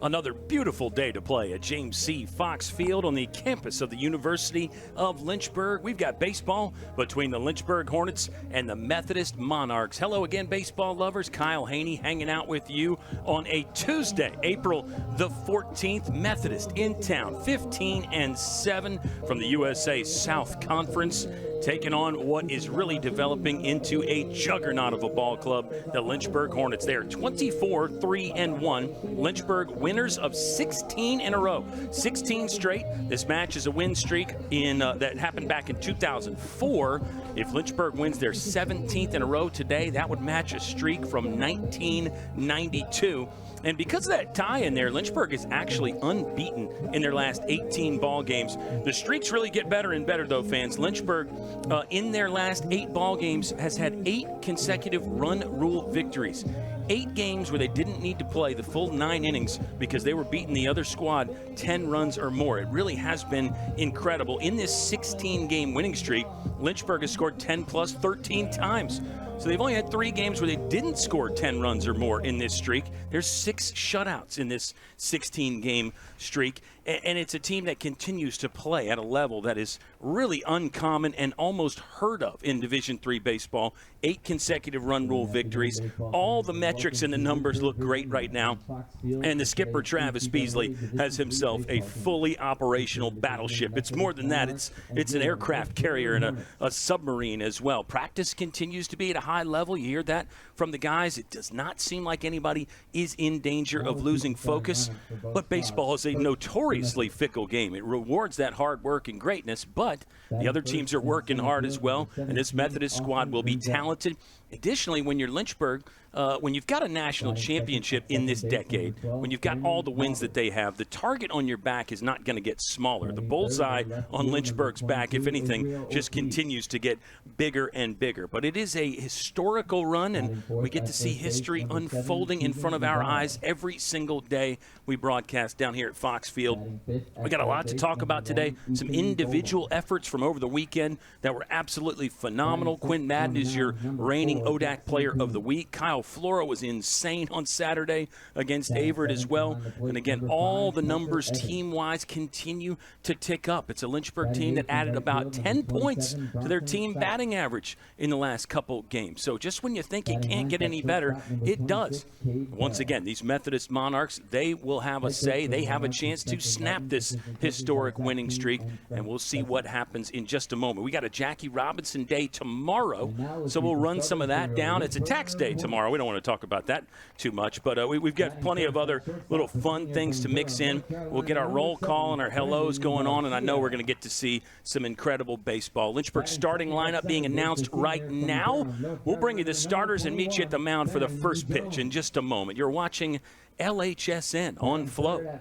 Another beautiful day to play at James C. Fox Field on the campus of the University of Lynchburg. We've got baseball between the Lynchburg Hornets and the Methodist Monarchs. Hello again, baseball lovers. Kyle Haney hanging out with you on a Tuesday, April the 14th. Methodist in town, 15-7 from the USA South Conference, taking on what is really developing into a juggernaut of a ball club, the Lynchburg Hornets. They are 24-3-1. Lynchburg winners of 16 in a row, 16 straight. This match is a win streak that happened back in 2004. If Lynchburg wins their 17th in a row today, that would match a streak from 1992. And because of that tie in there, Lynchburg is actually unbeaten in their last 18 ball games. The streaks really get better and better, though, fans. Lynchburg, in their last 8 ball games, has had 8 consecutive run rule victories. 8 games where they didn't need to play the full 9 innings because they were beating the other squad 10 runs or more. It really has been incredible. In this 16-game winning streak, Lynchburg has scored 10 plus 13 times. So they've only had 3 games where they didn't score 10 runs or more in this streak. There's 6 shutouts in this 16-game streak. And it's a team that continues to play at a level that is really uncommon and almost heard of in Division III baseball. 8 consecutive run rule victories. All the metrics and the numbers look great right now. And the skipper, Travis Beasley, has himself a fully operational battleship. It's more than that. It's an aircraft carrier and a submarine as well. Practice continues to be at a high level. You hear that from the guys. It does not seem like anybody is in danger of losing focus. But baseball is a notoriously fickle game. It rewards that hard work and greatness, but the other teams are working hard as well, and this Methodist squad will be talented. Additionally, when you're Lynchburg, when you've got a national championship in this decade, when you've got all the wins that they have, the target on your back is not going to get smaller. The bullseye on Lynchburg's back, if anything, just continues to get bigger and bigger. But it is a historical run, and we get to see history unfolding in front of our eyes every single day we broadcast down here at Fox Field. We got a lot to talk about today. Some individual efforts from over the weekend that were absolutely phenomenal. Quinn Madden is your reigning ODAC Player of the Week. Kyle Flora was insane on Saturday against Averett as well. And again, all the numbers team-wise continue to tick up. It's a Lynchburg team that added about 10 points to their team batting average in the last couple games. So just when you think it can't get any better, it does. Once again, these Methodist Monarchs, they will have a say. They have a chance to snap this historic winning streak, and we'll see what happens in just a moment. We got a Jackie Robinson Day tomorrow, so we'll run some of that down. It's a tax day tomorrow. We don't want to talk about that too much, but we've got plenty of other little fun things to mix in. We'll get our roll call and our hellos going on, and I know we're going to get to see some incredible baseball. Lynchburg's starting lineup being announced right now. We'll bring you the starters and meet you at the mound for the first pitch in just a moment. You're watching LHSN on Flow.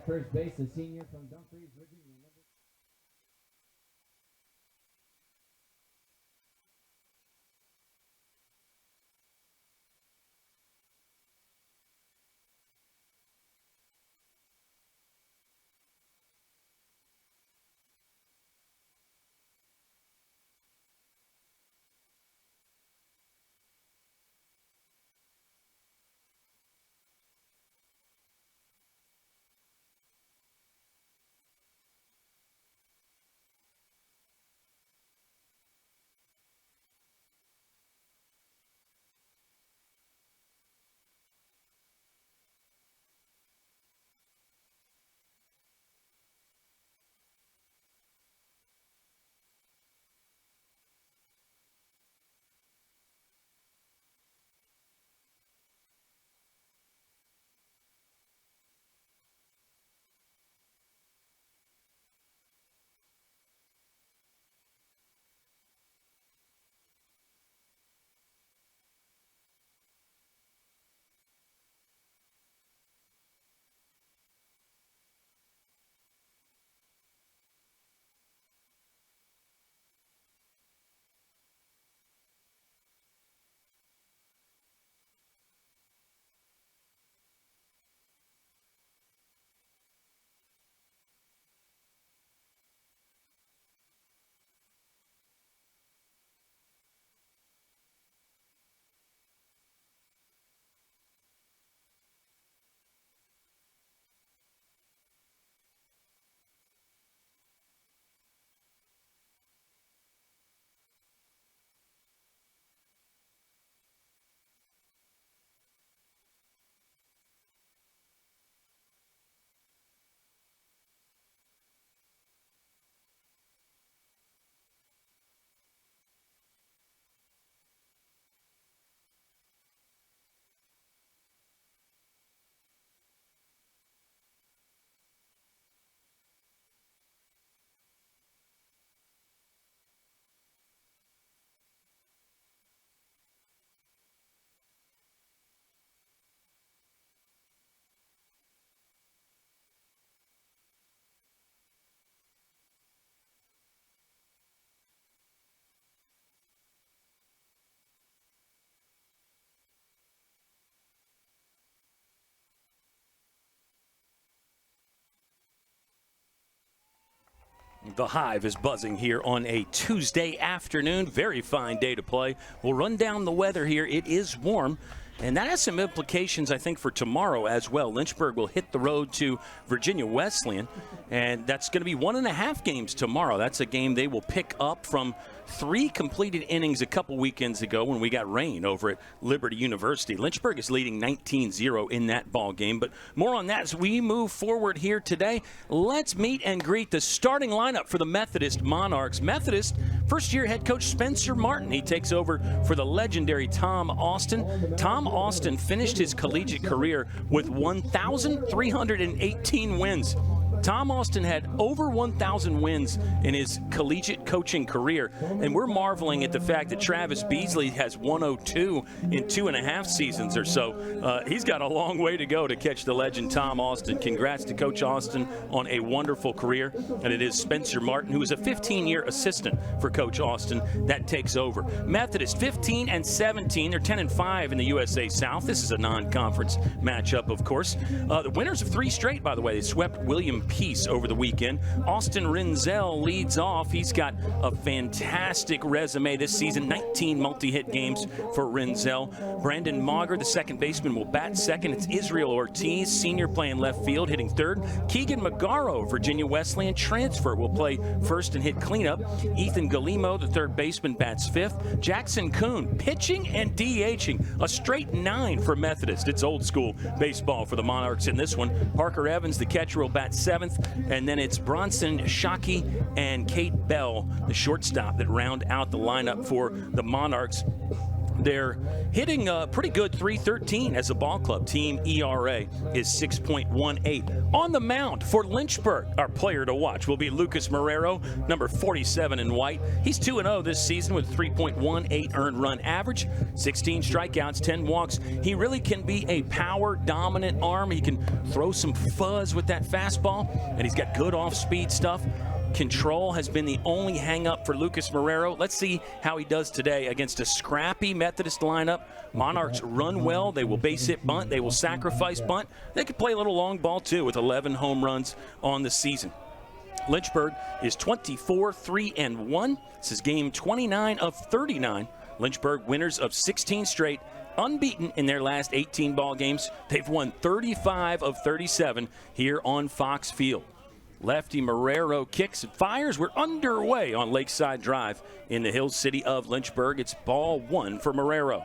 The Hive is buzzing here on a Tuesday afternoon. Very fine day to play. We'll run down the weather here. It is warm, and that has some implications, I think, for tomorrow as well. Lynchburg will hit the road to Virginia Wesleyan, and that's going to be 1.5 games tomorrow. That's a game they will pick up from 3 completed innings a couple weekends ago when we got rain over at Liberty University. Lynchburg is leading 19-0 in that ball game, but more on that as we move forward here today. Let's meet and greet the starting lineup for the Methodist Monarchs. Methodist, first-year head coach Spencer Martin. He takes over for the legendary Tom Austin. Tom Austin finished his collegiate career with 1,318 wins. Tom Austin had over 1,000 wins in his collegiate coaching career, and we're marveling at the fact that Travis Beasley has 102 in 2.5 seasons or so. He's got a long way to go to catch the legend Tom Austin. Congrats to Coach Austin on a wonderful career, and it is Spencer Martin, who is a 15-year assistant for Coach Austin, that takes over. Methodist 15-17. They're 10-5 in the USA South. This is a non-conference matchup, of course. The winners of 3 straight, by the way. They swept William Peace over the weekend. Austin Renzel leads off. He's got a fantastic resume this season, 19 multi-hit games for Renzel. Brandon Mauger, the second baseman, will bat second. It's Israel Ortiz, senior, playing left field, hitting third. Keegan Magaro, Virginia Wesleyan transfer, will play first and hit cleanup. Ethan Galimo, the third baseman, bats fifth. Jackson Kuhn, pitching and DHing. A straight 9 for Methodist. It's old school baseball for the Monarchs in this one. Parker Evans, the catcher, will bat 7th. And then it's Bronson Shockey and Kate Bell, the shortstop, that round out the lineup for the Monarchs. They're hitting pretty good, .313 as a ball club. Team ERA is 6.18. On the mound for Lynchburg, our player to watch will be Lucas Marrero, number 47 in white. He's 2-0 this season with 3.18 earned run average, 16 strikeouts, 10 walks. He really can be a power-dominant arm. He can throw some fuzz with that fastball, and he's got good off-speed stuff. Control has been the only hang-up for Lucas Marrero. Let's see how he does today against a scrappy Methodist lineup. Monarchs run well. They will base hit bunt. They will sacrifice bunt. They could play a little long ball, too, with 11 home runs on the season. Lynchburg is 24-3-1. This is game 29 of 39. Lynchburg winners of 16 straight, unbeaten in their last 18 ball games. They've won 35 of 37 here on Fox Field. Lefty Marrero kicks and fires. We're underway on Lakeside Drive in the Hill City of Lynchburg. It's ball 1 for Marrero.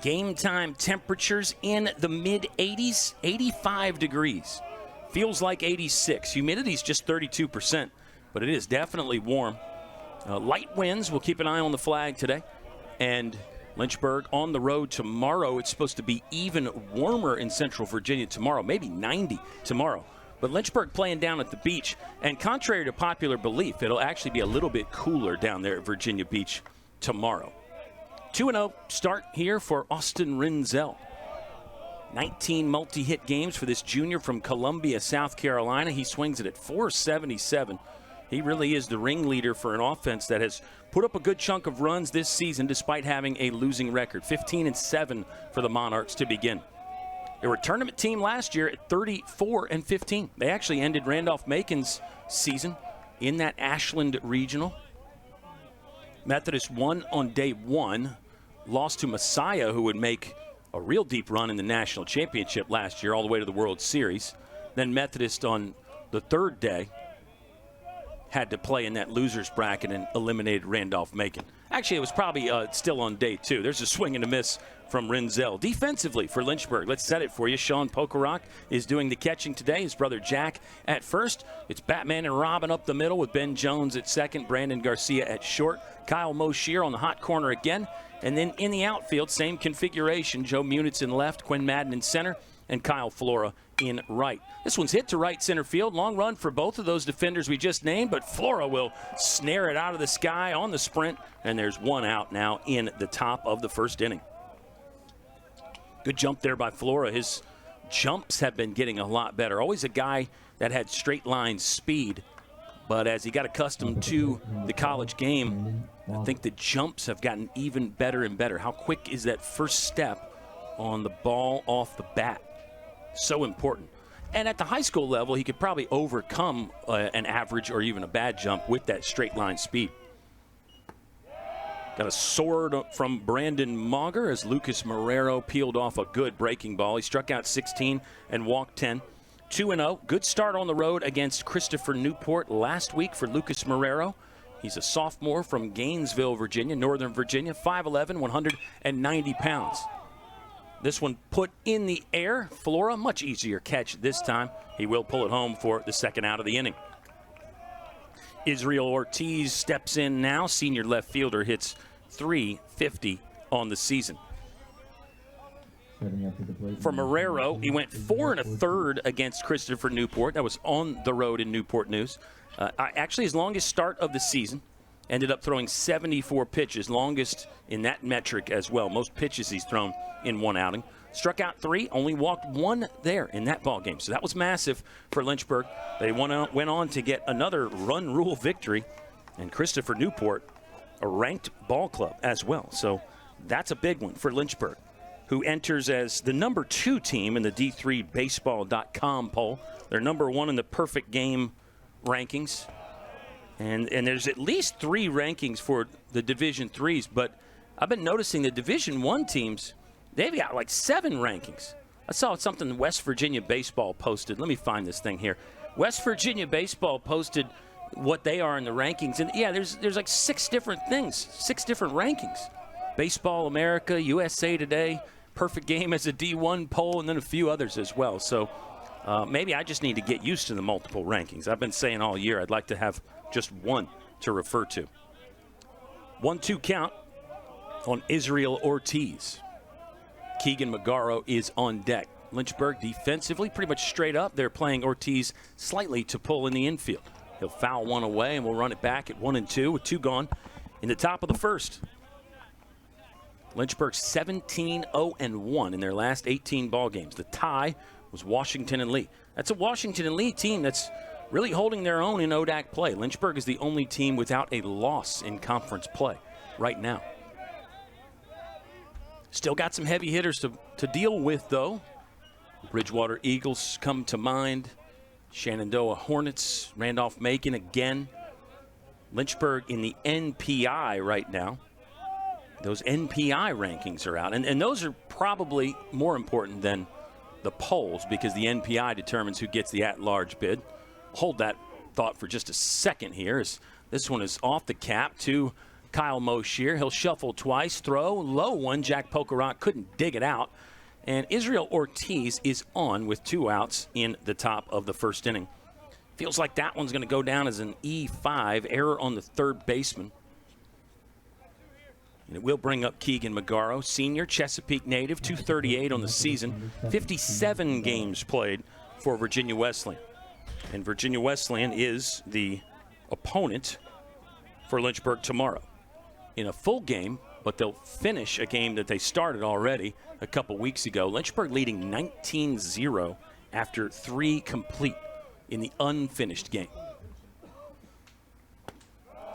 Game time temperatures in the mid-80s, 85 degrees. Feels like 86. Humidity's just 32%, but it is definitely warm. Light winds. We'll keep an eye on the flag today. And Lynchburg on the road tomorrow. It's supposed to be even warmer in Central Virginia tomorrow, maybe 90 tomorrow. But Lynchburg playing down at the beach, and contrary to popular belief, it'll actually be a little bit cooler down there at Virginia Beach tomorrow. 2-0 start here for Austin Renzel. 19 multi-hit games for this junior from Columbia, South Carolina. He swings it at .477. He really is the ringleader for an offense that has put up a good chunk of runs this season despite having a losing record. 15-7 for the Monarchs to begin. They were a tournament team last year at 34-15. They actually ended Randolph-Macon's season in that Ashland Regional. Methodist won on day 1, lost to Messiah, who would make a real deep run in the national championship last year, all the way to the World Series. Then Methodist on the 3rd day had to play in that loser's bracket and eliminated Randolph-Macon. Actually, it was probably still on day 2. There's a swing and a miss from Renzel. Defensively for Lynchburg, let's set it for you. Sean Pokerock is doing the catching today. His brother Jack at first. It's Batman and Robin up the middle with Ben Jones at second, Brandon Garcia at short, Kyle Moshier on the hot corner again. And then in the outfield, same configuration. Joe Munitz in left, Quinn Madden in center, and Kyle Flora in right. This one's hit to right center field. Long run for both of those defenders we just named, but Flora will snare it out of the sky on the sprint, and there's one out now in the top of the first inning. Good jump there by Flora. His jumps have been getting a lot better. Always a guy that had straight line speed, but as he got accustomed to the college game, I think the jumps have gotten even better and better. How quick is that first step on the ball off the bat? So important. And at the high school level, he could probably overcome an average or even a bad jump with that straight line speed. Got a sword from Brandon Mauger as Lucas Marrero peeled off a good breaking ball. He struck out 16 and walked 10. 2-0. Good start on the road against Christopher Newport last week for Lucas Marrero. He's a sophomore from Gainesville, Virginia, Northern Virginia, 5'11", 190 pounds. This one put in the air. Flora, much easier catch this time. He will pull it home for the second out of the inning. Israel Ortiz steps in now. Senior left fielder hits .350 on the season. For Marrero, he went 4 1/3 against Christopher Newport. That was on the road in Newport News. Actually, his longest start of the season. Ended up throwing 74 pitches, longest in that metric as well. Most pitches he's thrown in one outing. Struck out 3, only walked 1 there in that ball game. So that was massive for Lynchburg. They went on to get another run rule victory. And Christopher Newport, a ranked ball club as well. So that's a big one for Lynchburg, who enters as the number 2 team in the D3Baseball.com poll. They're number 1 in the perfect game rankings. And there's at least 3 rankings for the Division 3s. But I've been noticing the Division 1 teams, they've got like 7 rankings. I saw something West Virginia Baseball posted. Let me find this thing here. West Virginia Baseball posted what they are in the rankings. And, yeah, there's like 6 different things, 6 different rankings. Baseball America, USA Today, Perfect Game as a D1 poll, and then a few others as well. So maybe I just need to get used to the multiple rankings. I've been saying all year I'd like to have just one to refer to. 1-2 count on Israel Ortiz. Keegan Magaro is on deck. Lynchburg defensively pretty much straight up. They're playing Ortiz slightly to pull in the infield. He'll foul one away, and we'll run it back at 1-2 with 2 gone in the top of the first. Lynchburg 17-0-1 in their last 18 ball games. The tie was Washington and Lee. That's a Washington and Lee team that's really holding their own in ODAC play. Lynchburg is the only team without a loss in conference play right now. Still got some heavy hitters to deal with, though. Bridgewater Eagles come to mind. Shenandoah Hornets, Randolph-Macon again. Lynchburg in the NPI right now. Those NPI rankings are out, and those are probably more important than the polls because the NPI determines who gets the at-large bid. Hold that thought for just a second here. As this one is off the cap to Kyle Moshier. He'll shuffle twice, throw, low one. Jack Pokerot couldn't dig it out. And Israel Ortiz is on with 2 outs in the top of the first inning. Feels like that one's going to go down as an E5, error on the third baseman. And it will bring up Keegan Magaro, senior, Chesapeake native, 238 on the season, 57 games played for Virginia Wesleyan. And Virginia Wesleyan is the opponent for Lynchburg tomorrow in a full game, but they'll finish a game that they started already a couple weeks ago. Lynchburg leading 19-0 after 3 complete in the unfinished game.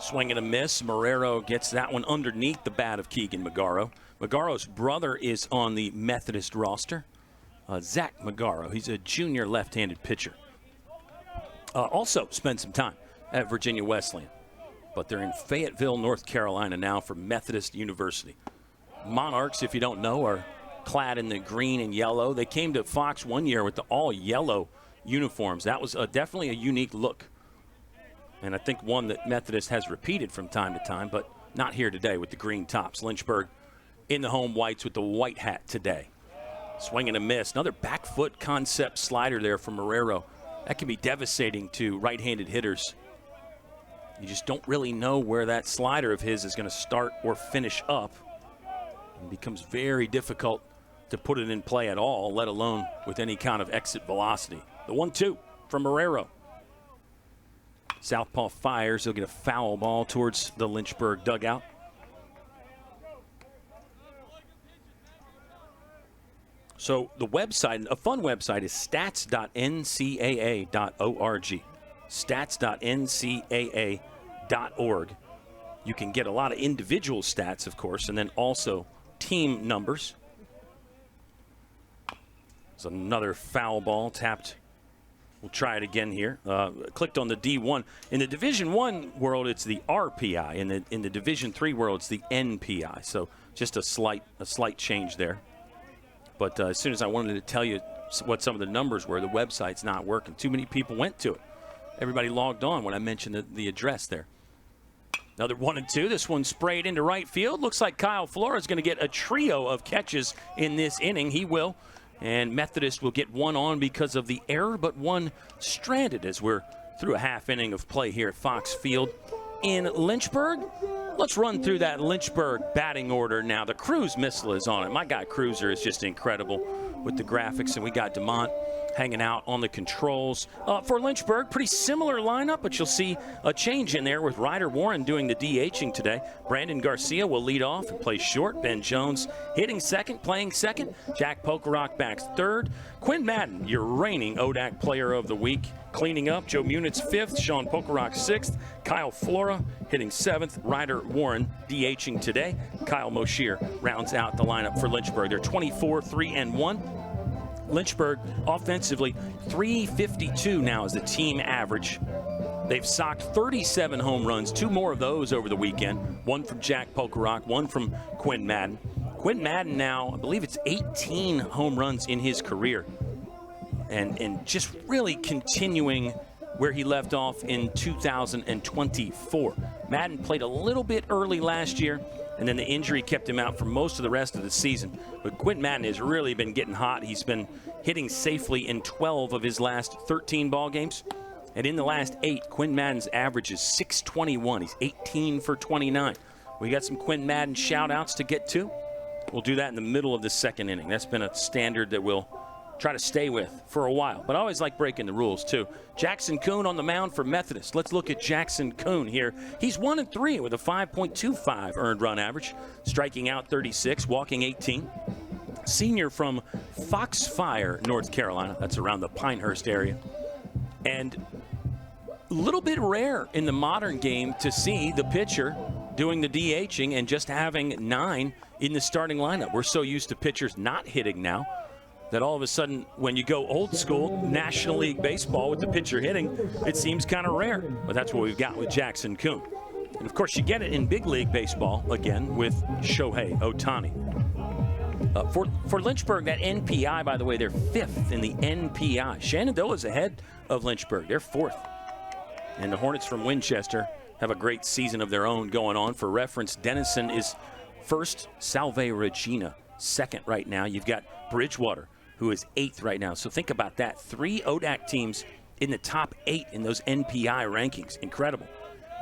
Swing and a miss. Marrero gets that one underneath the bat of Keegan Magaro. Magaro's brother is on the Methodist roster, Zach Magaro. He's a junior left-handed pitcher. Also spent some time at Virginia Wesleyan, but they're in Fayetteville, North Carolina now for Methodist University. Monarchs, if you don't know, are clad in the green and yellow. They came to Fox one year with the all-yellow uniforms. That was definitely a unique look, and I think one that Methodist has repeated from time to time, but not here today with the green tops. Lynchburg in the home whites with the white hat today. Swing and a miss. Another back foot concept slider there from Marrero. That can be devastating to right-handed hitters. You just don't really know where that slider of his is going to start or finish up. It becomes very difficult to put it in play at all, let alone with any kind of exit velocity. The 1-2 from Marrero. Southpaw fires. He'll get a foul ball towards the Lynchburg dugout. So the website, a fun website, is stats.ncaa.org. Stats.ncaa.org. You can get a lot of individual stats, of course, and then also team numbers. There's another foul ball tapped We'll try it again here. Clicked on the D1. In the Division I world, it's the RPI. In the Division III world, it's the NPI. So just a slight change there. But as soon as I wanted to tell you what some of the numbers were, the website's not working. Too many people went to it. Everybody logged on when I mentioned the address there. Another 1-2. This one sprayed into right field. Looks like Kyle Flora is going to get a trio of catches in this inning. He will. And Methodist will get one on because of the error, but one stranded as we're through a half inning of play here at Fox Field in Lynchburg. Let's run through that Lynchburg batting order now. The Cruz missile is on it. My guy Cruiser is just incredible with the graphics, and we got DeMont hanging out on the controls. For Lynchburg, pretty similar lineup, but you'll see a change in there with Ryder Warren doing the DHing today. Brandon Garcia will lead off and play short. Ben Jones hitting second, playing second. Jack Pokerock backs third. Quinn Madden, your reigning ODAC Player of the Week, cleaning up. Joe Munitz fifth, Sean Pokerock sixth. Kyle Flora hitting seventh. Ryder Warren DHing today. Kyle Moshier rounds out the lineup for Lynchburg. They're 24-3-1. Lynchburg offensively 352 now is the team average. They've socked 37 home runs, 2 more of those over the weekend. One from Jack Pokerock, one from Quinn Madden. Quinn Madden now, I believe it's 18 home runs in his career. And just really continuing where he left off in 2024. Madden played a little bit early last year, and then the injury kept him out for most of the rest of the season. But Quinn Madden has really been getting hot. He's been hitting safely in 12 of his last 13 ball games. And in the last 8, Quinn Madden's average is .621. He's 18 for 29. We got some Quinn Madden shout-outs to get to. We'll do that in the middle of the second inning. That's been a standard that we'll try to stay with for a while. But I always like breaking the rules, too. Jackson Kuhn on the mound for Methodist. Let's look at Jackson Kuhn here. He's 1-3 with a 5.25 earned run average, striking out 36, walking 18. Senior from Foxfire, North Carolina. That's around the Pinehurst area. And a little bit rare in the modern game to see the pitcher doing the DHing and just having 9 in the starting lineup. We're so used to pitchers not hitting now that all of a sudden, when you go old school, National League Baseball with the pitcher hitting, it seems kind of rare. But that's what we've got with Jackson Kuhn. And, of course, you get it in big league baseball, again, with Shohei Ohtani. For Lynchburg, that NPI, by the way, they're 5th in the NPI. Shenandoah's ahead of Lynchburg. They're 4th. And the Hornets from Winchester have a great season of their own going on. For reference, Denison is 1st, Salve Regina 2nd right now. You've got Bridgewater, who is 8th right now. So think about that. 3 ODAC teams in the top 8 in those NPI rankings. Incredible.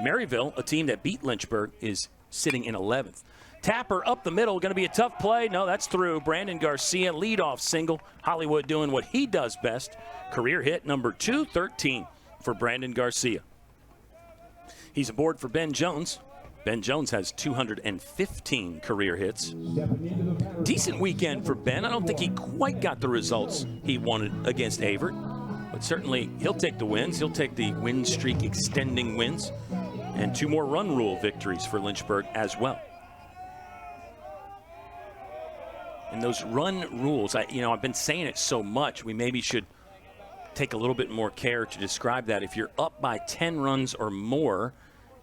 Maryville, a team that beat Lynchburg, is sitting in 11th. Tapper up the middle, going to be a tough play. No, that's through. Brandon Garcia, leadoff single. Hollywood doing what he does best. Career hit number 213 for Brandon Garcia. He's aboard for Ben Jones. Ben Jones has 215 career hits. Decent weekend for Ben. I don't think he quite got the results he wanted against Avert, but certainly he'll take the wins. He'll take the win streak extending wins, and 2 more run rule victories for Lynchburg as well. And those run rules, I've been saying it so much, we maybe should take a little bit more care to describe that. If you're up by 10 runs or more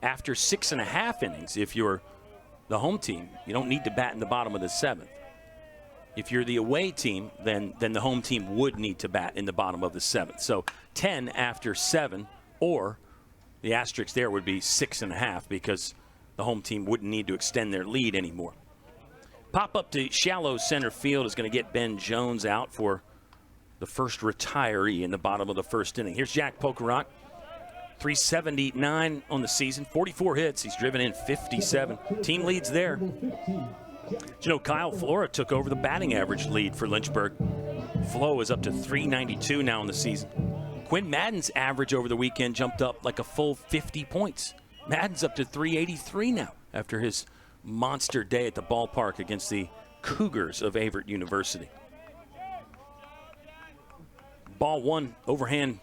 after 6.5 innings, if you're the home team, you don't need to bat in the bottom of the 7th. If you're the away team, then the home team would need to bat in the bottom of the 7th. So 10 after 7, or the asterisk there would be 6.5 because the home team wouldn't need to extend their lead anymore. Pop up to shallow center field is going to get Ben Jones out for the first retiree in the bottom of the 1st inning. Here's Jack Pokerock. 379 on the season, 44 hits. He's driven in 57. Team leads there. Kyle Flora took over the batting average lead for Lynchburg. Flo is up to 392 now in the season. Quinn Madden's average over the weekend jumped up like a full 50 points. Madden's up to 383 now after his monster day at the ballpark against the Cougars of Avert University. Ball 1, overhand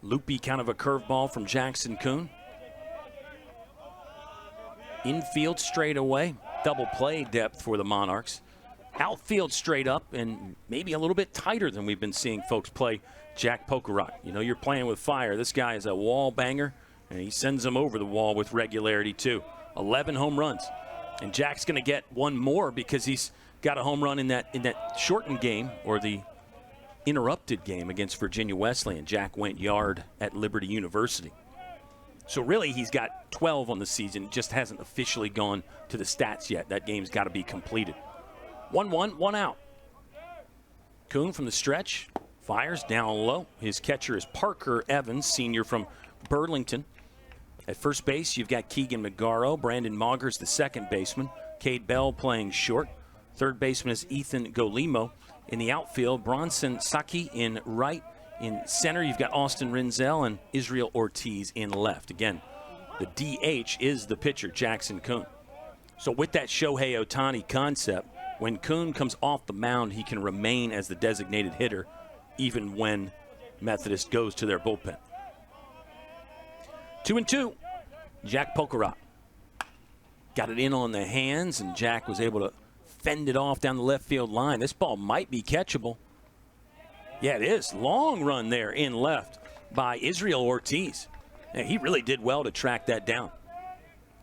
loopy kind of a curveball from Jackson Kuhn. Infield straight away. Double play depth for the Monarchs. outfield straight up and maybe a little bit tighter than we've been seeing folks play Jack Pokerot. You know, you're playing with fire. This guy is a wall banger, and he sends them over the wall with regularity too. 11 home runs. And Jack's going to get one more because he's got a home run in that shortened game, or the interrupted game against Virginia Wesleyan. Jack went yard at Liberty University. So really he's got 12 on the season, just hasn't officially gone to the stats yet. That game's got to be completed. 1-1, 1 out. Kuhn from the stretch, fires down low. His catcher is Parker Evans, senior from Burlington. At first base, you've got Keegan McGarrow. Brandon Maugers, the second baseman. Cade Bell playing short. Third baseman is Ethan Golimo. In the outfield, Bronson Saki in right. In center, you've got Austin Renzel and Israel Ortiz in left. Again, the DH is the pitcher, Jackson Kuhn. So with that Shohei Ohtani concept, when Kuhn comes off the mound, he can remain as the designated hitter even when Methodist goes to their bullpen. 2-2, Jack Pokerot. Got it in on the hands, and Jack was able to fend it off down the left field line. This ball might be catchable. Yeah, it is. Long run there in left by Israel Ortiz. And he really did well to track that down.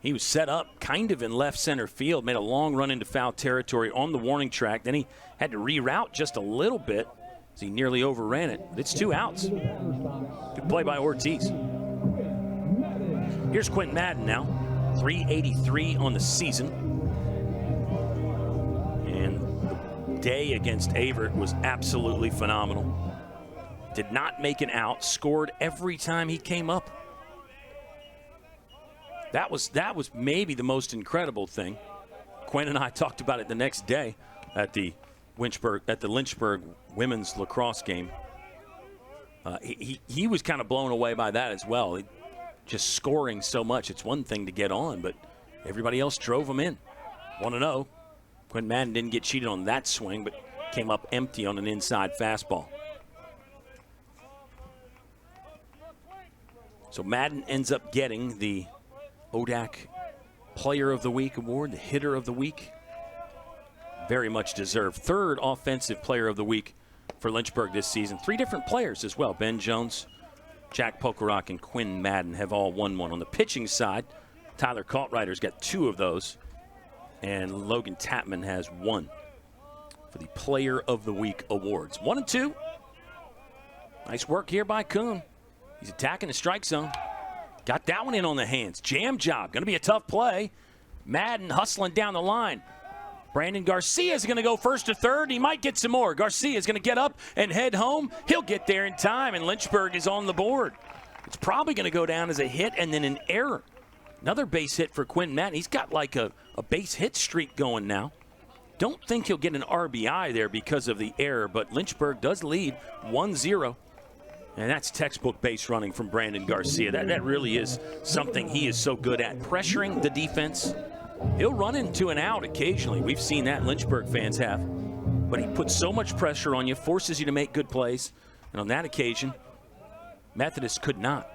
He was set up kind of in left center field, made a long run into foul territory on the warning track. Then he had to reroute just a little bit as he nearly overran it. It's 2 outs. Good play by Ortiz. Here's Quentin Madden now. 383 on the season. And the day against Avert was absolutely phenomenal. Did not make an out, scored every time he came up. That was maybe the most incredible thing. Quinn and I talked about it the next day at the Lynchburg women's lacrosse game. He was kind of blown away by that as well. Just scoring so much. It's one thing to get on, but everybody else drove him in. 1-0. Quinn Madden didn't get cheated on that swing, but came up empty on an inside fastball. So Madden ends up getting the ODAC Player of the Week award, the Hitter of the Week. Very much deserved. Third Offensive Player of the Week for Lynchburg this season. 3 different players as well. Ben Jones, Jack Pokerot, and Quinn Madden have all won one. On the pitching side, Tyler Kaltrider's got 2 of those, and Logan Tapman has 1 for the Player of the Week awards. 1-2. Nice work here by Kuhn. He's attacking the strike zone. Got that one in on the hands. Jam job. Going to be a tough play. Madden hustling down the line. Brandon Garcia is going to go first to third. He might get some more. Garcia is going to get up and head home. He'll get there in time, and Lynchburg is on the board. It's probably going to go down as a hit and then an error. Another base hit for Quentin Madden. He's got like a base hit streak going now. Don't think he'll get an RBI there because of the error, but Lynchburg does lead 1-0. And that's textbook base running from Brandon Garcia. That really is something he is so good at, pressuring the defense. He'll run into an out occasionally. We've seen that, Lynchburg fans have. But he puts so much pressure on you, forces you to make good plays. And on that occasion, Methodist could not.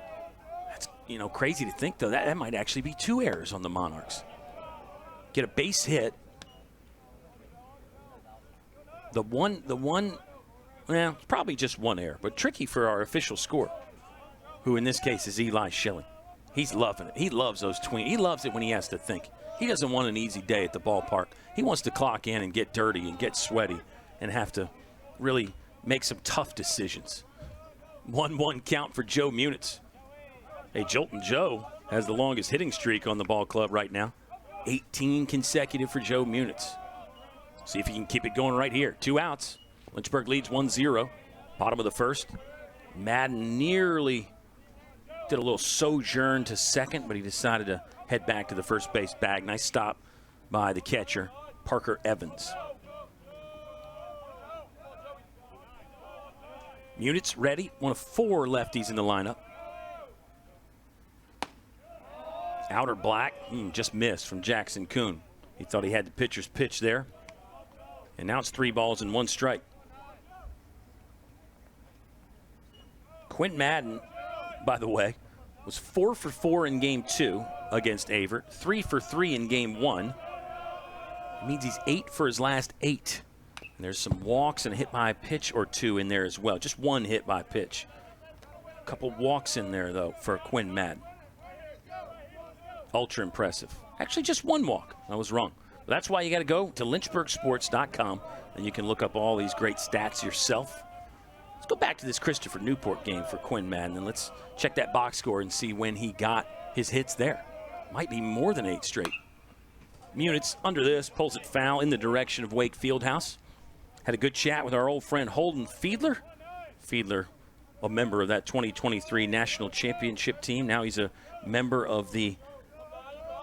That's crazy to think, though. That might actually be 2 errors on the Monarchs. Get a base hit. The one. Well, it's probably just 1 error, but tricky for our official scorer, who in this case is Eli Schilling. He's loving it. He loves those tweens. He loves it when he has to think. He doesn't want an easy day at the ballpark. He wants to clock in and get dirty and get sweaty and have to really make some tough decisions. 1-1 count for Joe Munitz. Hey, Jolton Joe has the longest hitting streak on the ball club right now. 18 consecutive for Joe Munitz. See if he can keep it going right here. 2 outs. Lynchburg leads 1-0. Bottom of the first. Madden nearly did a little sojourn to second, but he decided to head back to the first base bag. Nice stop by the catcher, Parker Evans. Munitz ready. One of 4 lefties in the lineup. Outer black. Just missed from Jackson Kuhn. He thought he had the pitcher's pitch there. And now it's 3 balls and 1 strike. Quinn Madden, by the way, was 4 for 4 in Game 2 against Avert, 3 for 3 in Game 1. It means he's 8 for his last 8 And there's some walks and a hit by pitch or two in there as well. Just one hit by pitch. A couple walks in there, though, for Quinn Madden. Ultra impressive. Actually, just one walk. I was wrong. But that's why you got to go to lynchburgsports.com, and you can look up all these great stats yourself. Let's go back to this Christopher Newport game for Quinn Madden, and let's check that box score and see when he got his hits there. Might be more than 8 straight. Munitz under this, pulls it foul in the direction of Wake Fieldhouse. Had a good chat with our old friend Holden Fiedler. Fiedler, a member of that 2023 National Championship team. Now he's a member of the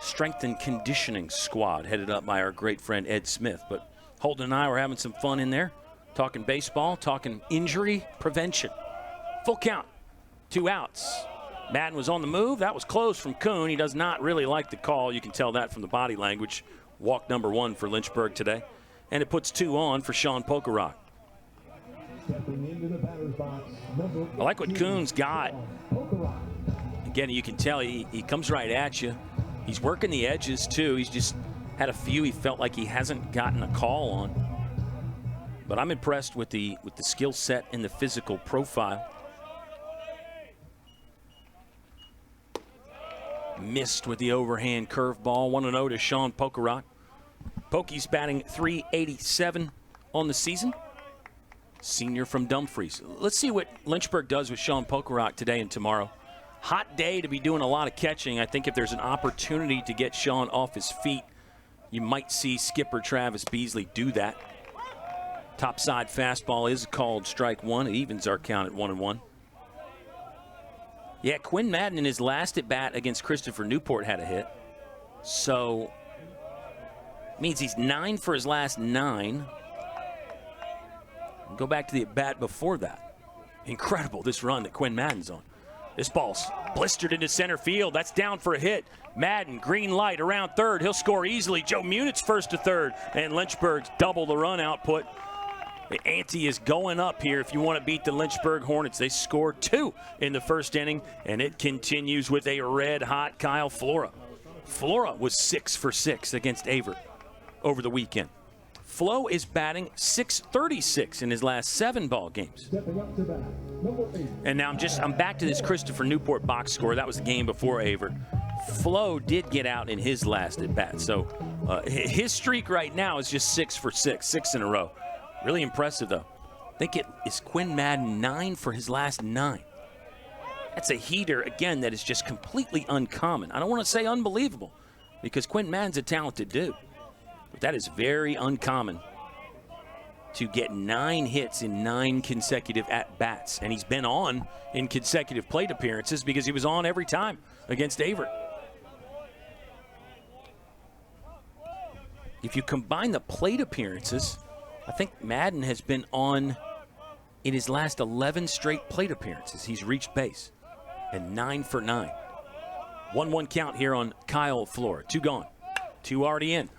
strength and conditioning squad headed up by our great friend Ed Smith. But Holden and I were having some fun in there, talking baseball, talking injury prevention. Full count, 2 outs. Madden was on the move. That was close from Kuhn. He does not really like the call. You can tell that from the body language. Walk number 1 for Lynchburg today. And it puts 2 on for Sean Pokerock. I like what Kuhn's got. Again, you can tell he comes right at you. He's working the edges, too. He's just had a few he felt like he hasn't gotten a call on. But I'm impressed with the skill set and the physical profile. Missed with the overhand curveball. 1-0 to Sean Pokerock. Pokey's batting .387 on the season. Senior from Dumfries. Let's see what Lynchburg does with Sean Pokerock today and tomorrow. Hot day to be doing a lot of catching. I think if there's an opportunity to get Sean off his feet, you might see skipper Travis Beasley do that. Topside fastball is called strike 1. It evens our count at 1-1. Yeah, Quinn Madden in his last at bat against Christopher Newport had a hit. So means he's 9 for his last 9. Go back to the at bat before that. Incredible, this run that Quinn Madden's on. This ball's blistered into center field. That's down for a hit. Madden, green light around third. He'll score easily. Joe Munitz first to third. And Lynchburg's double the run output. The ante is going up here if you want to beat the Lynchburg Hornets. They scored 2 in the first inning, and it continues with a red-hot Kyle Flora. Flora was 6 for 6 against Avert over the weekend. Flo is batting .636 in his last 7 ball games. And now I'm back to this Christopher Newport box score. That was the game before Avert. Flo did get out in his last at bat. So his streak right now is just 6 for 6, 6 in a row. Really impressive, though. I think it is Quinn Madden 9 for his last 9. That's a heater, again, that is just completely uncommon. I don't want to say unbelievable, because Quinn Madden's a talented dude. But that is very uncommon to get 9 hits in 9 consecutive at-bats. And he's been on in consecutive plate appearances because he was on every time against Avert. If you combine the plate appearances, I think Madden has been on in his last 11 straight plate appearances. He's reached base, and 9 for 9. 1-1 count here on Kyle Flora. 2 gone, 2 already in.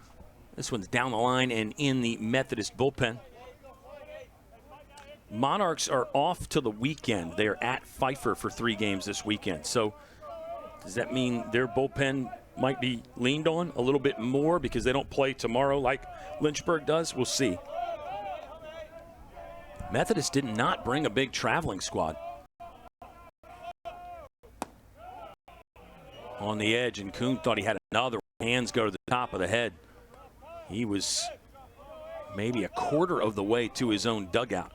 This one's down the line and in the Methodist bullpen. Monarchs are off till the weekend. They are at Pfeiffer for 3 games this weekend. So does that mean their bullpen might be leaned on a little bit more because they don't play tomorrow like Lynchburg does? We'll see. Methodist did not bring a big traveling squad. On the edge, and Kuhn thought he had another. Hands go to the top of the head. He was maybe a quarter of the way to his own dugout.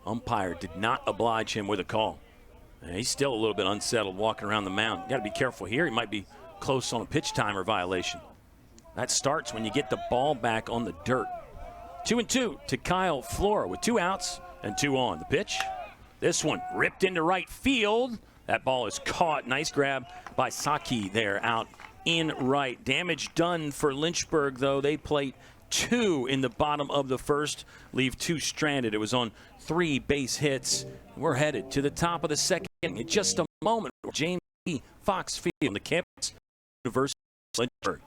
Umpire did not oblige him with a call. And he's still a little bit unsettled walking around the mound. You got to be careful here. He might be close on a pitch timer violation. That starts when you get the ball back on the dirt. 2-2 to Kyle Flora with 2 outs and 2 on. The pitch, this one ripped into right field. That ball is caught. Nice grab by Saki there out in right. Damage done for Lynchburg, though. They plate 2 in the bottom of the first, leave 2 stranded. It was on 3 base hits. We're headed to the top of the second in just a moment. James E. Fox Field on the campus, University of Lynchburg.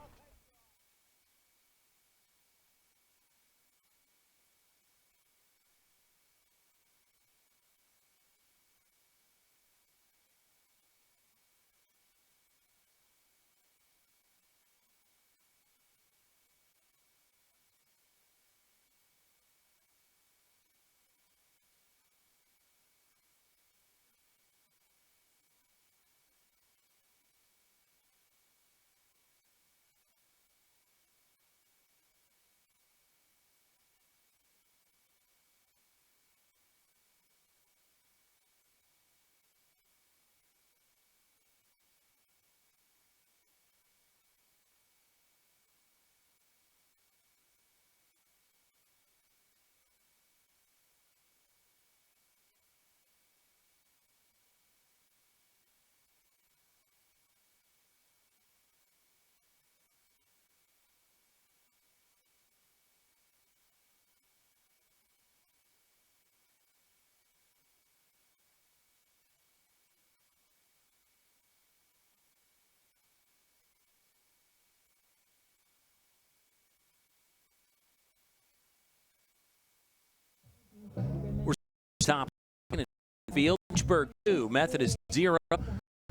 top field. Lynchburg 2, Methodist 0.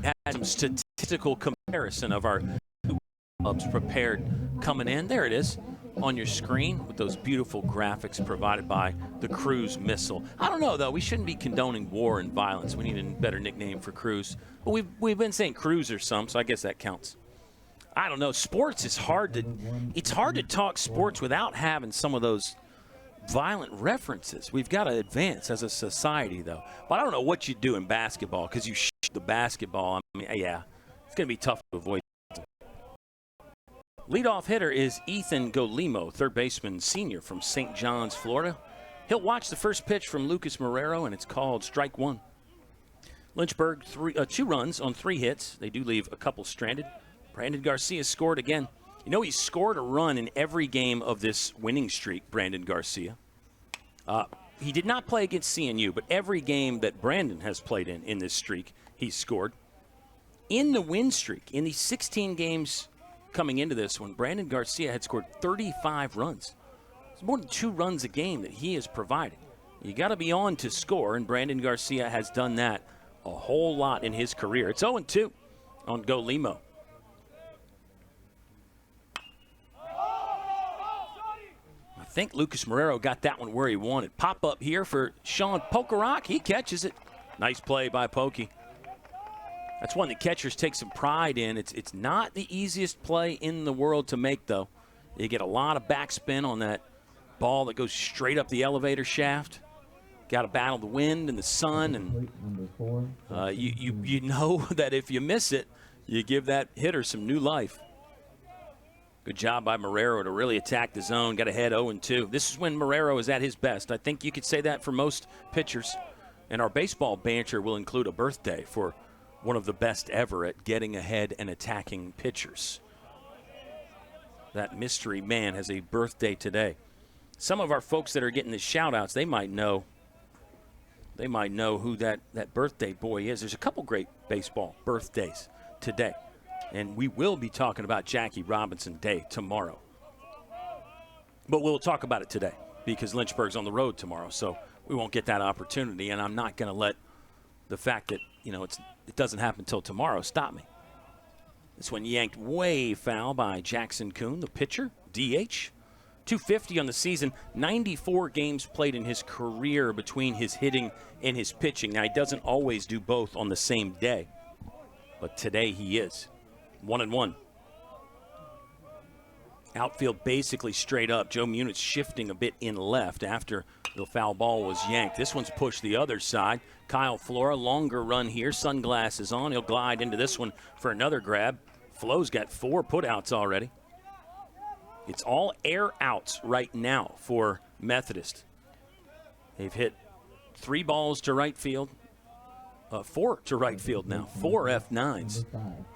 Had some statistical comparison of our two clubs prepared coming in. There it is on your screen with those beautiful graphics provided by the cruise missile. I don't know, though. We shouldn't be condoning war and violence. We need a better nickname for cruise. But we've been saying cruise or some, so I guess that counts. I don't know. Sports is it's hard to talk sports without having some of those violent references. We've got to advance as a society, though. But I don't know what you do in basketball because you the basketball. I mean, yeah, it's going to be tough to avoid. Leadoff hitter is Ethan Golimo, third baseman, senior from St. John's, Florida. He'll watch the first pitch from Lucas Marrero, and it's called strike one. Lynchburg, 2 runs on 3 hits. They do leave a couple stranded. Brandon Garcia scored again. You know, he scored a run in every game of this winning streak, Brandon Garcia. He did not play against CNU, but every game that Brandon has played in this streak, he's scored. In the win streak, in the 16 games coming into this one, Brandon Garcia had scored 35 runs. It's more than 2 runs a game that he has provided. You got to be on to score, and Brandon Garcia has done that a whole lot in his career. It's 0-2 on Golimo. I think Lucas Marrero got that one where he wanted. Pop up here for Sean Pokerock. He catches it. Nice play by Pokey. That's one that catchers take some pride in. It's not the easiest play in the world to make, though. You get a lot of backspin on that ball that goes straight up the elevator shaft. Got to battle the wind and the sun, and you know that if you miss it, you give that hitter some new life. Good job by Marrero to really attack the zone. Got ahead 0-2. This is when Marrero is at his best. I think you could say that for most pitchers. And our baseball banter will include a birthday for one of the best ever at getting ahead and attacking pitchers. That mystery man has a birthday today. Some of our folks that are getting the shout-outs, they might know who that birthday boy is. There's a couple great baseball birthdays today. And we will be talking about Jackie Robinson Day tomorrow. But we'll talk about it today because Lynchburg's on the road tomorrow, so we won't get that opportunity. And I'm not going to let the fact that, it doesn't happen until tomorrow stop me. This one yanked way foul by Jackson Kuhn, the pitcher, DH. 250 on the season, 94 games played in his career between his hitting and his pitching. Now, he doesn't always do both on the same day, but today he is. 1-1. Outfield basically straight up. Joe Muniz shifting a bit in left after the foul ball was yanked. This one's pushed the other side. Kyle Flora, longer run here. Sunglasses on. He'll glide into this one for another grab. Flo's got 4 putouts already. It's all air outs right now for Methodist. They've hit 3 balls to right field. 4 to right field now. 4 F9s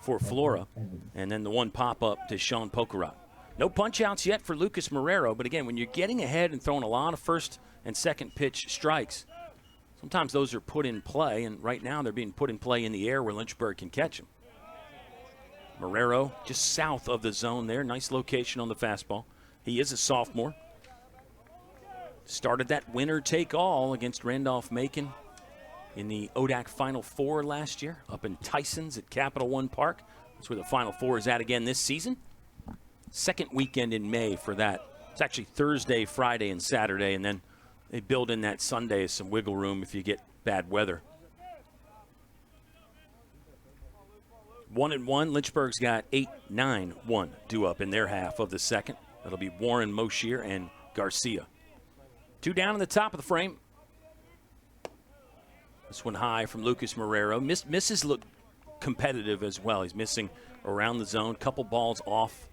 for Flora. And then the one pop-up to Sean Pokerock. No punch-outs yet for Lucas Marrero. But, again, when you're getting ahead and throwing a lot of first and second pitch strikes, sometimes those are put in play. And right now they're being put in play in the air where Lynchburg can catch them. Marrero just south of the zone there. Nice location on the fastball. He is a sophomore. Started that winner-take-all against Randolph-Macon in the ODAC Final Four last year up in Tysons at Capital One Park. That's where the Final Four is at again this season. Second weekend in May for that. It's actually Thursday, Friday, and Saturday, and then they build in that Sunday as some wiggle room if you get bad weather. 1-1. Lynchburg's got 8-9-1 due up in their half of the second. That'll be Warren, Moshier, and Garcia. 2 down in the top of the frame. This one high from Lucas Marrero. Misses look competitive as well. He's missing around the zone. Couple balls off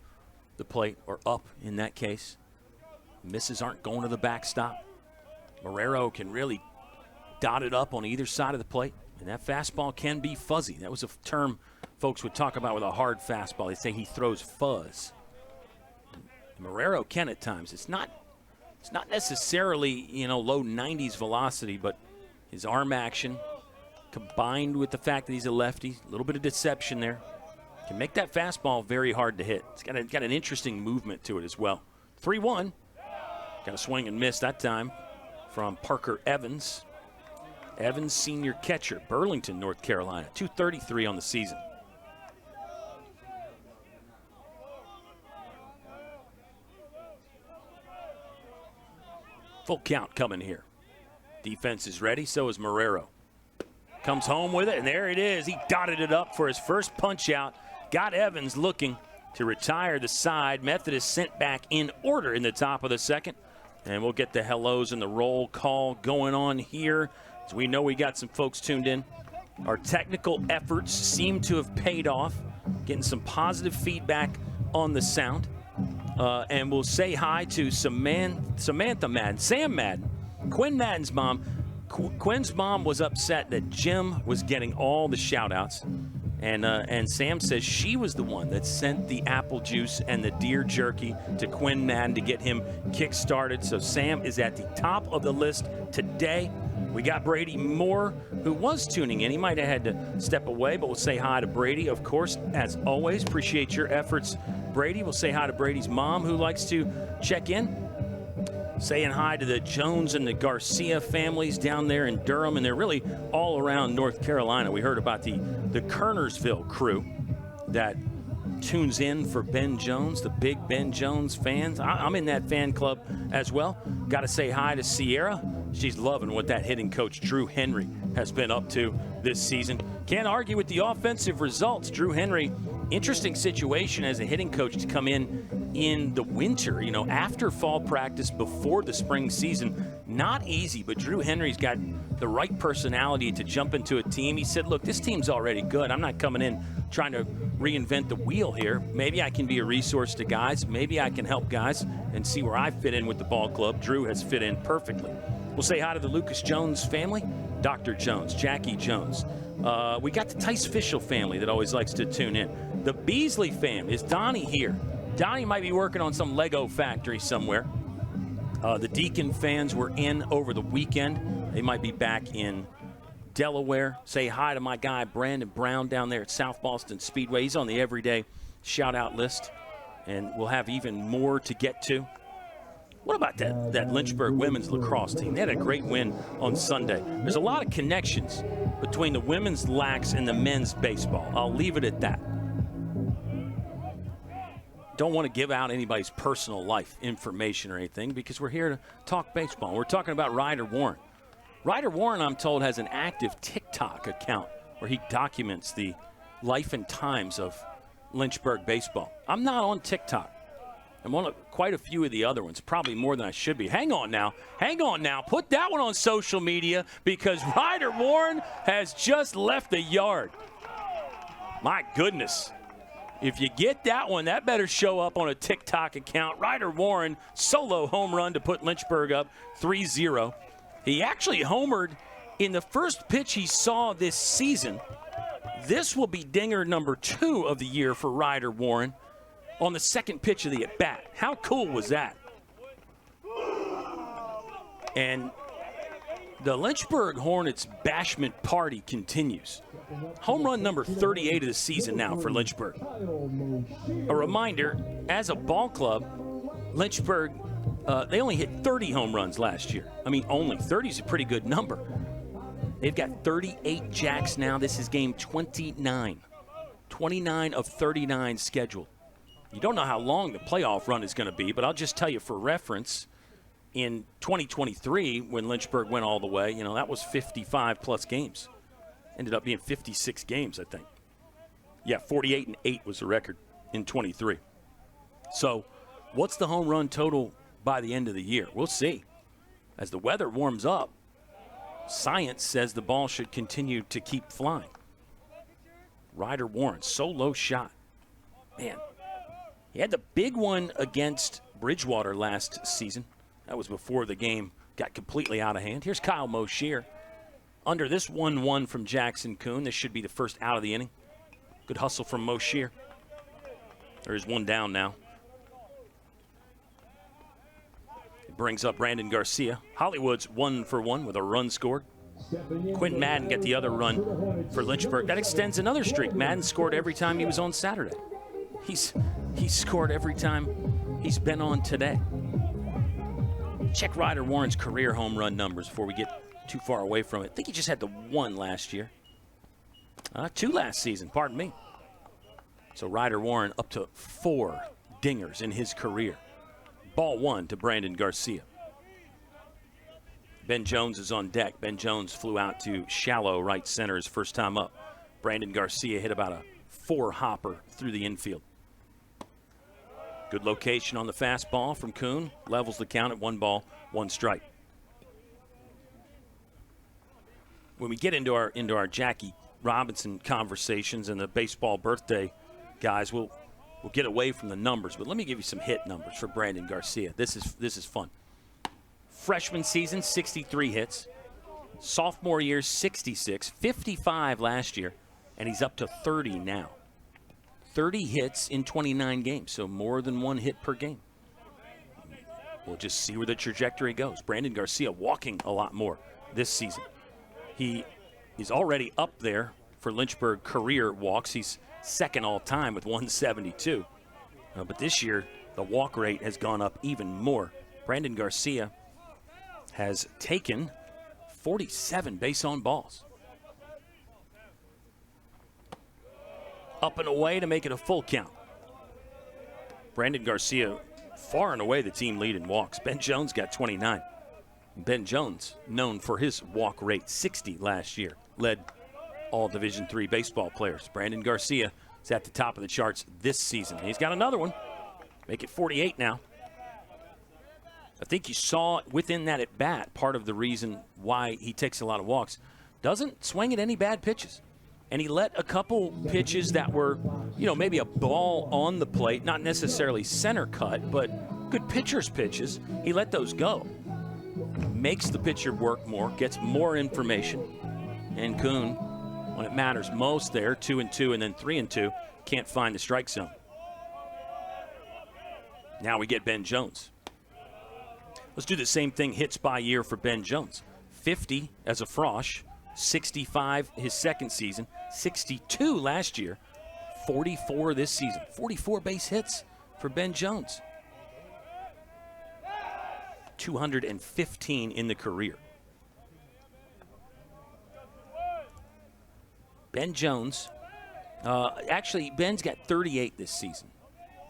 the plate, or up in that case. Misses aren't going to the backstop. Marrero can really dot it up on either side of the plate. And that fastball can be fuzzy. That was a term folks would talk about with a hard fastball. They say he throws fuzz. Marrero can at times. It's not necessarily, low 90s velocity, but his arm action combined with the fact that he's a lefty, a little bit of deception there, can make that fastball very hard to hit. It's got an interesting movement to it as well. 3-1. Got a swing and miss that time from Parker Evans. Evans, senior catcher, Burlington, North Carolina, 233 on the season. Full count coming here. Defense is ready, so is Marrero. Comes home with it, and there it is. He dotted it up for his first punch out. Got Evans looking to retire the side. Methodist sent back in order in the top of the second. And we'll get the hellos and the roll call going on here. As we know, we got some folks tuned in. Our technical efforts seem to have paid off. Getting some positive feedback on the sound. And we'll say hi to Samantha Madden, Sam Madden, Quinn Madden's mom. Quinn's mom was upset that Jim was getting all the shout-outs. And Sam says she was the one that sent the apple juice and the deer jerky to Quinn Madden to get him kick-started. So Sam is at the top of the list today. We got Brady Moore, who was tuning in. He might have had to step away, but we'll say hi to Brady, of course, as always. Appreciate your efforts, Brady. We'll say hi to Brady's mom, who likes to check in. Saying hi to the Jones and the Garcia families down there in Durham, and they're really all around North Carolina. We heard about the Kernersville crew that tunes in for Ben Jones, the big Ben Jones fans. I'm in that fan club as well. Got to say hi to Sierra. She's loving what that hitting coach Drew Henry has been up to this season. Can't argue with the offensive results. Drew Henry, interesting situation as a hitting coach to come in the winter, after fall practice, before the spring season. Not easy, but Drew Henry's got the right personality to jump into a team. He said, look, this team's already good. I'm not coming in trying to reinvent the wheel here. Maybe I can be a resource to guys. Maybe I can help guys and see where I fit in with the ball club. Drew has fit in perfectly. We'll say hi to the Lucas Jones family, Dr. Jones, Jackie Jones. We got the Tice Fischel family that always likes to tune in. The Beasley fam. Is Donnie here? Donnie might be working on some Lego factory somewhere. The Deacon fans were in over the weekend. They might be back in Delaware. Say hi to my guy Brandon Brown down there at South Boston Speedway. He's on the everyday shout-out list, and we'll have even more to get to. What about that Lynchburg women's lacrosse team? They had a great win on Sunday. There's a lot of connections between the women's lax and the men's baseball. I'll leave it at that. Don't want to give out anybody's personal life information or anything because we're here to talk baseball. We're talking about Ryder Warren. Ryder Warren, I'm told, has an active TikTok account where he documents the life and times of Lynchburg baseball. I'm not on TikTok. I'm on quite a few of the other ones, probably more than I should be. Hang on now. Put that one on social media because Ryder Warren has just left the yard. My goodness. If you get that one, that better show up on a TikTok account. Ryder Warren, solo home run to put Lynchburg up 3-0. He actually homered in the first pitch he saw this season. This will be dinger number 2 of the year for Ryder Warren on the second pitch of the at-bat. How cool was that? And the Lynchburg Hornets bashment party continues. Home run number 38 of the season now for Lynchburg. A reminder, as a ball club, Lynchburg, they only hit 30 home runs last year. I mean, only 30 is a pretty good number. They've got 38 jacks now. This is game 29. 29 of 39 scheduled. You don't know how long the playoff run is going to be, but I'll just tell you for reference, in 2023, when Lynchburg went all the way, that was 55-plus games. Ended up being 56 games, I think. Yeah, 48-8 was the record in 23. So what's the home run total by the end of the year? We'll see. As the weather warms up, science says the ball should continue to keep flying. Ryder Warren, solo shot. Man, he had the big one against Bridgewater last season. That was before the game got completely out of hand. Here's Kyle Moshier. Under this 1-1 from Jackson Kuhn, this should be the first out of the inning. Good hustle from Moshier. There's one down now. It brings up Brandon Garcia. Hollywood's 1-for-1 with a run scored. Quinn Madden got the other run for Lynchburg. That extends another streak. Madden scored every time he was on Saturday. He's scored every time he's been on today. Check Ryder Warren's career home run numbers before we get too far away from it. I think he just had the 1 last year. 2 last season, pardon me. So Ryder Warren up to 4 dingers in his career. Ball 1 to Brandon Garcia. Ben Jones is on deck. Ben Jones flew out to shallow right center his first time up. Brandon Garcia hit about a 4-hopper through the infield. Good location on the fastball from Kuhn. Levels the count at 1 ball, 1 strike. When we get into our Jackie Robinson conversations and the baseball birthday guys, we'll get away from the numbers, but let me give you some hit numbers for Brandon Garcia. This is fun. Freshman season, 63 hits. Sophomore year, 66. 55 last year, and he's up to 30 now. 30 hits in 29 games, so more than 1 hit per game. We'll just see where the trajectory goes. Brandon Garcia walking a lot more this season. He is already up there for Lynchburg career walks. He's second all time with 172. But this year, the walk rate has gone up even more. Brandon Garcia has taken 47 base on balls. Up and away to make it a full count. Brandon Garcia, far and away the team lead in walks. Ben Jones got 29. Ben Jones, known for his walk rate, 60 last year, led all Division III baseball players. Brandon Garcia is at the top of the charts this season. He's got another one. Make it 48 now. I think you saw within that at bat part of the reason why he takes a lot of walks. Doesn't swing at any bad pitches. And he let a couple pitches that were, maybe a ball on the plate, not necessarily center cut, but good pitcher's pitches. He let those go. Makes the pitcher work more, gets more information. And Kuhn, when it matters most there, 2-2 and then 3-2, can't find the strike zone. Now we get Ben Jones. Let's do the same thing, hits by year for Ben Jones. 50 as a Frosh, 65 his second season, 62 last year, 44 this season. 44 base hits for Ben Jones. 215 in the career. Ben Jones, actually Ben's got 38 this season.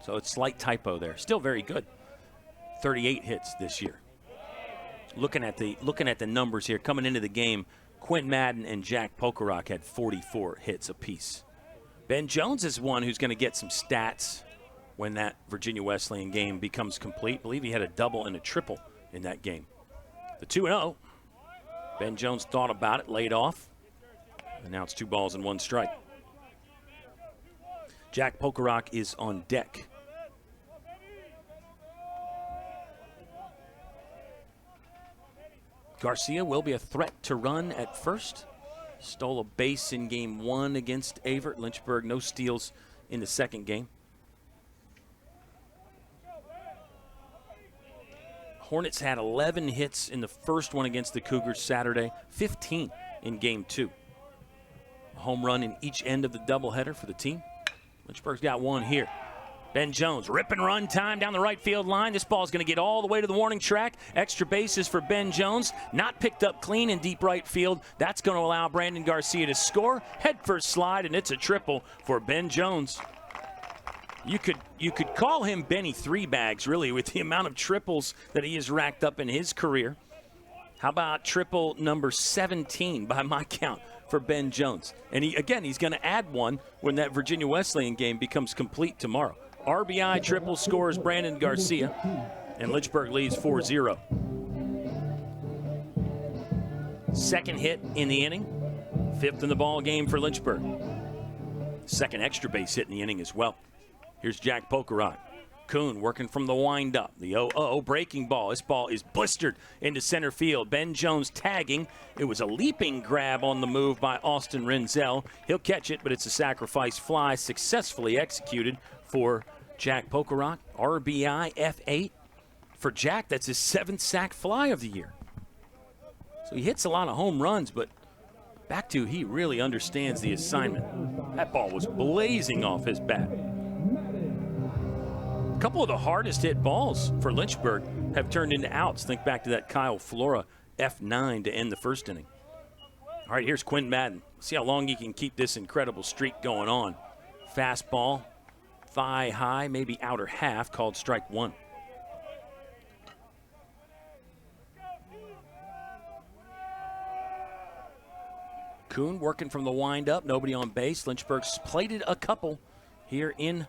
So it's a slight typo there. Still very good. 38 hits this year. Looking at the numbers here, coming into the game, Quinn Madden and Jack Pokerock had 44 hits apiece. Ben Jones is one who's going to get some stats when that Virginia Wesleyan game becomes complete. I believe he had a double and a triple in that game. The 2-0. Ben Jones thought about it, laid off. And now it's 2 balls and 1 strike. Jack Pokerock is on deck. Garcia will be a threat to run at first. Stole a base in game 1 against Avert. Lynchburg, no steals in the second game. Hornets had 11 hits in the first one against the Cougars Saturday, 15 in game 2. A home run in each end of the doubleheader for the team. Lynchburg's got 1 here. Ben Jones, rip and run time down the right field line. This ball is going to get all the way to the warning track. Extra bases for Ben Jones. Not picked up clean in deep right field. That's going to allow Brandon Garcia to score. Head first slide, and it's a triple for Ben Jones. You could call him Benny Three Bags, really, with the amount of triples that he has racked up in his career. How about triple number 17 by my count for Ben Jones? And he's going to add one when that Virginia Wesleyan game becomes complete tomorrow. RBI triple scores Brandon Garcia, and Lynchburg leads 4-0. Second hit in the inning, 5th in the ball game for Lynchburg. Second extra base hit in the inning as well. Here's Jack Pokerock. Kuhn working from the windup. The 0-0 breaking ball. This ball is blistered into center field. Ben Jones tagging. It was a leaping grab on the move by Austin Renzel. He'll catch it, but it's a sacrifice fly successfully executed for Jack Pokerock. RBI F8. For Jack, that's his 7th sack fly of the year. So he hits a lot of home runs, but back to he really understands the assignment. That ball was blazing off his bat. A couple of the hardest hit balls for Lynchburg have turned into outs. Think back to that Kyle Flora F9 to end the first inning. All right, here's Quinn Madden. See how long he can keep this incredible streak going on. Fastball, thigh high, maybe outer half, called strike one. Kuhn working from the windup, nobody on base. Lynchburg's plated a couple here in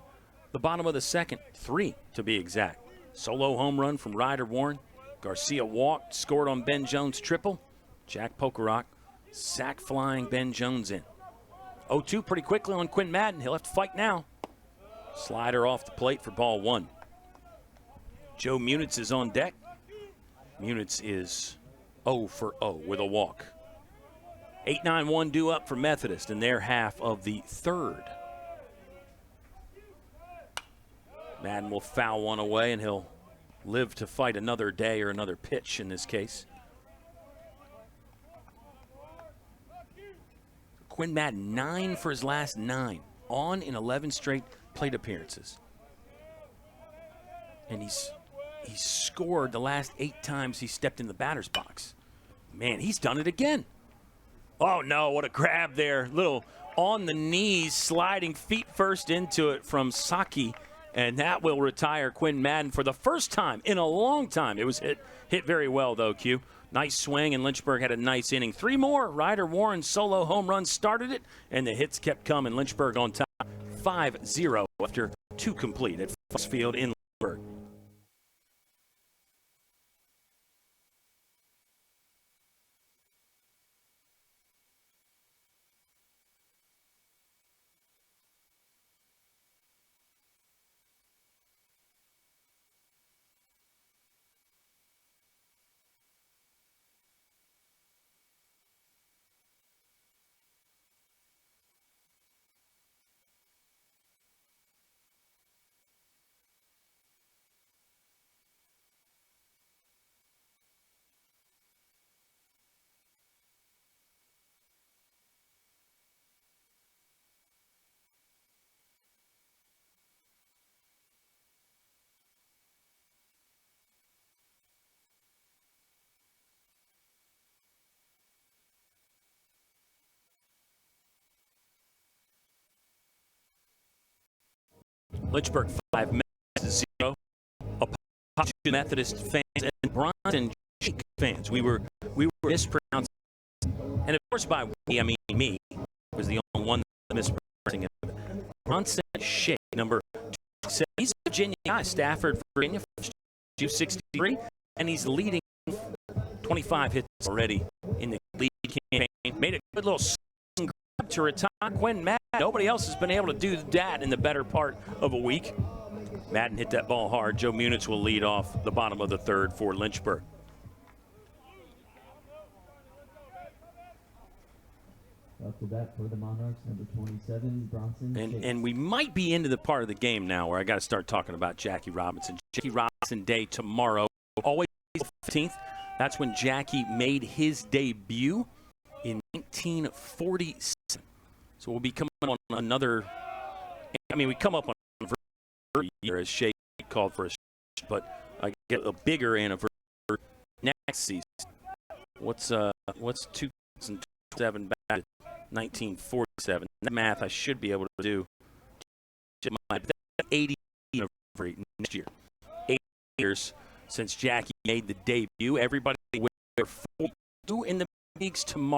the bottom of the second, 3 to be exact. Solo home run from Ryder Warren. Garcia walked, scored on Ben Jones' triple. Jack Pokerock sack flying Ben Jones in. 0-2 pretty quickly on Quinn Madden. He'll have to fight now. Slider off the plate for ball one. Joe Munitz is on deck. Munitz is 0 for 0 with a walk. 8-9-1 due up for Methodist in their half of the third. Madden will foul one away, and he'll live to fight another day or another pitch in this case. Quinn Madden, 9 for his last 9, on in 11 straight plate appearances. And he's scored the last 8 times he stepped in the batter's box. Man, he's done it again. Oh, no, what a grab there. Little on the knees, sliding feet first into it from Saki. And that will retire Quinn Madden for the first time in a long time. It was hit very well, though, Q. Nice swing, and Lynchburg had a nice inning. 3 more. Ryder Warren solo home run started it, and the hits kept coming. Lynchburg on top, 5-0 after 2 complete at Fox Field in Lynchburg. Lynchburg 5, Methodist 0. Apologies to Methodist fans and Bronson Jake fans. We were mispronouncing, and of course by we I mean me was the only one that mispronouncing it. Bronson Shake, number 2. He's a Virginia guy, Stafford, Virginia, 263, and he's leading 25 hits already in the league campaign. Made a good little grab to retire Quinn Madden. Nobody else has been able to do that in the better part of a week. Madden hit that ball hard. Joe Munitz will lead off the bottom of the third for Lynchburg. Up to bat for the Monarchs, number 27, Bronson. And we might be into the part of the game now where I got to start talking about Jackie Robinson. Jackie Robinson Day tomorrow, always the 15th. That's when Jackie made his debut in 1947. So we'll be coming on another. I mean, we come up on a year as Shea called for a, but I get a bigger anniversary next season. What's 2007 back to 1947? That math I should be able to do. 80 anniversary next year. 8 years since Jackie made the debut. Everybody will 42 in the leagues tomorrow.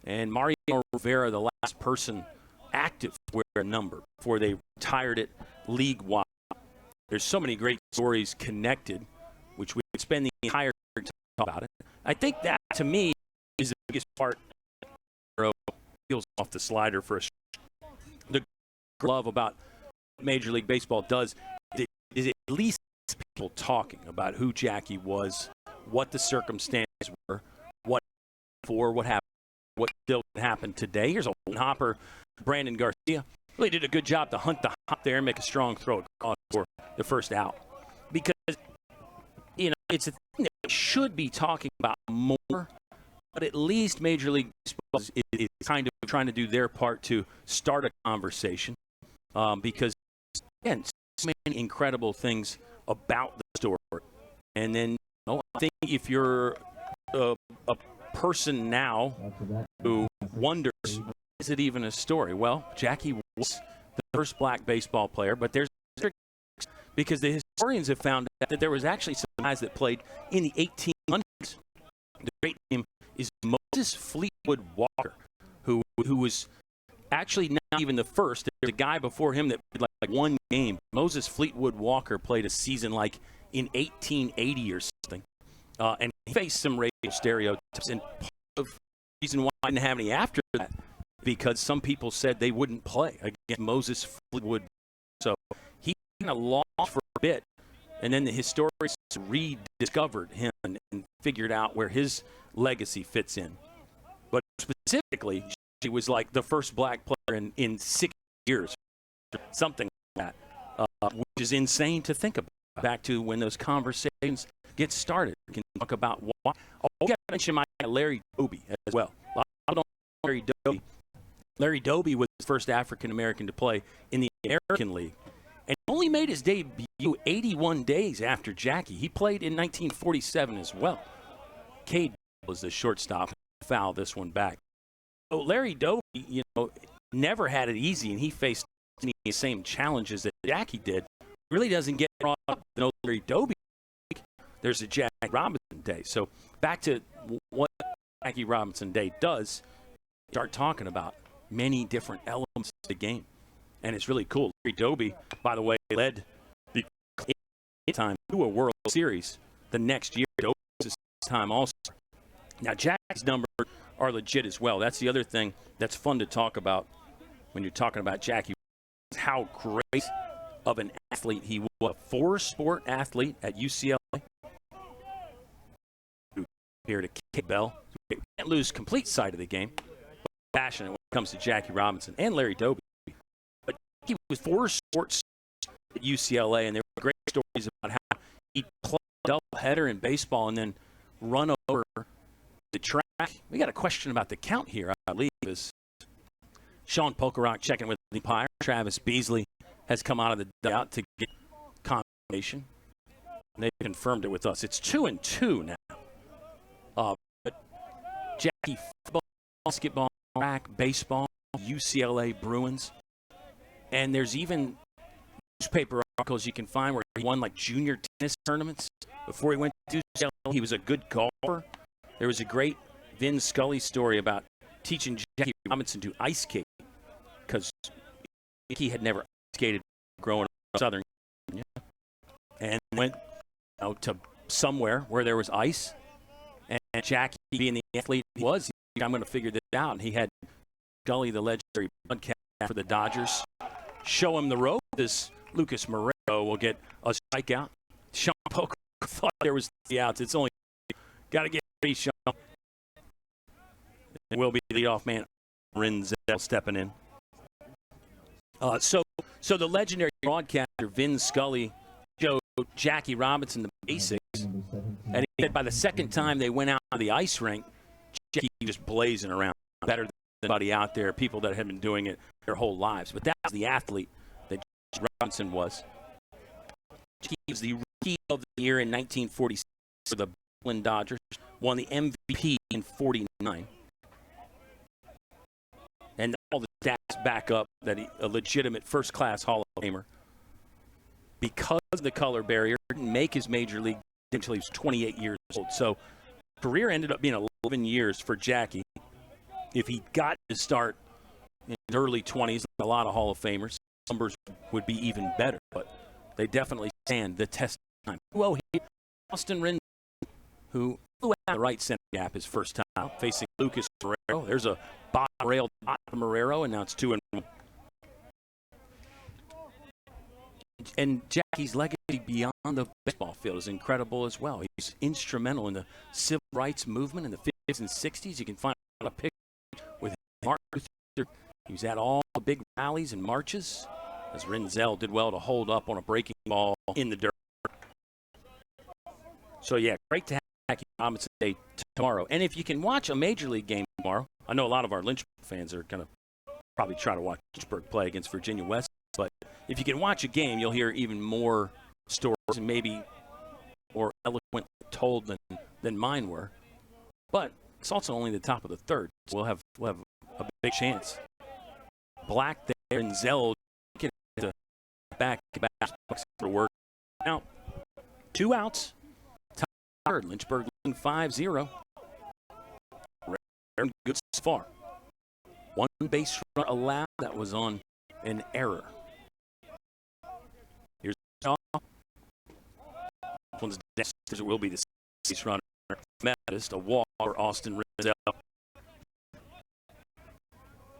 And Mario Rivera, the last person active to wear a number before they retired it league-wide. There's so many great stories connected, which we could spend the entire time about it. I think that, to me, is the biggest part. Feels off the slider for a the love about what Major League Baseball does is at least people talking about who Jackie was, what the circumstances were, what happened. What still happened today. Here's a hopper. Brandon Garcia really did a good job to hunt the hop there and make a strong throw across for the first out. Because, it's a thing that we should be talking about more, but at least Major League Baseball is kind of trying to do their part to start a conversation. Because, again, so many incredible things about the story. And then, I think if you're a person now who wonders, is it even a story? Well, Jackie was the first black baseball player, but there's because the historians have found out that there was actually some guys that played in the 1800s. The great name is Moses Fleetwood Walker, who was actually not even the first. There's a guy before him that played like one game. Moses Fleetwood Walker played a season like in 1880 or something. And he faced some racial stereotypes. And part of the reason why I didn't have any after that, because some people said they wouldn't play against Moses Fleetwood. So he kind of lost for a bit. And then the historians rediscovered him and figured out where his legacy fits in. But specifically, she was like the first black player in 6 years, something like that, which is insane to think about. Back to when those conversations get started. We can talk about why. Oh, you got to mention my guy Larry Doby as well. A lot of people don't know Larry Doby. Larry Doby was the first African-American to play in the American League. And he only made his debut 81 days after Jackie. He played in 1947 as well. Cade was the shortstop. Foul this one back. So Larry Doby, never had it easy, and he faced the same challenges that Jackie did. Really doesn't get brought up. No Larry Doby. There's a Jackie Robinson Day. So back to what Jackie Robinson Day does, start talking about many different elements of the game. And it's really cool. Larry Doby, by the way, led the time to a World Series the next year. Doby was his time also. Now, Jackie's numbers are legit as well. That's the other thing that's fun to talk about when you're talking about Jackie, how great of an athlete he was. A four-sport athlete at UCLA. Here to kick bell. We can't lose complete sight of the game. Passionate when it comes to Jackie Robinson and Larry Doby. But he was four sports at UCLA, and there were great stories about how he played a doubleheader in baseball and then run over the track. We got a question about the count here, I believe. Is Sean Pokerock checking with the umpire. Travis Beasley has come out of the dugout to get confirmation. They confirmed it with us. It's 2-2 now. But Jackie, football, basketball, track, baseball, UCLA Bruins. And there's even newspaper articles you can find where he won like junior tennis tournaments before he went to UCLA. He was a good golfer. There was a great Vin Scully story about teaching Jackie Robinson to ice skate because he had never skated growing up in Southern California, and went to somewhere where there was ice. And Jackie, being the athlete he was, I'm going to figure this out. And he had Scully, the legendary broadcaster for the Dodgers, show him the rope. This Lucas Moreno will get a strikeout. Sean Poker thought there was 3 outs. It's only got to get 3, Sean. It will be the leadoff man, Renzel, stepping in. So the legendary broadcaster Vin Scully showed Jackie Robinson the basics, and he said by the second time they went out on the ice rink, Jackie was just blazing around, better than anybody out there, people that had been doing it their whole lives. But that was the athlete that Jackie Robinson was. Jackie was the Rookie of the Year in 1946 for the Brooklyn Dodgers, won the MVP in 49. And all the stats back up that he's a legitimate first-class Hall of Famer. Because of the color barrier, didn't make his major league until he was 28 years old. So career ended up being 11 years for Jackie. If he got to start in his early 20s, a lot of Hall of Famers, numbers would be even better. But they definitely stand the test of time. Well, Austin Renzel, who flew out the right center gap his first time out, facing Lucas Marrero. There's a bottom rail dot for Marrero, and now it's 2-1. And Jackie's legacy beyond the baseball field is incredible as well. He's instrumental in the civil rights movement in the 50s and 60s. You can find a picture with Martin Luther. He was at all the big rallies and marches, as Renzel did well to hold up on a breaking ball in the dirt. So, yeah, great to have Jackie Robinson Day tomorrow. And if you can watch a Major League game tomorrow, I know a lot of our Lynchburg fans are going to probably try to watch Lynchburg play against Virginia West. But if you can watch a game, you'll hear even more stories and maybe more eloquent told than mine were But it's also only the top of the third. So we'll have a big chance. Black there and Zell get the back for work. Now, 2 outs. Top third. Lynchburg leading 5-0. Good so far. 1 base run allowed. That was on an error. Here's the off. This one's next. It will be the base runner. Methodist, a walk for Austin Renzel.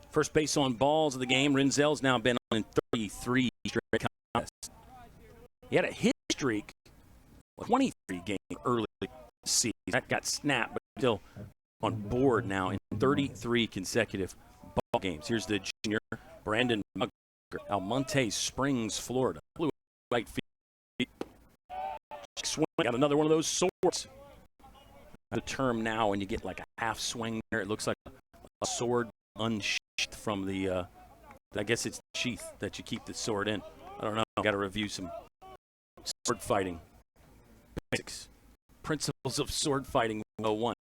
First base on balls of the game. Renzel's now been on in 33 straight contests. He had a hit streak, 23 games early season. That got snapped, but still on board now in 33 consecutive ball games. Here's the junior, Brandon Mugger, Almonte Springs, Florida. Blue right field. Swing, got another one of those swords. The term now when you get like a half swing there, it looks like a sword unsheathed from the, I guess it's the sheath that you keep the sword in. I don't know. I've got to review some sword fighting basics. Principles of sword fighting 101.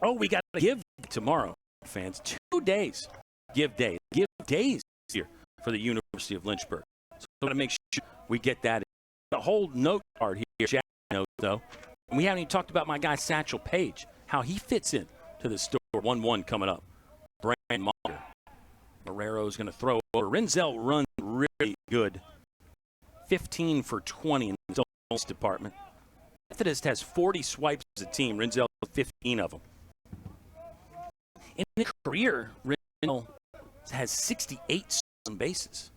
Oh, we got to give tomorrow, fans. 2 days. Give days. Give days here for the University of Lynchburg. So we're going to make sure we get that. The whole note card here, Jack note, though. And we haven't even talked about my guy Satchel Paige, how he fits in to the store. 1-1 coming up. Brandon Mugger. Marrero's going to throw over. Renzel runs really good. 15 for 20 in the zone department. Methodist has 40 swipes as a team. Renzel 15 of them. In his career, Renzel has 68 stolen bases.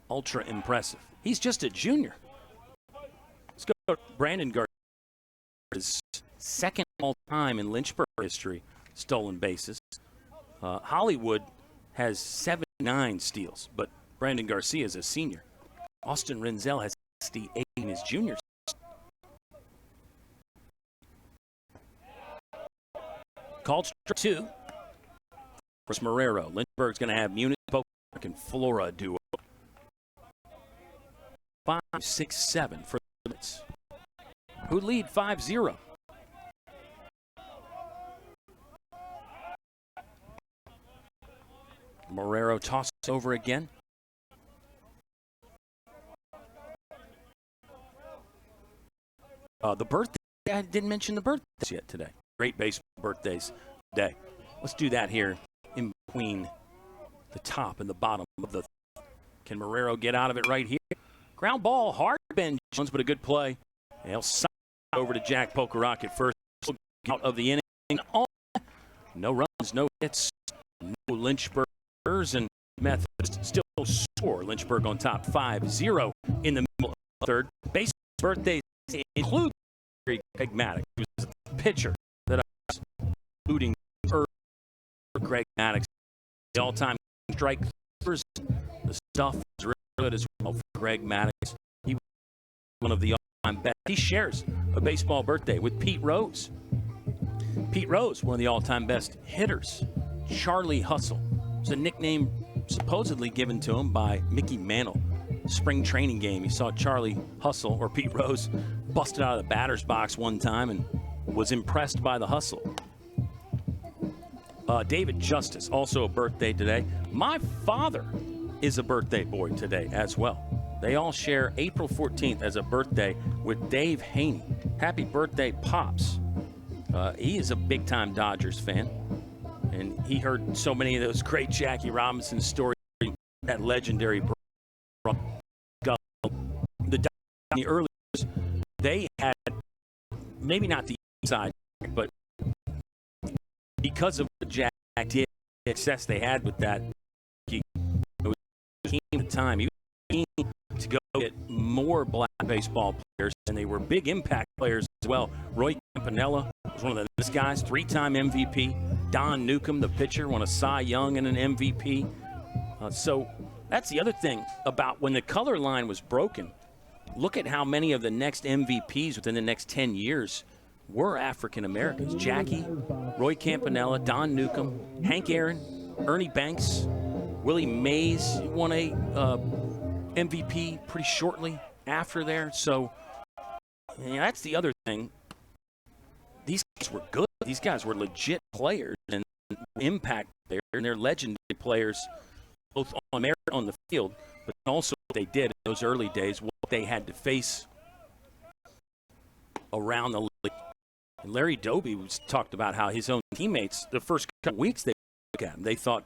Ultra impressive. He's just a junior. Let's go to Brandon Garcia. His second all-time in Lynchburg history stolen bases. Hollywood has 79 steals, but Brandon Garcia is a senior. Austin Renzel has 68 in his junior. Called strike 2. For Marrero. Lynchburg's going to have Munich, Pocock, and Flora duo. 5-6-7 for the Hornets, who lead 5-0. Marrero tosses over again. The birthday, I didn't mention the birthdays yet today. Great baseball birthdays today. Let's do that here in between the top and the bottom of the. Can Marrero get out of it right here? Ground ball, hard Ben Jones, but a good play. He'll side over to Jack Pocock at first. Out of the inning. No runs, no hits, no Lynchburgers, and Methodist still score. Lynchburg on top 5-0 in the middle of the third. Baseball birthdays include Greg Maddox, who was the pitcher that I was including Greg Maddox. The all-time strike first. The stuff is really good as well for Greg Maddox. He was one of the all-time best. He shares a baseball birthday with Pete Rose. Pete Rose, one of the all-time best hitters. Charlie Hustle. It's a nickname supposedly given to him by Mickey Mantle. Spring training game, he saw Charlie Hustle, or Pete Rose, busted out of the batter's box one time and was impressed by the hustle. David Justice, also a birthday today. My father is a birthday boy today as well. They all share April 14th as a birthday with Dave Haney. Happy birthday, Pops. He is a big-time Dodgers fan, and he heard so many of those great Jackie Robinson stories, that legendary the Dodgers in the early years, they had maybe not the inside, but because of the Jack did success they had with that, it was the time. He was keen to go get more black baseball players, and they were big impact players as well. Roy Campanella was one of the guys, 3-time MVP. Don Newcomb, the pitcher, won a Cy Young and an MVP. So that's the other thing about when the color line was broken. Look at how many of the next MVPs within the next 10 years were African Americans. Jackie, Roy Campanella, Don Newcomb, Hank Aaron, Ernie Banks, Willie Mays won a MVP pretty shortly after there. So that's the other thing. these guys were good. These guys were legit players and impact players, and they're legendary players, both on merit on the field, but also what they did in those early days, what they had to face around the league. And Larry Doby talked about how his own teammates, the first couple weeks they looked at him, they thought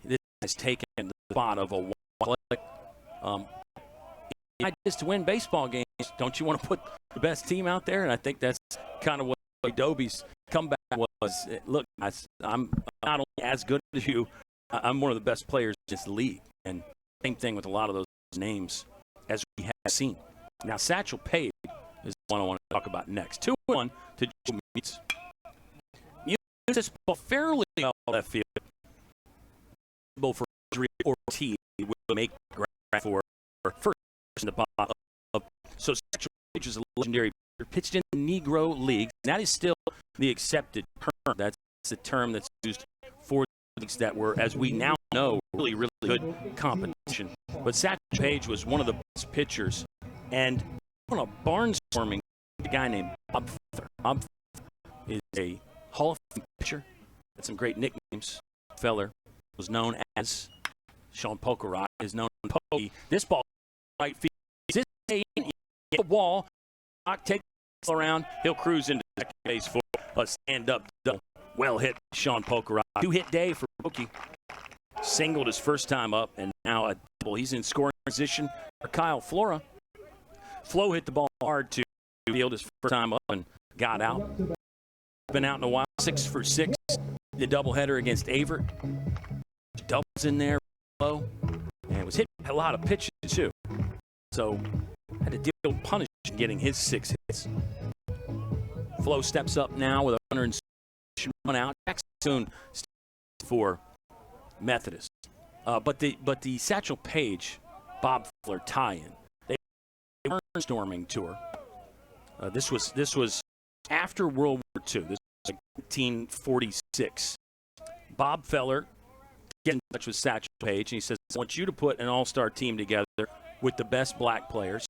this guy's taken the spot of a player. The idea is to win baseball games. Don't you want to put the best team out there? And I think that's kind of what Doby's comeback was. Look, I'm not only as good as you, I'm one of the best players in this league. And same thing with a lot of those names as we have seen. Now, Satchel Paige is the one I want to talk about next. 2-1 to Joe Mutz. Mutz this ball fairly well left field. For injury or T will make the grab for first in the bottom of. So Satchel Paige is a legendary player, pitched in the Negro Leagues. That is still the accepted term. That's the term that's used for the leagues that were, as we now know, really, really good competition. But Satchel Paige was one of the best pitchers. And on a barnstorming, a guy named Bob Feller. Bob Feller is a Hall of Fame pitcher. Had some great nicknames. Feller was known as Sean Polkarock, is known as Pokey. This ball right field. This day in the wall. Take the around. He'll cruise into second base for a stand-up double. Well hit, Sean Polkarock. 2-hit day for Pokey. Singled his first time up, and now a double. He's in scoring position for Kyle Flora. Flo hit the ball hard to field his first time up and got out. Been out in a while, 6 for 6. The doubleheader against Avert. Doubles in there, Flo. And was hit a lot of pitches, too. So, had to deal with punishment getting his 6 hits. Flo steps up now with a runner and run out. Jackson soon for Methodist. But the Satchel Paige, Bob Feller tie-in. They storming tour. This was after World War II. This was like 1946. Bob Feller gets in touch with Satchel Paige, and he says, I want you to put an all-star team together with the best black players.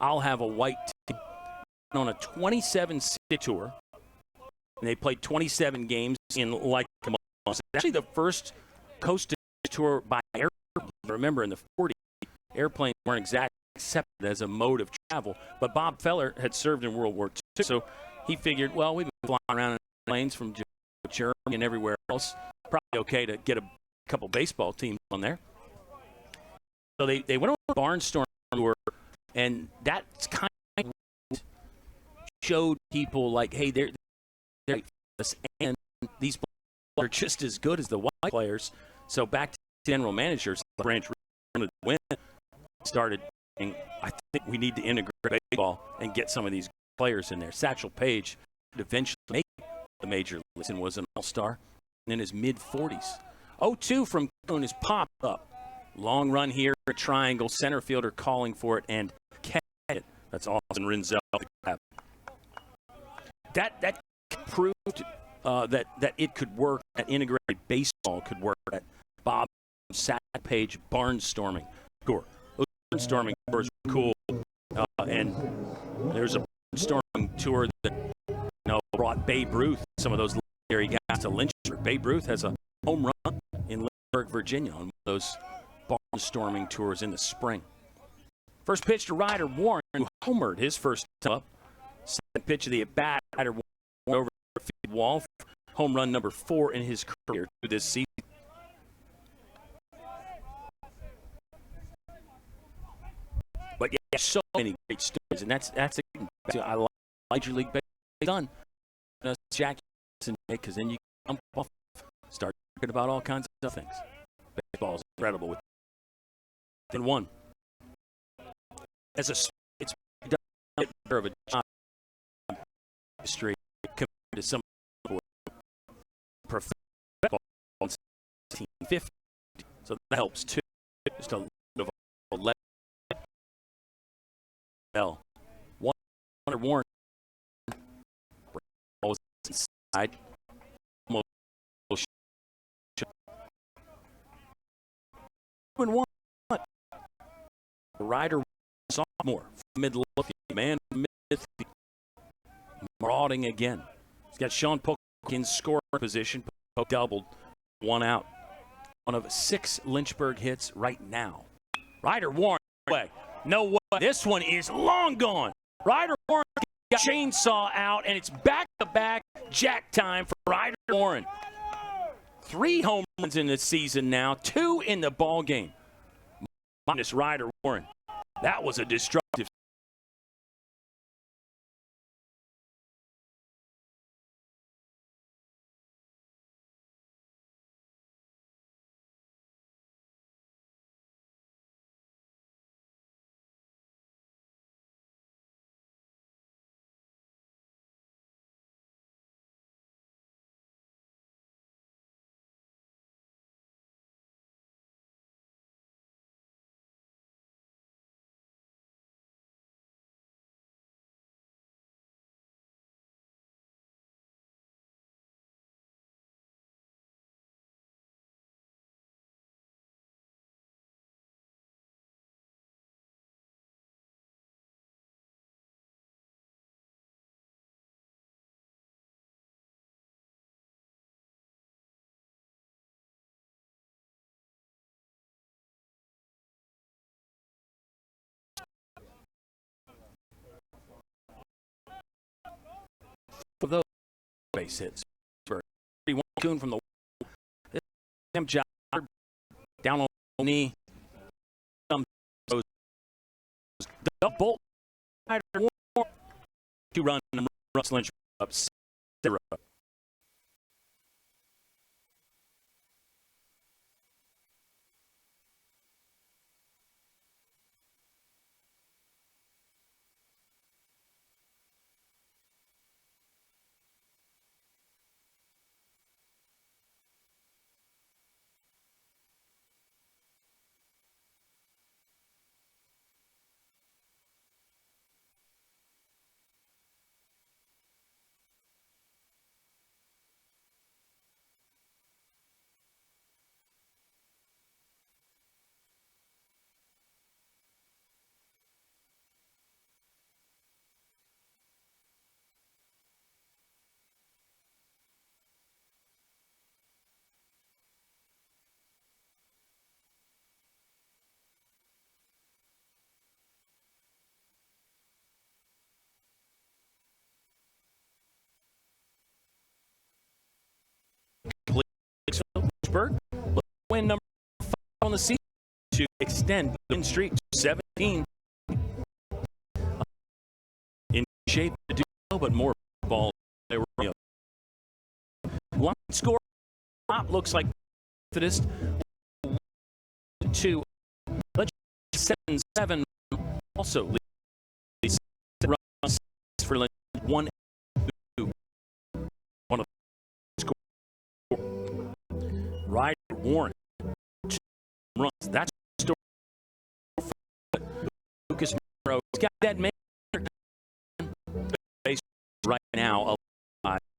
I'll have a white team. On a 27-city tour, and they played 27 games in like a month. It's actually the first coast-to-coast tour by airplane. Remember, in the 40s, airplanes weren't exactly accepted as a mode of travel, but Bob Feller had served in World War II, so he figured, well, we've been flying around in planes from Germany and everywhere else. Probably okay to get a couple baseball teams on there. So they went on a barnstorm tour, and that's kind of what showed people like, hey, they're and these players are just as good as the white players. So back to general managers, Branch wanted to win, started saying, I think we need to integrate baseball and get some of these players in there. Satchel Paige would eventually make the major leagues and was an all-star in his mid-40s. 0-2 from Coon is popped up. Long run here, a triangle, center fielder calling for it, and catch it. That's Austin Renzel. That proved that it could work, that integrated baseball could work, that Bob Satchel Paige barnstorming tour. Those barnstorming tours were cool, and there's a barnstorming tour that brought Babe Ruth, some of those legendary guys, to Lynchburg. Babe Ruth has a home run in Lynchburg, Virginia, on one of those barnstorming tours in the spring. First pitch to Ryder Warren, who homered his first time up. Second pitch of the at-bat, Ryder Warren over the field wall for home run number 4 in his career this season. But yeah, so many great stories, and that's I like Major League Baseball done. Jack because then you come off, start talking about all kinds of things. Baseball is incredible with and one. As a it's better of a job history compared to some professional baseball in 1950, so that helps too. Just a little bit of a level. Warren was inside. One Ryder sophomore from Midlothian, man from Midlothian, marauding again. He's got Sean Polk in scoring position. Polk doubled, 1 out. One of 6 Lynchburg hits right now. Ryder Warren, no way. This one is long gone. Ryder Warren got chainsaw out, and it's back-to-back jack time for Ryder Warren. 3 home runs in the season now, 2 in the ball game. Minus Ryder Warren. That was a destructive. For those base hits, 31 Coon from the job down on the knee. Double 2 run Lynch up 0. Lynchburg win number 5 on the season to extend the win streak to 17. In shape to do so, but more ball. They were line score looks like Methodist 2. 7-7 also leads runs for Lynch 1-2. One of the score. Ryder Warren 2 runs. That's the story. Lucas Monroe has got that man base right now.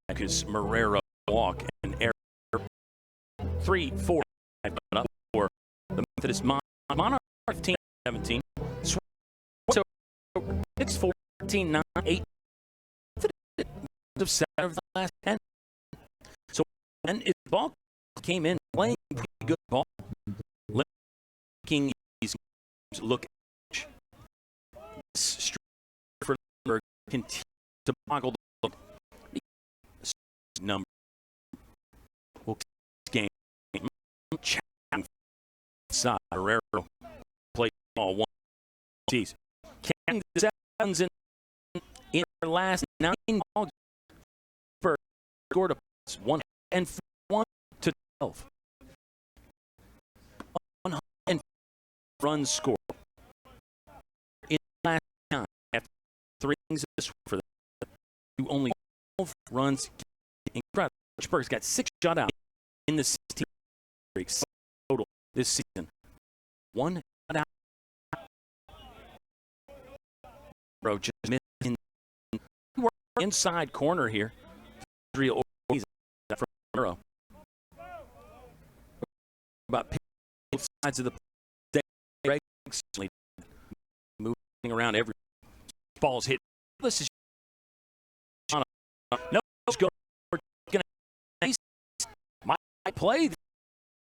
Because Marrero walk and air 3-4 up for the Methodist Monarchs 15-17. So it's 14-9-8 of 7 of the last 10. So and his ball came in playing pretty good ball, making these games look for Lynchburg continue to boggle the look. Number will game side Herrero play ball 1 season. Counting the sevens in their last 9 balls, scored a 101 to 12. 100 runs scored in the last 9 after 3 innings this for them. Only 12 runs. Incredible. Lynchburg's got 6 shutouts in the 16 streaks total this season. 1 shutout. Bro, just missed in inside corner here. Real from Monroe. About both sides of the play, moving around every ball's hit. This is no. Go play.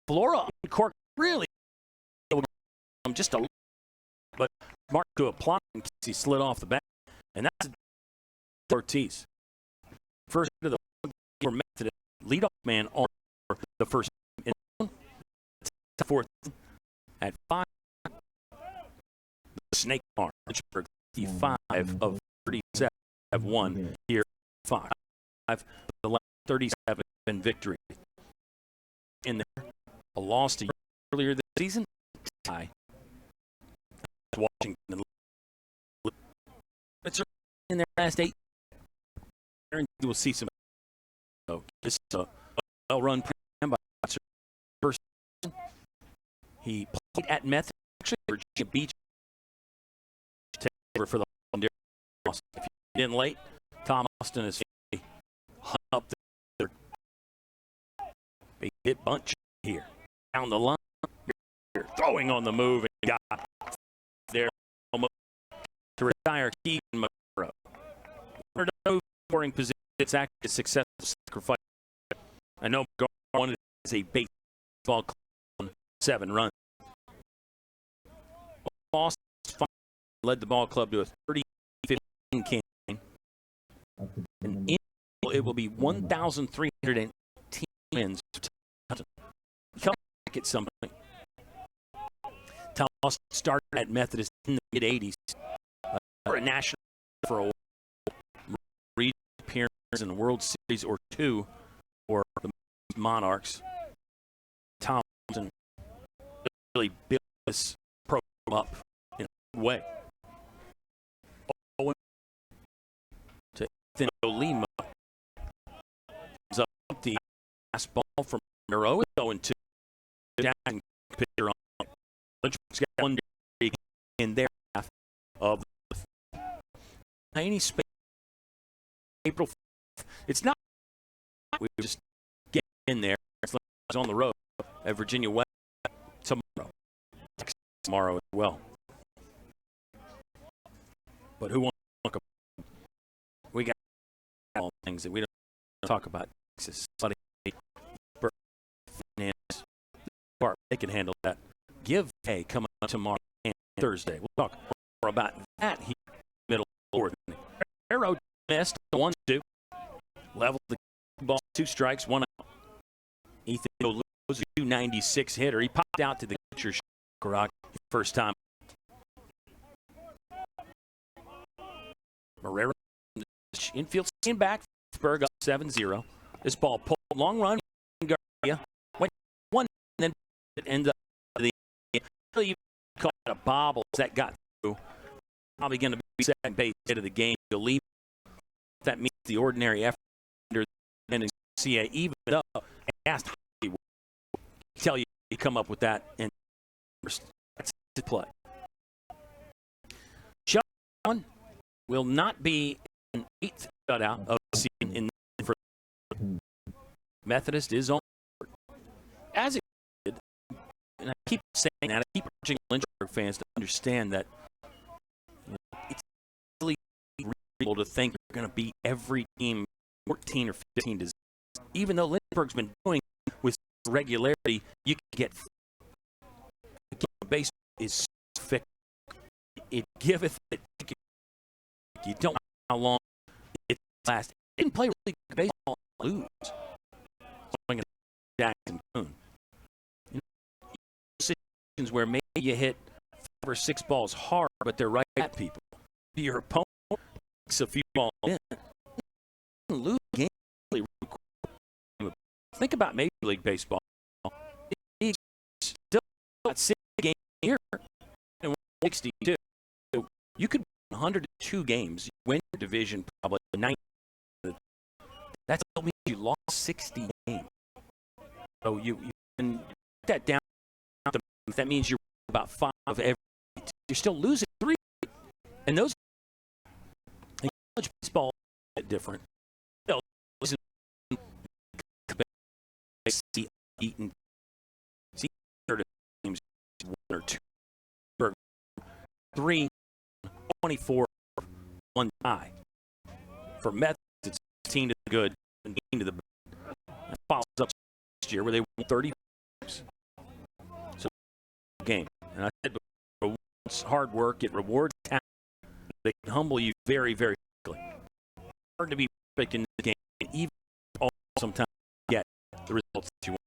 Flora Cork really just a but Mark to apply in case he slid off the back. And that's Ortiz. First to the for Methodist leadoff man on the first in fourth at 5. The Snake Arm, Lynchburg 55 of 37 have won here 5. The last 37 in victory. In there, a loss to earlier this season. Tie. Washington. It's in their last 8. We'll see some. So this is a well-run program by first. He played at Methodist, actually Virginia Beach. Take over for the loss. If you didn't late, Tom Austin is hung up there. Big hit bunch here down the line. You're throwing on the move and got there almost to retire Keegan McGraw. No scoring position. It's actually a successful sacrifice. I know McGraw wanted as a baseball club on 7 runs. Austin led the ball club to a 30-15 campaign. And in it will be 1,318 wins. Come back at some point. Tom Austin started at Methodist in the mid-'80s. For a national for a regional appearance in the World Series or 2 for the Monarchs. Tom Austin really built this program up in a way. Owen to Ethan Olima. Up the last ball from Monroe. 0-2. Jackson pitcher on. Lynchburg's got 1 in their half of the tiny space. April 5th. It's not. We just get in there. It's on the road at Virginia West tomorrow as well. But who wants to talk about? We got all things that we don't talk about. Texas, they can handle that. Give A coming up tomorrow and Thursday. We'll talk more about that here in the middle of the Arrow missed 1-2. Level the ball, 2 strikes, 1 out. Ethan O'Leary was a 296 hitter. He popped out to the catcher first time. Marrero infield stand back. Lynchburg up 7-0. This ball pulled long run. Garcia went 1 and then it ended up the really caught a bobble that got through. Probably going to be second base hit of the game. You'll leave. That means the ordinary effort and CA even it up. And asked Hollywood. Tell you come up with that and that's to play. Sean will not be an 8th shutout of the season in for Methodist is on as it did, and I keep saying that. I keep urging Lynchburg fans to understand that it's really reasonable to think they're going to beat every team 14 or 15 to 0. Even though Lynchburg's been doing with regularity, you can get the base is fixed. It giveth it. You don't know how long it lasts. It didn't play really good baseball and lose. Jackson Boone. Situations where maybe you hit 5 or 6 balls hard, but they're right at people. Your opponent takes a few balls in. You lose a game really quick. Think about Major League Baseball. It's still got 6 games here and 162. So you could win 102 games. You win your division probably 90. That still means you lost 60 games. So you can put that down. That means you're about 5 of every. You're still losing 3. And those college baseball is different. Listen, eaten. See, teams 1 or 2. 3, 24, 1 tie. For Methodist, it's 16 to the good, 17 to the bad. That follows up last year where they won 30 games. So, game. And I said before, it's hard work. It rewards talent. They can humble you very, very quickly. Hard to be perfect in the game, and even sometimes get the results that you want.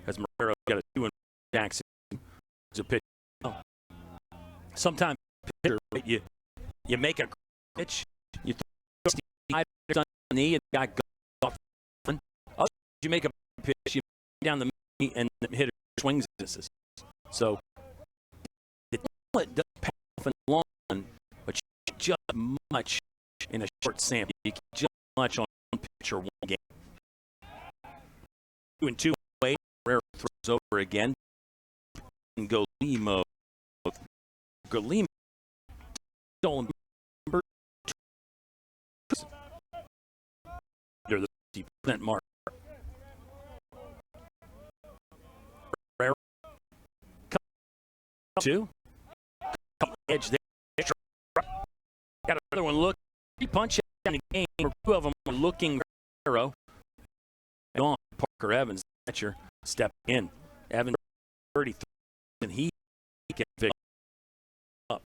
As Marrero got a 2-1 Jackson, it's a pitch. Oh. Sometimes pitcher, right, you make a pitch, you throw the on the knee, and the guy goes off. Otherwise, you make a pitch, you down the knee, and the hitter swings and misses. So the talent does pay off in the long run, but you can't judge much in a short sample. You can't judge much on one pitch or one game. 2-2 away, Marrero throws over again. And Golimo stolen number 2. They're the 50% mark. Marrero two. Edge there. Got another one look. He punched in the game. Two of them were looking Marrero. Gone. Parker Evans, catcher, stepping in. Evans 33, and he can pick up.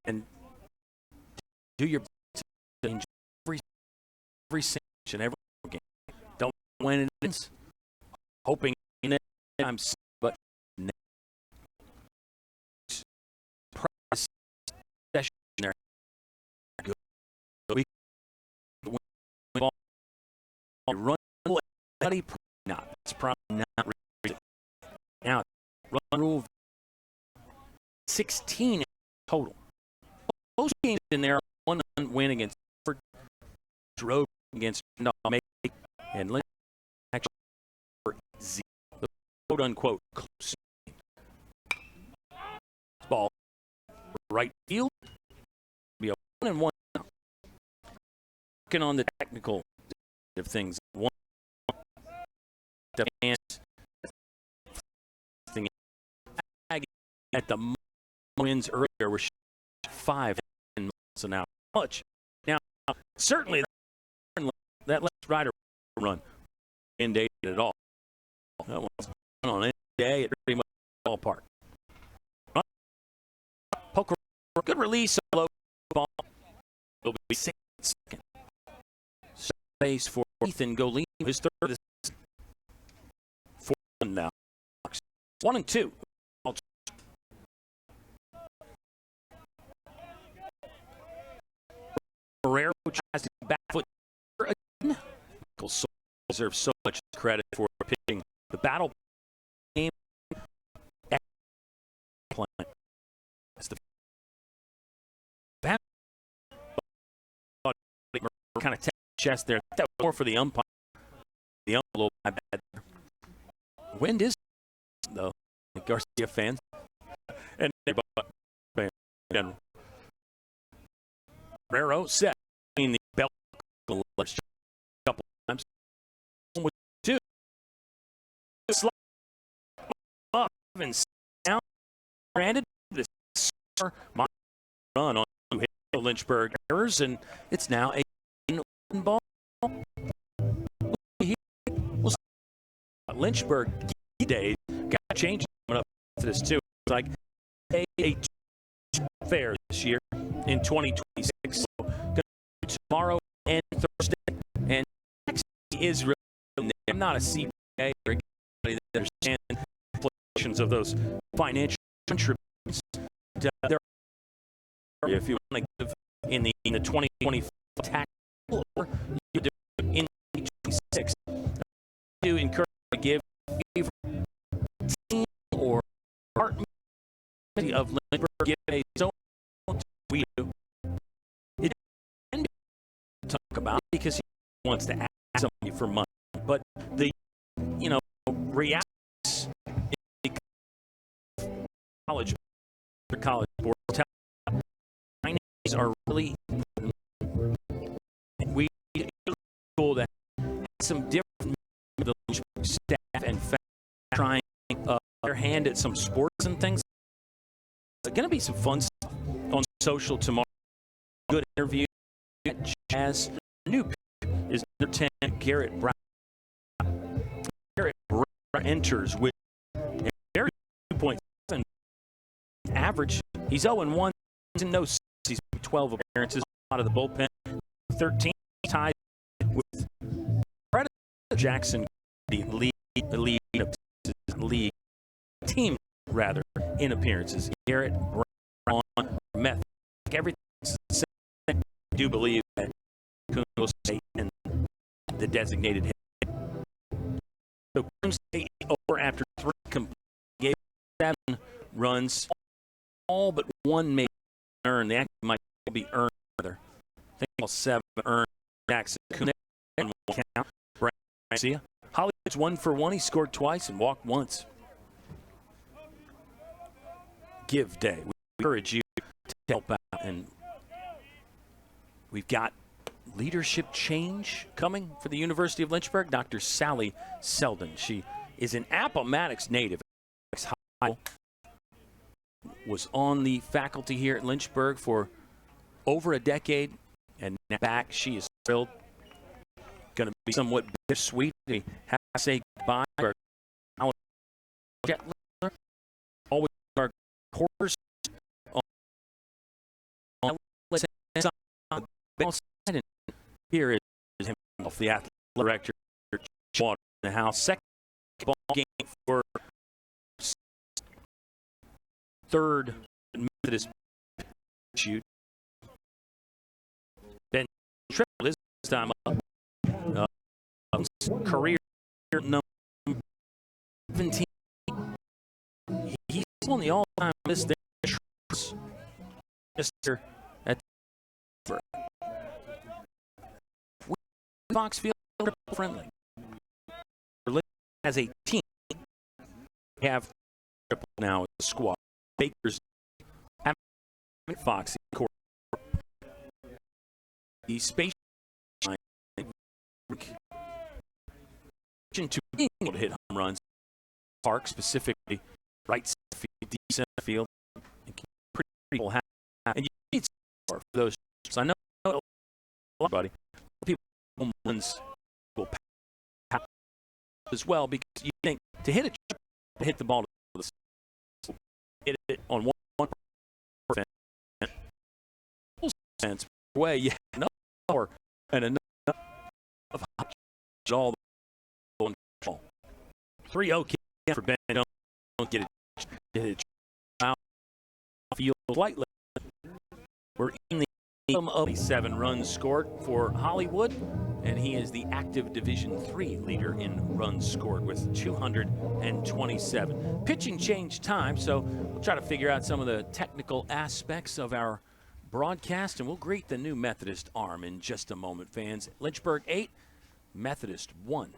And do your best to enjoy every sandwich and every game. Don't win it ends. Hoping in it, but session there. Good. Run not. It's probably not really. Now, run rule 16 total. Most games in there, one win against Ford, road against and Lynchburg actually for Z. The quote unquote close. Ball right field. Be a 1-1. Working on the technical of things. One defense at the wins earlier were 5 miles an hour. Much. Now, certainly that left rider run in day at all. That was on any day at pretty much ballpark. Poker, good release of low ball. It'll be 6 seconds. Base for Ethan Golino, his third of the season. 4-1 now. 1-2. Marrero tries to back foot again. Michael Soul deserves so much credit for pitching the battle game. That's the kind of chest there. That was more for the umpire. The umpire a little bad. Wind is though. The Garcia fans and fans in general. Marrero set in the belt a couple times. 2. Slide up and down. Granted, this my run on 2 hit Lynchburg errors, and it's now a 1 ball. Lynchburg days got changed up to this too. It's like a fair this year in 2026. So tomorrow and Thursday, and next is really. I'm not a CPA or anybody that understands the implications of those financial contributions. There, if you want to give in the 2025 tax, or you do it in 2026, do encourage to give team or department of Lynchburg give a zone we do. It can be talk about because he wants to ask somebody for money, but the reality college sports finances are really important. We cool that some different the staff and trying their hand at some sports and things going to be some fun stuff on social tomorrow. Good interview at Jazz. New pick is number 10, Garrett Brown. Garrett Brown enters with a very 2.7 average. He's 0-1 in no six. He's 12 appearances out of the bullpen. 13 ties with Predator Jackson, the lead team rather in appearances. Garrett Brown, Meth, everything's the same. I do believe that Kuhn will stay in the designated hit. So Kuhn stayed over after 3 complete games, 7 runs, all but 1 made earned. They actually might be earned rather. I think all 7 earned. Jackson Kuhn and 1 count. Brent Garcia. Hollywood's 1 for 1. He scored twice and walked once. Give day. We encourage you to help out, and we've got leadership change coming for the University of Lynchburg. Dr. Sally Selden. She is an Appomattox native. Was on the faculty here at Lynchburg for over a decade, and now back. She is thrilled. Going to be somewhat bittersweet. We have to say goodbye to our jet listener. Always our quarters on and here is himself, the athletic director, in the house. Second ball game for 3rd Methodist shoot. Ben tripled his time up. Career number 17. He's on the all-time list there. Mr. at Foxfield triple friendly. As a team, we have triple now as a squad. Baker's Foxy court. The space to being able to hit home runs. Park specifically, right center field, deep center field, and pretty people have. And you need for those. So I know everybody, people home runs will pass as well, because you think to hit the ball to the hit it on one sense way, you have enough power and enough of all the control. 3-0 for Ben. Don't get it out field slightly. We're in the 7 runs scored for Hollywood, and he is the active Division III leader in runs scored with 227. Pitching change time, so we'll try to figure out some of the technical aspects of our broadcast, and we'll greet the new Methodist arm in just a moment, fans. Lynchburg 8, Methodist 1.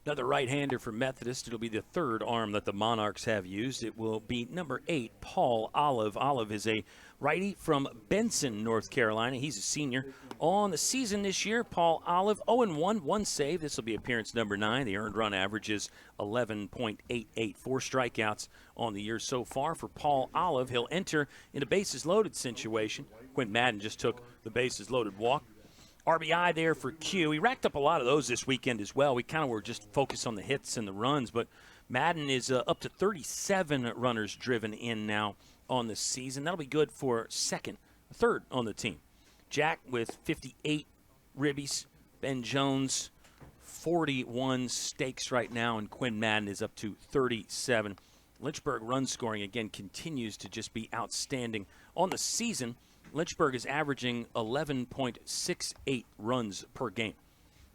Another right-hander for Methodist. It'll be the 3rd arm that the Monarchs have used. It will be number 8, Paul Olive. Olive is a righty from Benson, North Carolina. He's a senior on the season this year. Paul Olive, 0-1, 1 save. This will be appearance number 9. The earned run average is 11.88. 4 strikeouts on the year so far for Paul Olive. He'll enter in a bases-loaded situation. Quinn Madden just took the bases-loaded walk. RBI there for Q. He racked up a lot of those this weekend as well. We kind of were just focused on the hits and the runs, but Madden is up to 37 runners driven in now on the season. That'll be good for 3rd on the team. Jack with 58 ribbies. Ben Jones, 41 stakes right now, and Quinn Madden is up to 37. Lynchburg run scoring, again, continues to just be outstanding. On the season, Lynchburg is averaging 11.68 runs per game.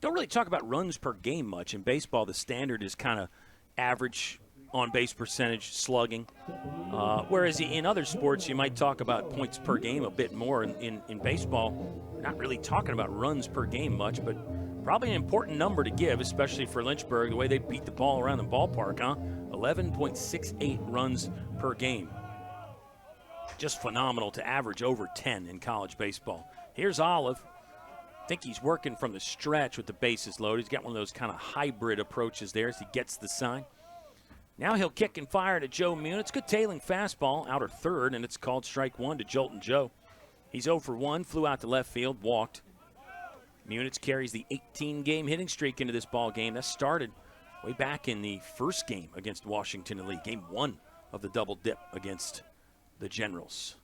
Don't really talk about runs per game much. In baseball, the standard is kind of average on-base percentage, slugging. Whereas in other sports, you might talk about points per game a bit more. In baseball, not really talking about runs per game much, but probably an important number to give, especially for Lynchburg, the way they beat the ball around the ballpark, huh? 11.68 runs per game. Just phenomenal to average over 10 in college baseball. Here's Olive. I think he's working from the stretch with the bases loaded. He's got one of those kind of hybrid approaches there as he gets the sign. Now he'll kick and fire to Joe Munitz. Good tailing fastball, outer third, and it's called strike one to Jolton Joe. He's 0 for 1, flew out to left field, walked. Munitz carries the 18-game hitting streak into this ball game. That started way back in the first game against Washington in League, game 1 of the double dip against the Generals.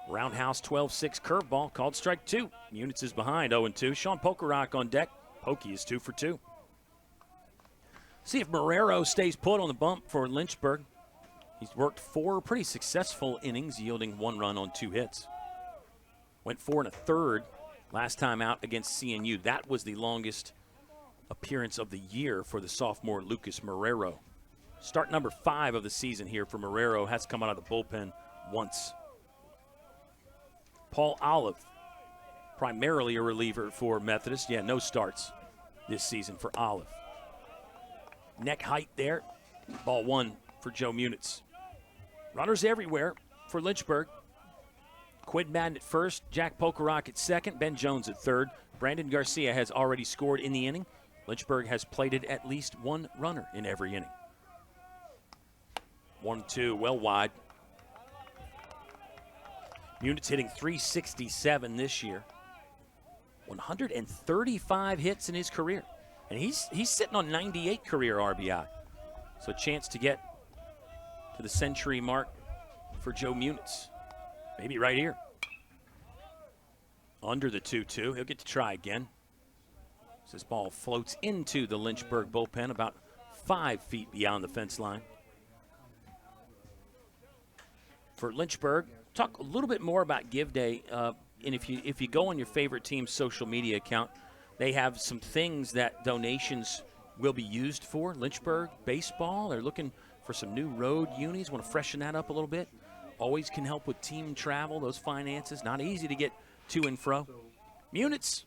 Roundhouse 12-6 curveball, called strike 2. Munitz is behind, 0-2. Sean Pokerock on deck. Pokey is 2 for 2. See if Marrero stays put on the bump for Lynchburg. He's worked 4 pretty successful innings, yielding 1 run on 2 hits. Went 4 1/3 last time out against CNU. That was the longest appearance of the year for the sophomore Lucas Marrero. Start number 5 of the season here for Marrero. Has come out of the bullpen once. Paul Olive, primarily a reliever for Methodist. Yeah, no starts this season for Olive. Neck height there. Ball 1 for Joe Munitz. Runners everywhere for Lynchburg. Quinn Madden at first, Jack Pokerock at second, Ben Jones at third. Brandon Garcia has already scored in the inning. Lynchburg has plated at least 1 runner in every inning. 1-2, well wide. Munitz hitting .367 this year. 135 hits in his career. And he's sitting on 98 career RBI. So a chance to get to the century mark for Joe Munitz. Maybe right here. Under the 2-2. He'll get to try again. As this ball floats into the Lynchburg bullpen about 5 feet beyond the fence line. For Lynchburg, talk a little bit more about Give Day. And if you go on your favorite team's social media account, they have some things that donations will be used for. Lynchburg baseball, they're looking for some new road unis. Want to freshen that up a little bit. Always can help with team travel, those finances. Not easy to get to and fro. Munitz,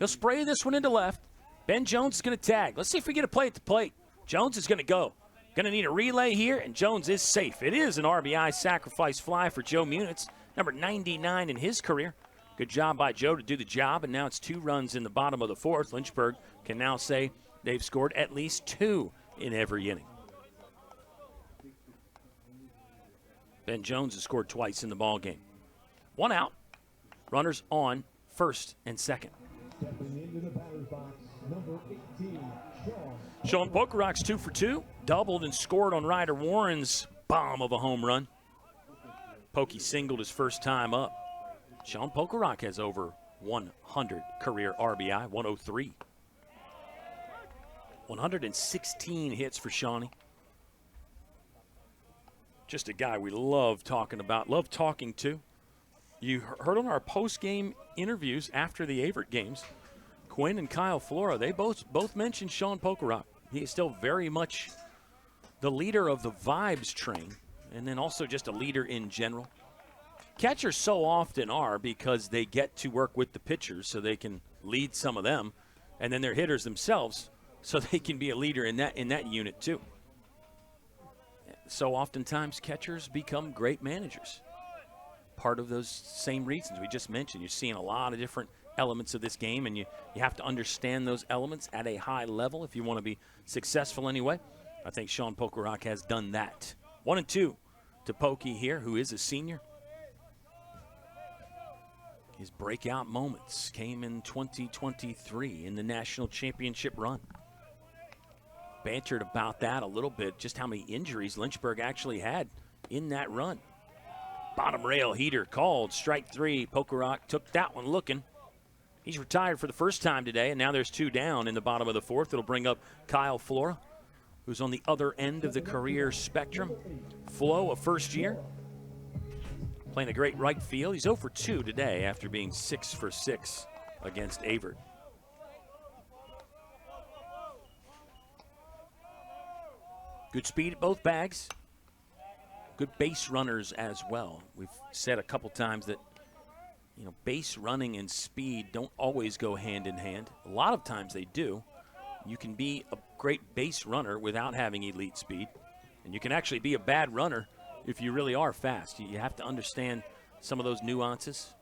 he'll spray this one into left. Ben Jones is going to tag. Let's see if we get a play at the plate. Jones is going to go. Going to need a relay here, and Jones is safe. It is an RBI sacrifice fly for Joe Munitz, number 99 in his career. Good job by Joe to do the job, and now it's 2 runs in the bottom of the 4th. Lynchburg can now say they've scored at least 2 in every inning. Ben Jones has scored twice in the ball game. 1 out. Runners on first and second. Stepping into the batter's box, number 18, Sean Pokerock's 2 for 2. Doubled and scored on Ryder Warren's bomb of a home run. Pokey singled his first time up. Sean Pokerock has over 100 career RBI, 103. 116 hits for Shawnee. Just a guy we love talking about, love talking to. You heard on our post-game interviews after the Averitt games, Quinn and Kyle Flora, they both mentioned Sean Pokerock. He is still very much the leader of the vibes train, and then also just a leader in general. Catchers so often are because they get to work with the pitchers so they can lead some of them, and then they're hitters themselves so they can be a leader in that unit too. So oftentimes catchers become great managers. Part of those same reasons we just mentioned. You're seeing a lot of different elements of this game, and you have to understand those elements at a high level if you want to be successful anyway. I think Sean Pokerock has done that. 1-2 to Pokey here, who is a senior. His breakout moments came in 2023 in the national championship run. Bantered about that a little bit, just how many injuries Lynchburg actually had in that run. Bottom rail heater called, strike 3. Pokerock took that one looking. He's retired for the first time today, and now there's 2 down in the bottom of the 4th. It'll bring up Kyle Flora. who's on the other end of the career spectrum. Flo, a first year, playing a great right field. He's 0 for 2 today after being 6 for 6 against Avert. Good speed at both bags. Good base runners as well. We've said a couple times that, base running and speed don't always go hand in hand. A lot of times they do. You can be a great base runner without having elite speed. And you can actually be a bad runner if you really are fast. You have to understand some of those nuances.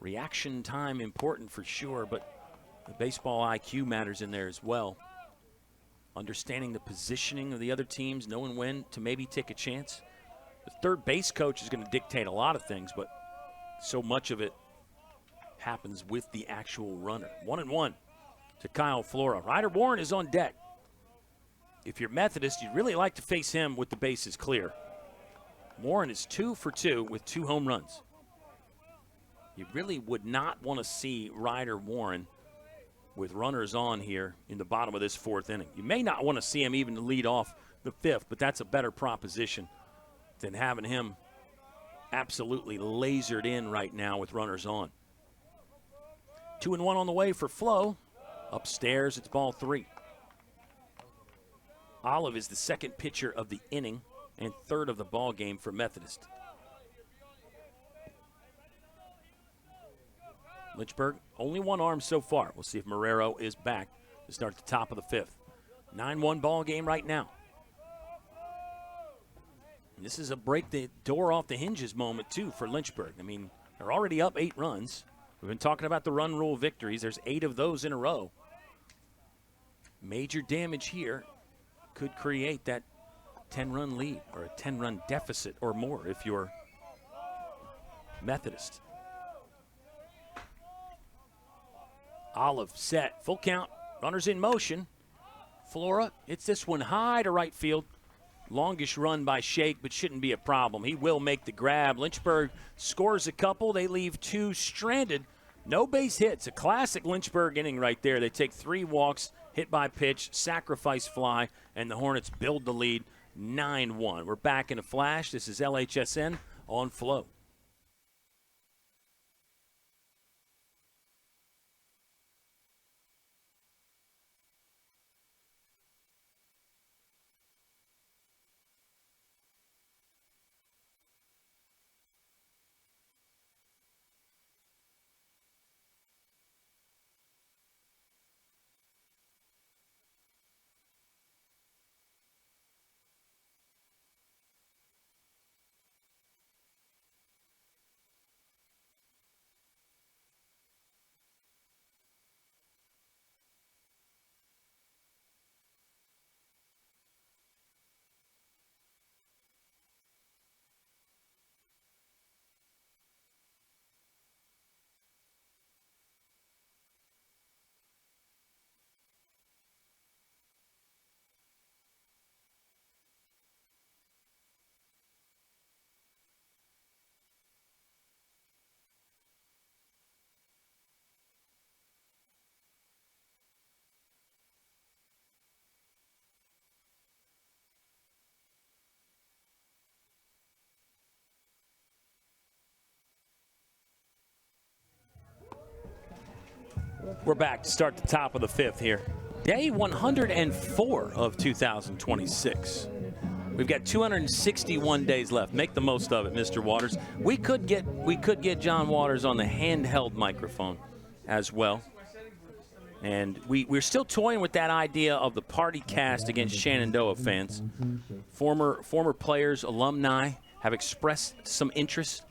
Reaction time important for sure, but the baseball IQ matters in there as well. Understanding the positioning of the other teams, knowing when to maybe take a chance. The third base coach is going to dictate a lot of things, but so much of it happens with the actual runner. 1-1 to Kyle Flora. Ryder Warren is on deck. If you're Methodist, you'd really like to face him with the bases clear. Warren is 2 for 2 with 2 home runs. You really would not want to see Ryder Warren with runners on here in the bottom of this 4th inning. You may not want to see him even to lead off the 5th, but that's a better proposition than having him absolutely lasered in right now with runners on. 2-1 on the way for Flo. Upstairs, it's ball 3. Olive is the second pitcher of the inning and 3rd of the ball game for Methodist. Lynchburg, only 1 arm so far. We'll see if Marrero is back to start the top of the 5th. 9-1 ball game right now. And this is a break the door off the hinges moment, too, for Lynchburg. I mean, they're already up 8 runs. We've been talking about the run rule victories. There's 8 of those in a row. Major damage here could create that 10-run lead or a 10-run deficit or more if you're Methodist. Olive set, full count, runners in motion. Flora hits this one high to right field. Longish run by Shake, but shouldn't be a problem. He will make the grab. Lynchburg scores a couple. They leave 2 stranded. No base hits. A classic Lynchburg inning right there. They take 3 walks, hit by pitch, sacrifice fly, and the Hornets build the lead 9-1. We're back in a flash. This is LHSN on Flo. We're back to start the top of the 5th here. Day 104 of 2026. We've got 261 days left. Make the most of it, Mr. Waters. We could get John Waters on the handheld microphone as well. And we're still toying with that idea of the party cast against Shenandoah fans. Former players, alumni have expressed some interest.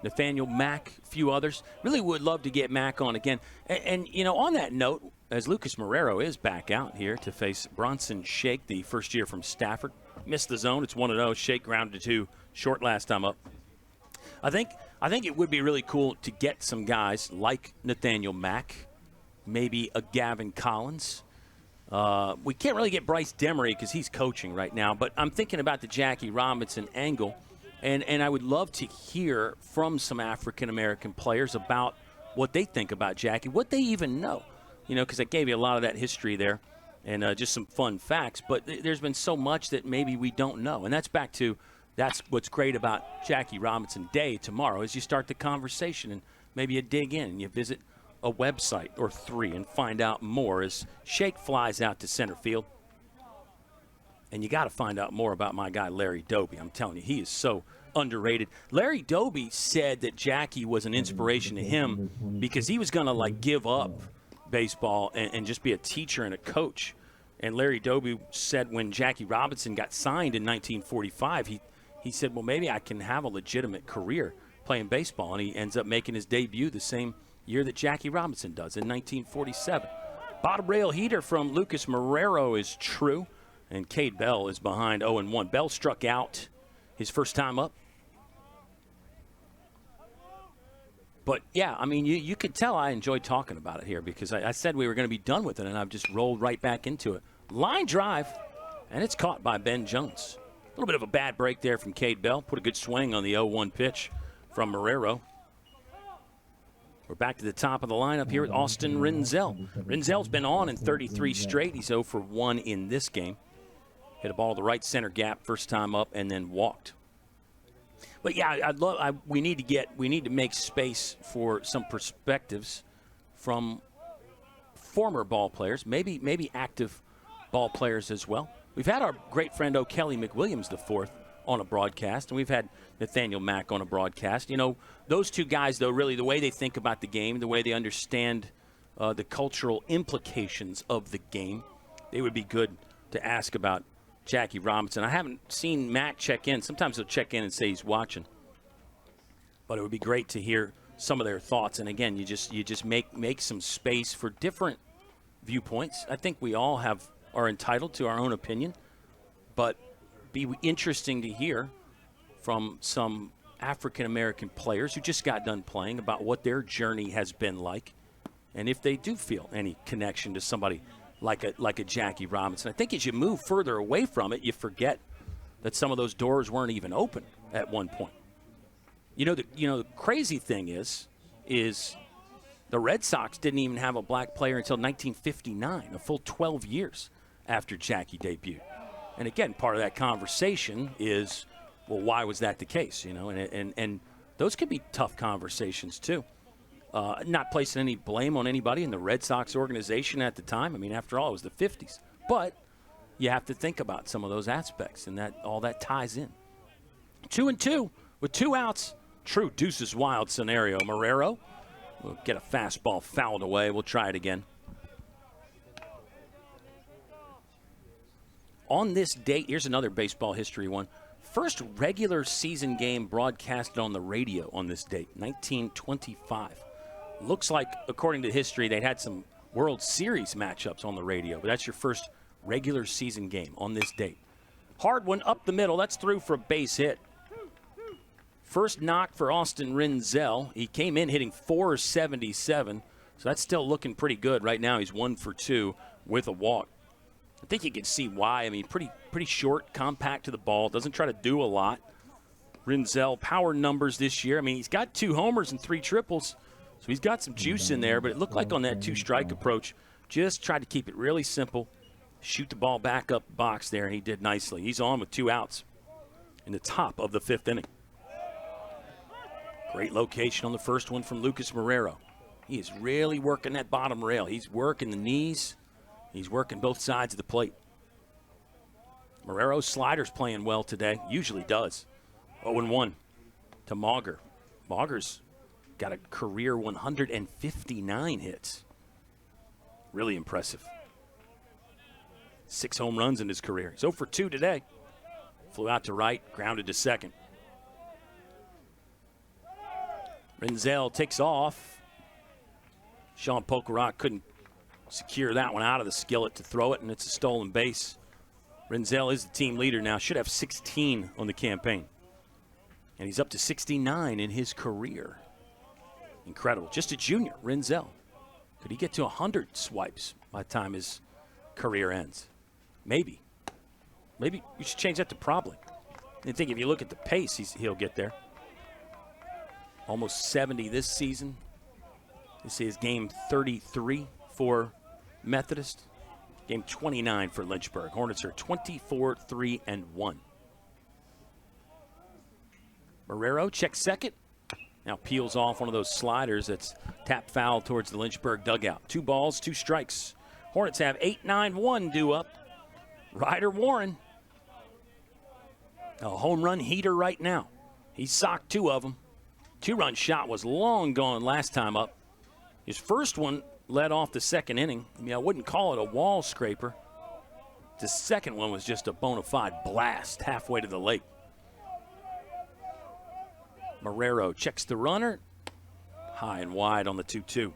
Nathaniel Mack, a few others. Really would love to get Mack on again. And on that note, as Lucas Marrero is back out here to face Bronson Shake, the first year from Stafford. Missed the zone. It's 1-0. Shake grounded to short last time up. I think it would be really cool to get some guys like Nathaniel Mack, maybe a Gavin Collins. We can't really get Bryce Demery because he's coaching right now, but I'm thinking about the Jackie Robinson angle. And I would love to hear from some African-American players about what they think about Jackie, what they even know. Because I gave you a lot of that history there. and just some fun facts. But there's been so much that maybe we don't know. And that's what's great about Jackie Robinson Day tomorrow is you start the conversation and maybe you dig in and you visit a website or 3 and find out more as Shake flies out to center field. And you got to find out more about my guy Larry Doby. I'm telling you, he is so underrated. Larry Doby said that Jackie was an inspiration to him because he was going to give up baseball and just be a teacher and a coach. And Larry Doby said when Jackie Robinson got signed in 1945, he said, well, maybe I can have a legitimate career playing baseball. And he ends up making his debut the same year that Jackie Robinson does in 1947. Bottom rail heater from Lucas Marrero is true. And Cade Bell is behind 0-1. Bell struck out his first time up. But, yeah, I mean, you could tell I enjoyed talking about it here because I said we were going to be done with it, and I've just rolled right back into it. Line drive, and it's caught by Ben Jones. A little bit of a bad break there from Cade Bell. Put a good swing on the 0-1 pitch from Marrero. We're back to the top of the lineup here with Austin Renzel. Renzel's been on in 33 straight. He's 0 for 1 in this game. Hit a ball to the right center gap first time up and then walked. But yeah, we need to make space for some perspectives from former ball players, maybe active ball players as well. We've had our great friend O'Kelly McWilliams IV on a broadcast, and we've had Nathaniel Mack on a broadcast. You know, those two guys, though, really the way they think about the game, the way they understand the cultural implications of the game, they would be good to ask about Jackie Robinson. I haven't seen Matt check in. Sometimes he'll check in and say he's watching. But it would be great to hear some of their thoughts. And again, you just make some space for different viewpoints. I think we all are entitled to our own opinion, but be interesting to hear from some African American players who just got done playing about what their journey has been like, and if they do feel any connection to somebody like a Jackie Robinson. I think as you move further away from it, you forget that some of those doors weren't even open at one point. The crazy thing is the Red Sox didn't even have a black player until 1959, a full 12 years after Jackie debuted. And again, part of that conversation is, well, why was that the case? And those could be tough conversations too. Not placing any blame on anybody in the Red Sox organization at the time. I mean, after all, it was the 50s. But you have to think about some of those aspects, and that all that ties in. 2-2 with 2 outs. True deuces wild scenario. Marrero will get a fastball fouled away. We'll try it again. On this date, here's another baseball history one. First regular season game broadcasted on the radio on this date, 1925. Looks like, according to history, they had some World Series matchups on the radio, but that's your first regular season game on this date. Hard one up the middle. That's through for a base hit. First knock for Austin Renzel. He came in hitting .477, so that's still looking pretty good. Right now he's 1 for 2 with a walk. I think you can see why. I mean, pretty short, compact to the ball. Doesn't try to do a lot. Renzel, power numbers this year. I mean, he's got 2 homers and 3 triples. So he's got some juice in there, but it looked like on that 2-strike approach, just tried to keep it really simple, shoot the ball back up the box there, and he did nicely. He's on with 2 outs in the top of the 5th inning. Great location on the first one from Lucas Marrero. He is really working that bottom rail. He's working the knees. He's working both sides of the plate. Marrero's slider's playing well today. Usually does. 0-1 to Mauger. Mauger's got a career 159 hits. Really impressive. 6 home runs in his career. He's 0 for 2 today. Flew out to right, grounded to second. Renzel takes off. Sean Pokerock couldn't secure that one out of the skillet to throw it, and it's a stolen base. Renzel is the team leader now. Should have 16 on the campaign. And he's up to 69 in his career. Incredible. Just a junior, Renzel. Could he get to 100 swipes by the time his career ends? Maybe. Maybe you should change that to probably. I think if you look at the pace, he'll get there. Almost 70 this season. This is game 33 for Methodist. Game 29 for Lynchburg. Hornets are 24-3-1. Marrero checks second. Now peels off one of those sliders that's tap foul towards the Lynchburg dugout. 2 balls, 2 strikes. Hornets have 8-9-1 due up. Ryder Warren, a home run heater right now. He socked 2 of them. 2-run shot was long gone last time up. His first one led off the second inning. I mean, I wouldn't call it a wall scraper. The second one was just a bona fide blast halfway to the lake. Marrero checks the runner. High and wide on the 2-2.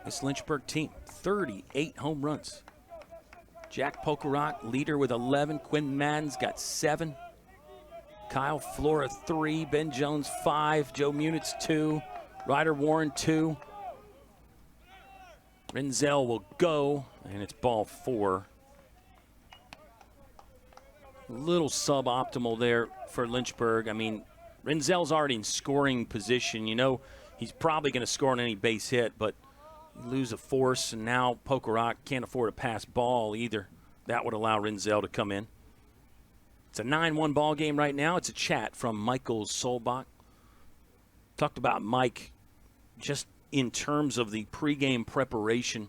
This Lynchburg team, 38 home runs. Jack Pokerock, leader with 11. Quinn Madden's got 7. Kyle Flora, 3. Ben Jones, 5. Joe Munitz, 2. Ryder Warren, 2. Renzel will go, and it's ball 4. A little suboptimal there for Lynchburg. I mean, Renzel's already in scoring position. You know he's probably going to score on any base hit, but you lose a force, and now Pokerock can't afford a pass ball either. That would allow Renzel to come in. It's a 9-1 ball game right now. It's a chat from Michael Solbach. Talked about Mike just in terms of the pregame preparation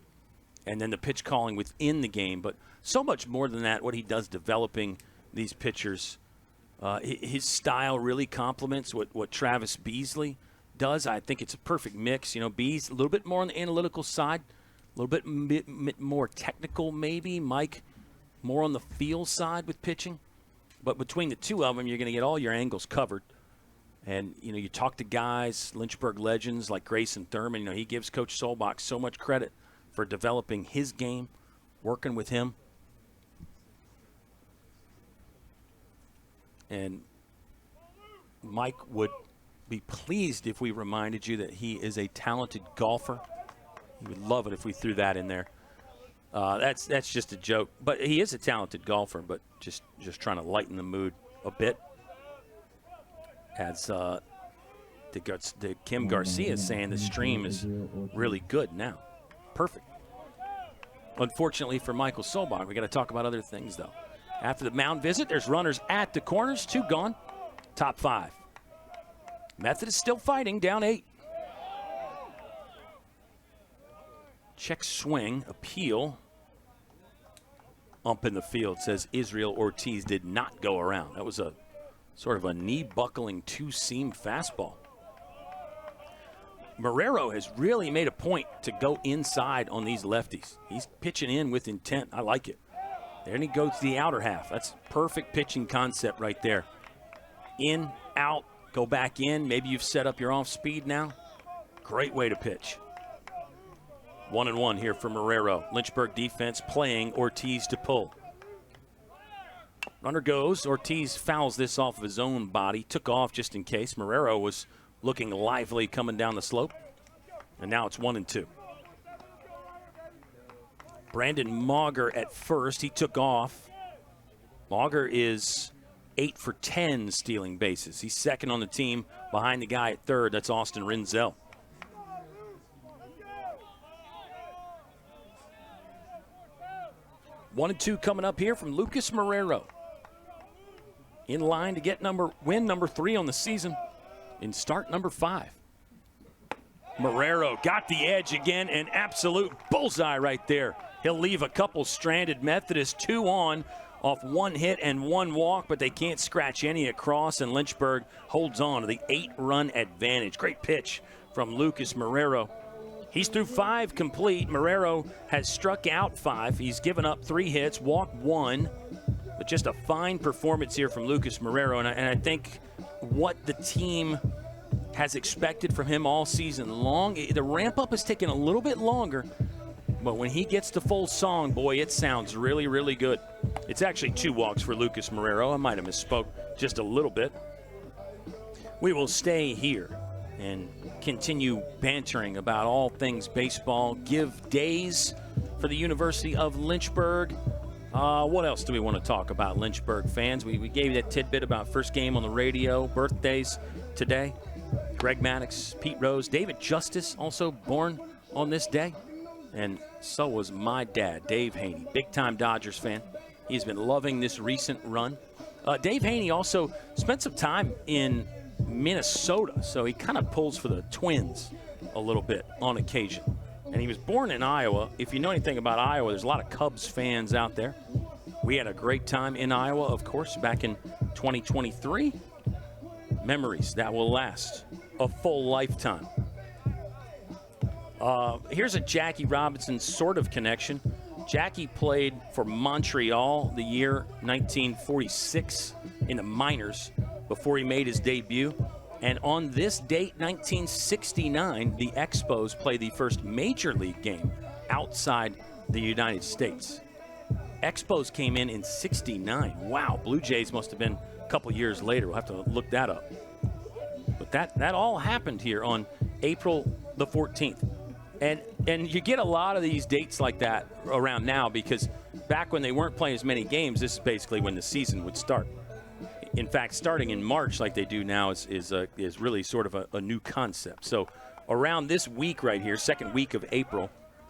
and then the pitch calling within the game, but so much more than that, what he does developing these pitchers. His style really complements what Travis Beasley does. I think it's a perfect mix. You know, Bees a little bit more on the analytical side, a little bit more technical maybe. Mike more on the feel side with pitching. But between the two of them, you're going to get all your angles covered. And, you know, you talk to guys, Lynchburg legends like Grayson Thurman. You know, he gives Coach Solbach so much credit for developing his game, working with him. And Mike would be pleased if we reminded you that he is a talented golfer. He would love it if we threw that in there. That's just a joke. But he is a talented golfer, but just trying to lighten the mood a bit. As the Kim Garcia is saying, the stream is really good now. Perfect. Unfortunately for Michael Solbach, we got to talk about other things, though. After the mound visit, there's runners at the corners, 2 gone. Top 5. Methodist still fighting, down 8. Check swing, appeal. Ump in the field says Israel Ortiz did not go around. That was a sort of a knee-buckling 2-seam fastball. Marrero has really made a point to go inside on these lefties. He's pitching in with intent. I like it. There he goes to the outer half. That's perfect pitching concept right there. In, out, go back in. Maybe you've set up your off speed now. Great way to pitch. 1-1 here for Marrero. Lynchburg defense playing Ortiz to pull. Runner goes. Ortiz fouls this off of his own body. Took off just in case. Marrero was looking lively coming down the slope. And now it's 1-2. Brandon Mauger at first. He took off. Mauger is 8 for 10 stealing bases. He's second on the team behind the guy at third. That's Austin Renzel. 1-2 coming up here from Lucas Marrero. In line to get win number 3 on the season in start number 5. Marrero got the edge again, an absolute bullseye right there. He'll leave a couple stranded Methodists, 2 on off 1 hit and 1 walk, but they can't scratch any across, and Lynchburg holds on to the 8-run advantage. Great pitch from Lucas Marrero. He's through 5 complete. Marrero has struck out 5. He's given up 3 hits, walked 1. But just a fine performance here from Lucas Marrero, and I think what the team has expected from him all season long. The ramp-up has taken a little bit longer, but when he gets to full song, boy, it sounds really, really good. It's actually 2 walks for Lucas Marrero. I might have misspoke just a little bit. We will stay here and continue bantering about all things baseball. Give days for the University of Lynchburg. What else do we want to talk about, Lynchburg fans? We gave you that tidbit about first game on the radio, birthdays today. Greg Maddox, Pete Rose, David Justice, also born on this day, and so was my dad, Dave Haney, big-time Dodgers fan. He's been loving this recent run. Dave Haney also spent some time in Minnesota, so he kind of pulls for the Twins a little bit on occasion. And he was born in Iowa. If you know anything about Iowa, there's a lot of Cubs fans out there. We had a great time in Iowa, of course, back in 2023. Memories that will last a full lifetime. Here's a Jackie Robinson sort of connection. Jackie played for Montreal the year 1946 in the minors before he made his debut. And on this date, 1969, the Expos play the first major league game outside the United States. Expos came in 69. Wow, Blue Jays must have been a couple years later. We'll have to look that up. But that all happened here on April the 14th. And you get a lot of these dates like that around now because back when they weren't playing as many games, this is basically when the season would start. In fact, starting in March like they do now is really sort of a new concept. So around this week right here, second week of April,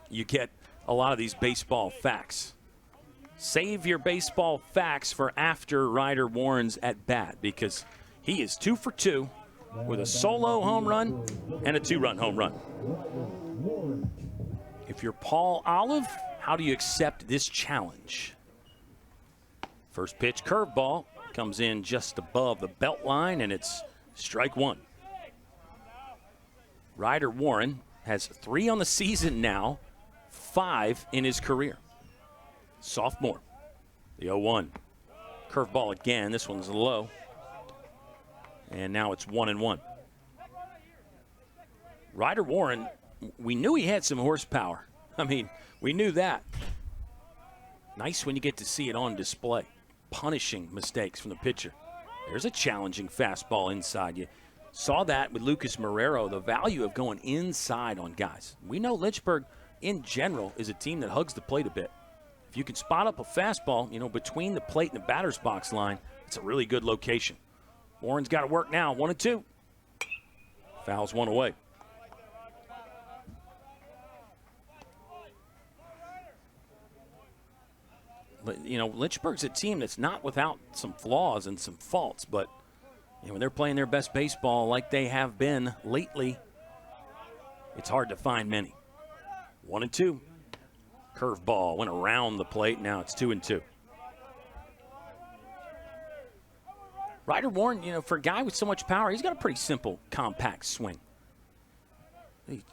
you get a lot of these baseball facts. Save your baseball facts for after Ryder Warren's at bat because he is 2 for 2 with a solo home run and a 2-run home run. If you're Paul Olive, how do you accept this challenge? First pitch curveball comes in just above the belt line, and it's strike one. Ryder Warren has 3 on the season now, 5 in his career. Sophomore. The 0-1. Curveball again. This one's low. And now it's 1-1. Ryder Warren, we knew he had some horsepower. I mean, we knew that. Nice when you get to see it on display. Punishing mistakes from the pitcher. There's a challenging fastball inside. You saw that with Lucas Marrero, the value of going inside on guys. We know Lynchburg, in general, is a team that hugs the plate a bit. If you can spot up a fastball, between the plate and the batter's box line, it's a really good location. Warren's got to work now. 1-2. Fouls one away. Lynchburg's a team that's not without some flaws and some faults, but when they're playing their best baseball like they have been lately, it's hard to find many. 1-2. Curveball went around the plate. Now it's 2-2. Ryder Warren, for a guy with so much power, he's got a pretty simple, compact swing.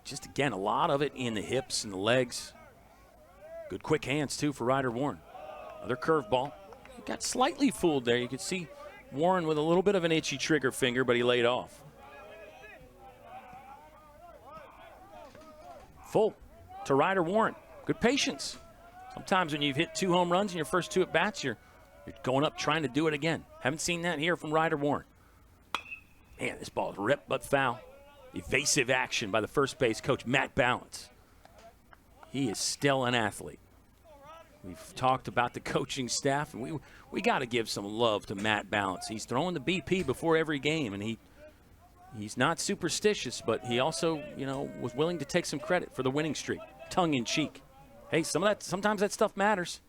Just, again, a lot of it in the hips and the legs. Good quick hands, too, for Ryder Warren. Another curveball. He got slightly fooled there. You could see Warren with a little bit of an itchy trigger finger, but he laid off. Full to Ryder Warren. Good patience. Sometimes when you've hit 2 home runs in your first 2 at-bats, you're going up trying to do it again. Haven't seen that here from Ryder Warren. Man, this ball is ripped but foul. Evasive action by the first base coach, Matt Balance. He is still an athlete. We've talked about the coaching staff, and we got to give some love to Matt Balance. He's throwing the BP before every game, and he's not superstitious, but he also, was willing to take some credit for the winning streak, tongue-in-cheek. Hey, sometimes that stuff matters.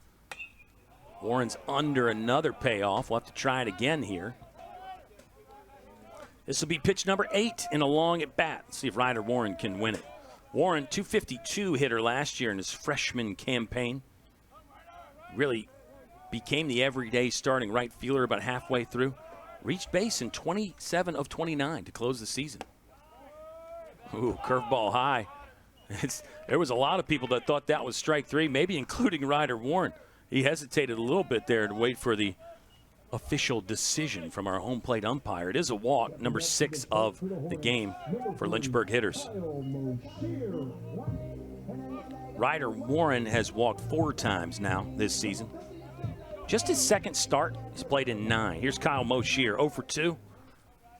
Warren's under another payoff. We'll have to try it again here. This will be pitch number 8 in a long at bat. Let's see if Ryder Warren can win it. Warren, .252 hitter last year in his freshman campaign. Really became the everyday starting right fielder about halfway through. Reached base in 27 of 29 to close the season. Ooh, curveball high. There was a lot of people that thought that was strike 3, maybe including Ryder Warren. He hesitated a little bit there to wait for the official decision from our home plate umpire. It is a walk, number 6 of the game for Lynchburg hitters. Ryder Warren has walked 4 times now this season. Just his second start, he's played in 9. Here's Kyle Moshier, 0 for 2.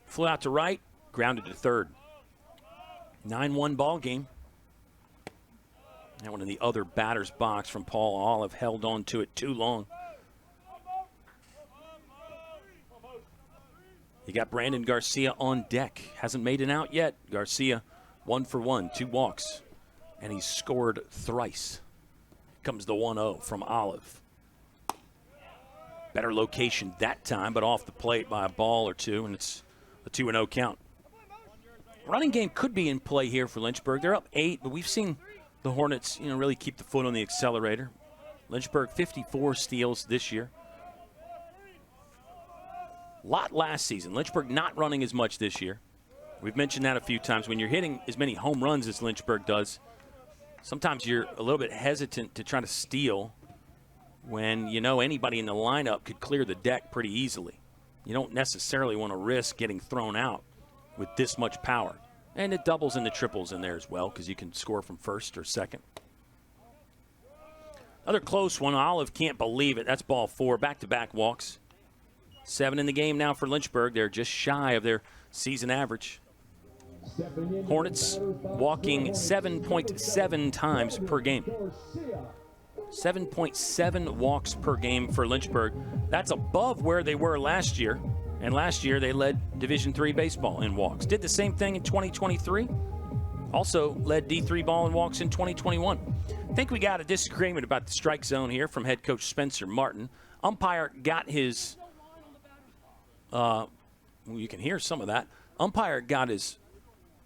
Flew out to right, grounded to third. 9-1 ball game. That one in the other batter's box from Paul Olive, held on to it too long. You got Brandon Garcia on deck. Hasn't made an out yet. Garcia 1 for 1, 2 walks. and he's scored thrice. Comes the 1-0 from Olive. Better location that time, but off the plate by a ball or two, and it's a 2-0 count. Running game could be in play here for Lynchburg. They're up 8, but we've seen the Hornets, really keep the foot on the accelerator. Lynchburg 54 steals this year. A lot last season. Lynchburg not running as much this year. We've mentioned that a few times. When you're hitting as many home runs as Lynchburg does, sometimes you're a little bit hesitant to try to steal when anybody in the lineup could clear the deck pretty easily. You don't necessarily want to risk getting thrown out with this much power. And it doubles and the triples in there as well because you can score from first or second. Another close one. Olive can't believe it. That's ball 4. Back-to-back walks. 7 in the game now for Lynchburg. They're just shy of their season average. Hornets walking 7.7 times per game. 7.7 walks per game for Lynchburg. That's above where they were last year. And last year they led Division III baseball in walks. Did the same thing in 2023. Also led D3 ball in walks in 2021. I think we got a disagreement about the strike zone here from head coach Spencer Martin. Umpire got his, you can hear some of that. Umpire got his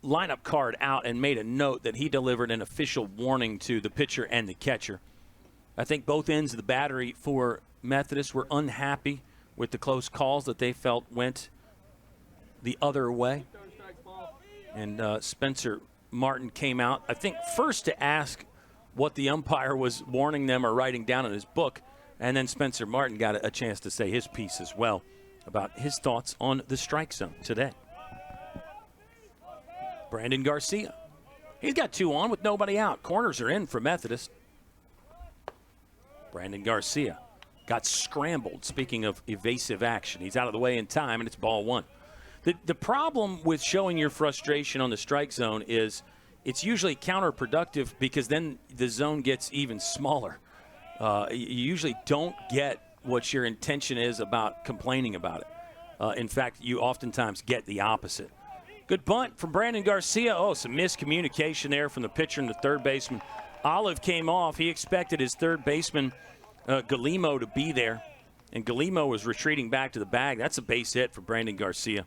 lineup card out and made a note that he delivered an official warning to the pitcher and the catcher. I think both ends of the battery for Methodist were unhappy with the close calls that they felt went the other way. And Spencer Martin came out, I think, first to ask what the umpire was warning them or writing down in his book. And then Spencer Martin got a chance to say his piece as well about his thoughts on the strike zone today. Brandon Garcia. He's got 2 on with nobody out. Corners are in for Methodist. Brandon Garcia got scrambled. Speaking of evasive action, he's out of the way in time, and it's ball 1. The problem with showing your frustration on the strike zone is it's usually counterproductive because then the zone gets even smaller. You usually don't get what your intention is about complaining about it. In fact, you oftentimes get the opposite. Good bunt from Brandon Garcia. Oh, some miscommunication there from the pitcher and the third baseman. Olive came off. He expected his third baseman, Galimo, to be there. And Galimo was retreating back to the bag. That's a base hit for Brandon Garcia.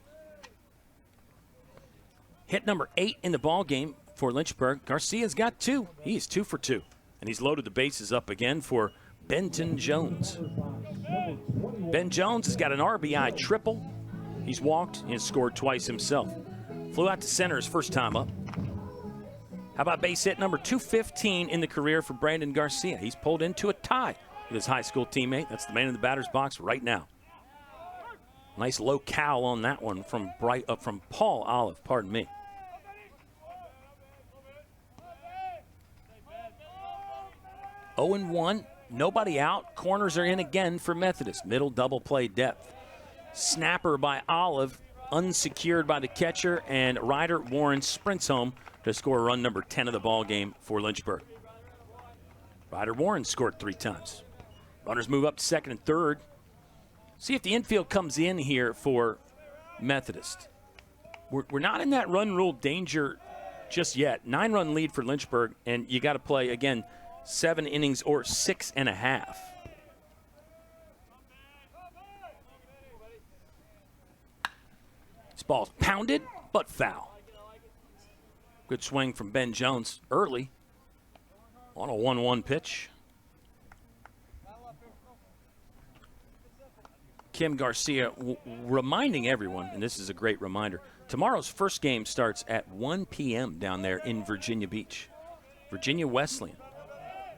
Hit number 8 in the ball game for Lynchburg. Garcia's got 2. He's 2 for 2. And he's loaded the bases up again for Benton Jones. Ben Jones has got an RBI triple. He's walked and scored twice himself. Flew out to center his first time up. How about base hit number 215 in the career for Brandon Garcia? He's pulled into a tie with his high school teammate. That's the man in the batter's box right now. Nice low cow on that one from Paul Olive, pardon me. Oh and 1, nobody out. Corners are in again for Methodist. Middle double play depth. Snapper by Olive, unsecured by the catcher, and Ryder Warren sprints home to score run number 10 of the ball game for Lynchburg. Ryder Warren scored 3 times. Runners move up to second and third. See if the infield comes in here for Methodist. We're not in that run rule danger just yet. 9-run lead for Lynchburg, and you got to play, again, 7 innings or 6.5. This ball's pounded, but foul. Good swing from Ben Jones early on a 1-1 pitch. Kim Garcia reminding everyone, and this is a great reminder, tomorrow's first game starts at 1 p.m. down there in Virginia Beach. Virginia Wesleyan.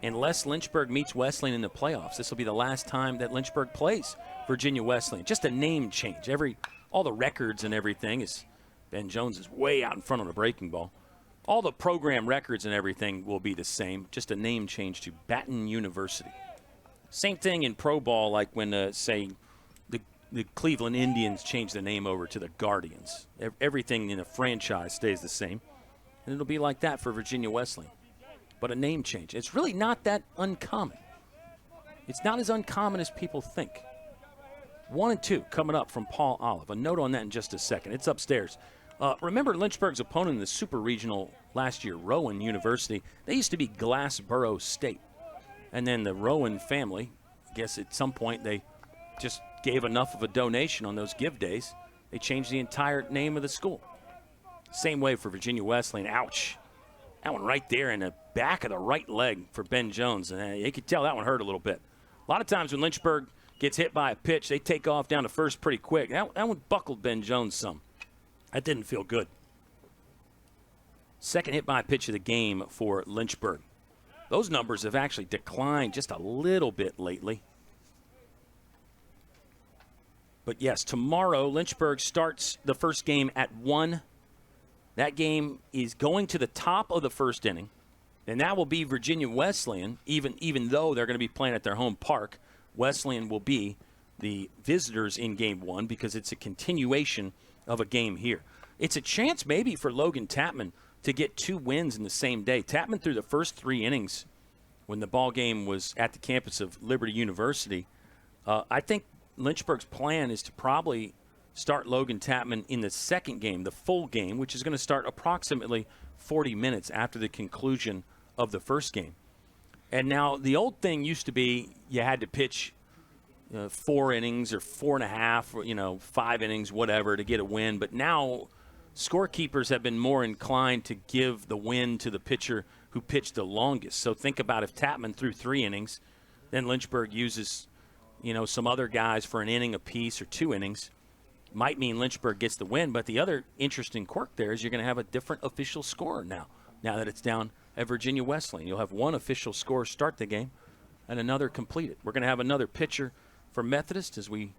Unless Lynchburg meets Wesleyan in the playoffs, this will be the last time that Lynchburg plays Virginia Wesleyan. Just a name change. All the records and everything is Ben Jones is way out in front on a breaking ball. All the program records and everything will be the same. Just a name change to Baton University. Same thing in pro ball, like when, say, the Cleveland Indians change the name over to the Guardians. Everything in a franchise stays the same. And it'll be like that for Virginia Wesleyan. But a name change. It's really not that uncommon. It's not as uncommon as people think. 1 and 2 coming up from Paul Olive. A note on that in just a second. It's upstairs Remember Lynchburg's opponent in the Super Regional last year, Rowan University? They used to be Glassboro State. And then the Rowan family, I guess at some point they just gave enough of a donation on those give days. They changed the entire name of the school. Same way for Virginia Wesleyan. Ouch. That one right there in the back of the right leg for Ben Jones. You could tell that one hurt a little bit. A lot of times when Lynchburg gets hit by a pitch, they take off down to first pretty quick. That one buckled Ben Jones some. That didn't feel good. Second hit by pitch of the game for Lynchburg. Those numbers have actually declined just a little bit lately. But yes, tomorrow Lynchburg starts the first game at 1. That game is going to the top of the first inning. And that will be Virginia Wesleyan, even though they're going to be playing at their home park. Wesleyan will be the visitors in game 1 because it's a continuation of a game here. It's a chance maybe for Logan Tapman to get 2 wins in the same day. Tapman threw the first 3 innings when the ball game was at the campus of Liberty University. I think Lynchburg's plan is to probably start Logan Tapman in the second game, the full game, which is going to start approximately 40 minutes after the conclusion of the first game. And now the old thing used to be you had to pitch 4 innings or 4.5, or 5 innings, whatever, to get a win. But now scorekeepers have been more inclined to give the win to the pitcher who pitched the longest. So think about if Tapman threw 3 innings, then Lynchburg uses, some other guys for an inning apiece or 2 innings. Might mean Lynchburg gets the win. But the other interesting quirk there is you're going to have a different official scorer now that it's down at Virginia Wesleyan. You'll have one official scorer start the game and another complete it. We're going to have another pitcher for Methodist as we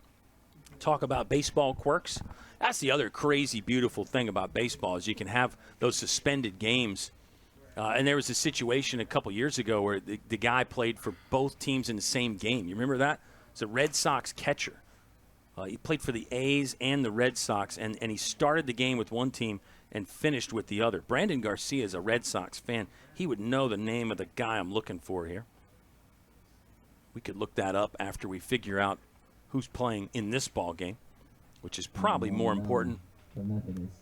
talk about baseball quirks. That's the other crazy, beautiful thing about baseball is you can have those suspended games. And there was a situation a couple years ago where the guy played for both teams in the same game. You remember that? It's a Red Sox catcher. He played for the A's and the Red Sox, and he started the game with one team and finished with the other. Brandon Garcia is a Red Sox fan. He would know the name of the guy I'm looking for here. We could look that up after we figure out who's playing in this ball game, which is probably more important For Methodist,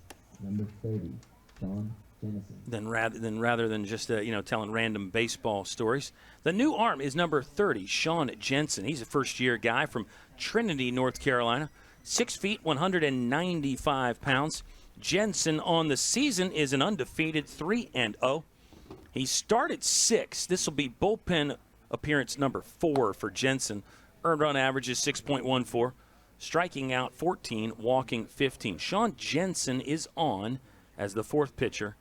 number 30, Sean Jennison. rather than just telling random baseball stories. The new arm is number 30, Sean Jensen. He's a first-year guy from Trinity, North Carolina, 6 feet, 195 pounds. Jensen on the season is an undefeated 3-0. He started 6. This will be bullpen appearance number 4 for Jensen. Earned run average is 6.14. Striking out 14, walking 15. Sean Jensen is on as the 4th pitcher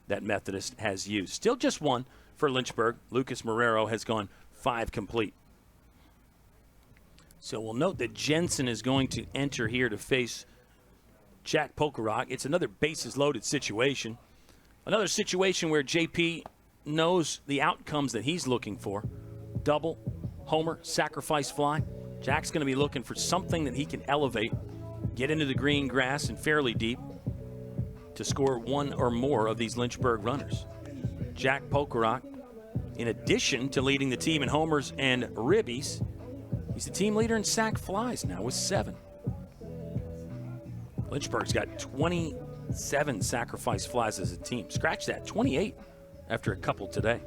that Methodist has used. Still just 1 for Lynchburg. Lucas Marrero has gone 5 complete. So we'll note that Jensen is going to enter here to face Jack Pokerock. It's another bases-loaded situation. Another situation where JP knows the outcomes that he's looking for. Double, homer, sacrifice fly. Jack's going to be looking for something that he can elevate, get into the green grass and fairly deep to score 1 or more of these Lynchburg runners. Jack Pokerock, in addition to leading the team in homers and ribbies, he's the team leader in sac flies now with 7. Lynchburg's got 27 sacrifice flies as a team. Scratch that, 28 after a couple today.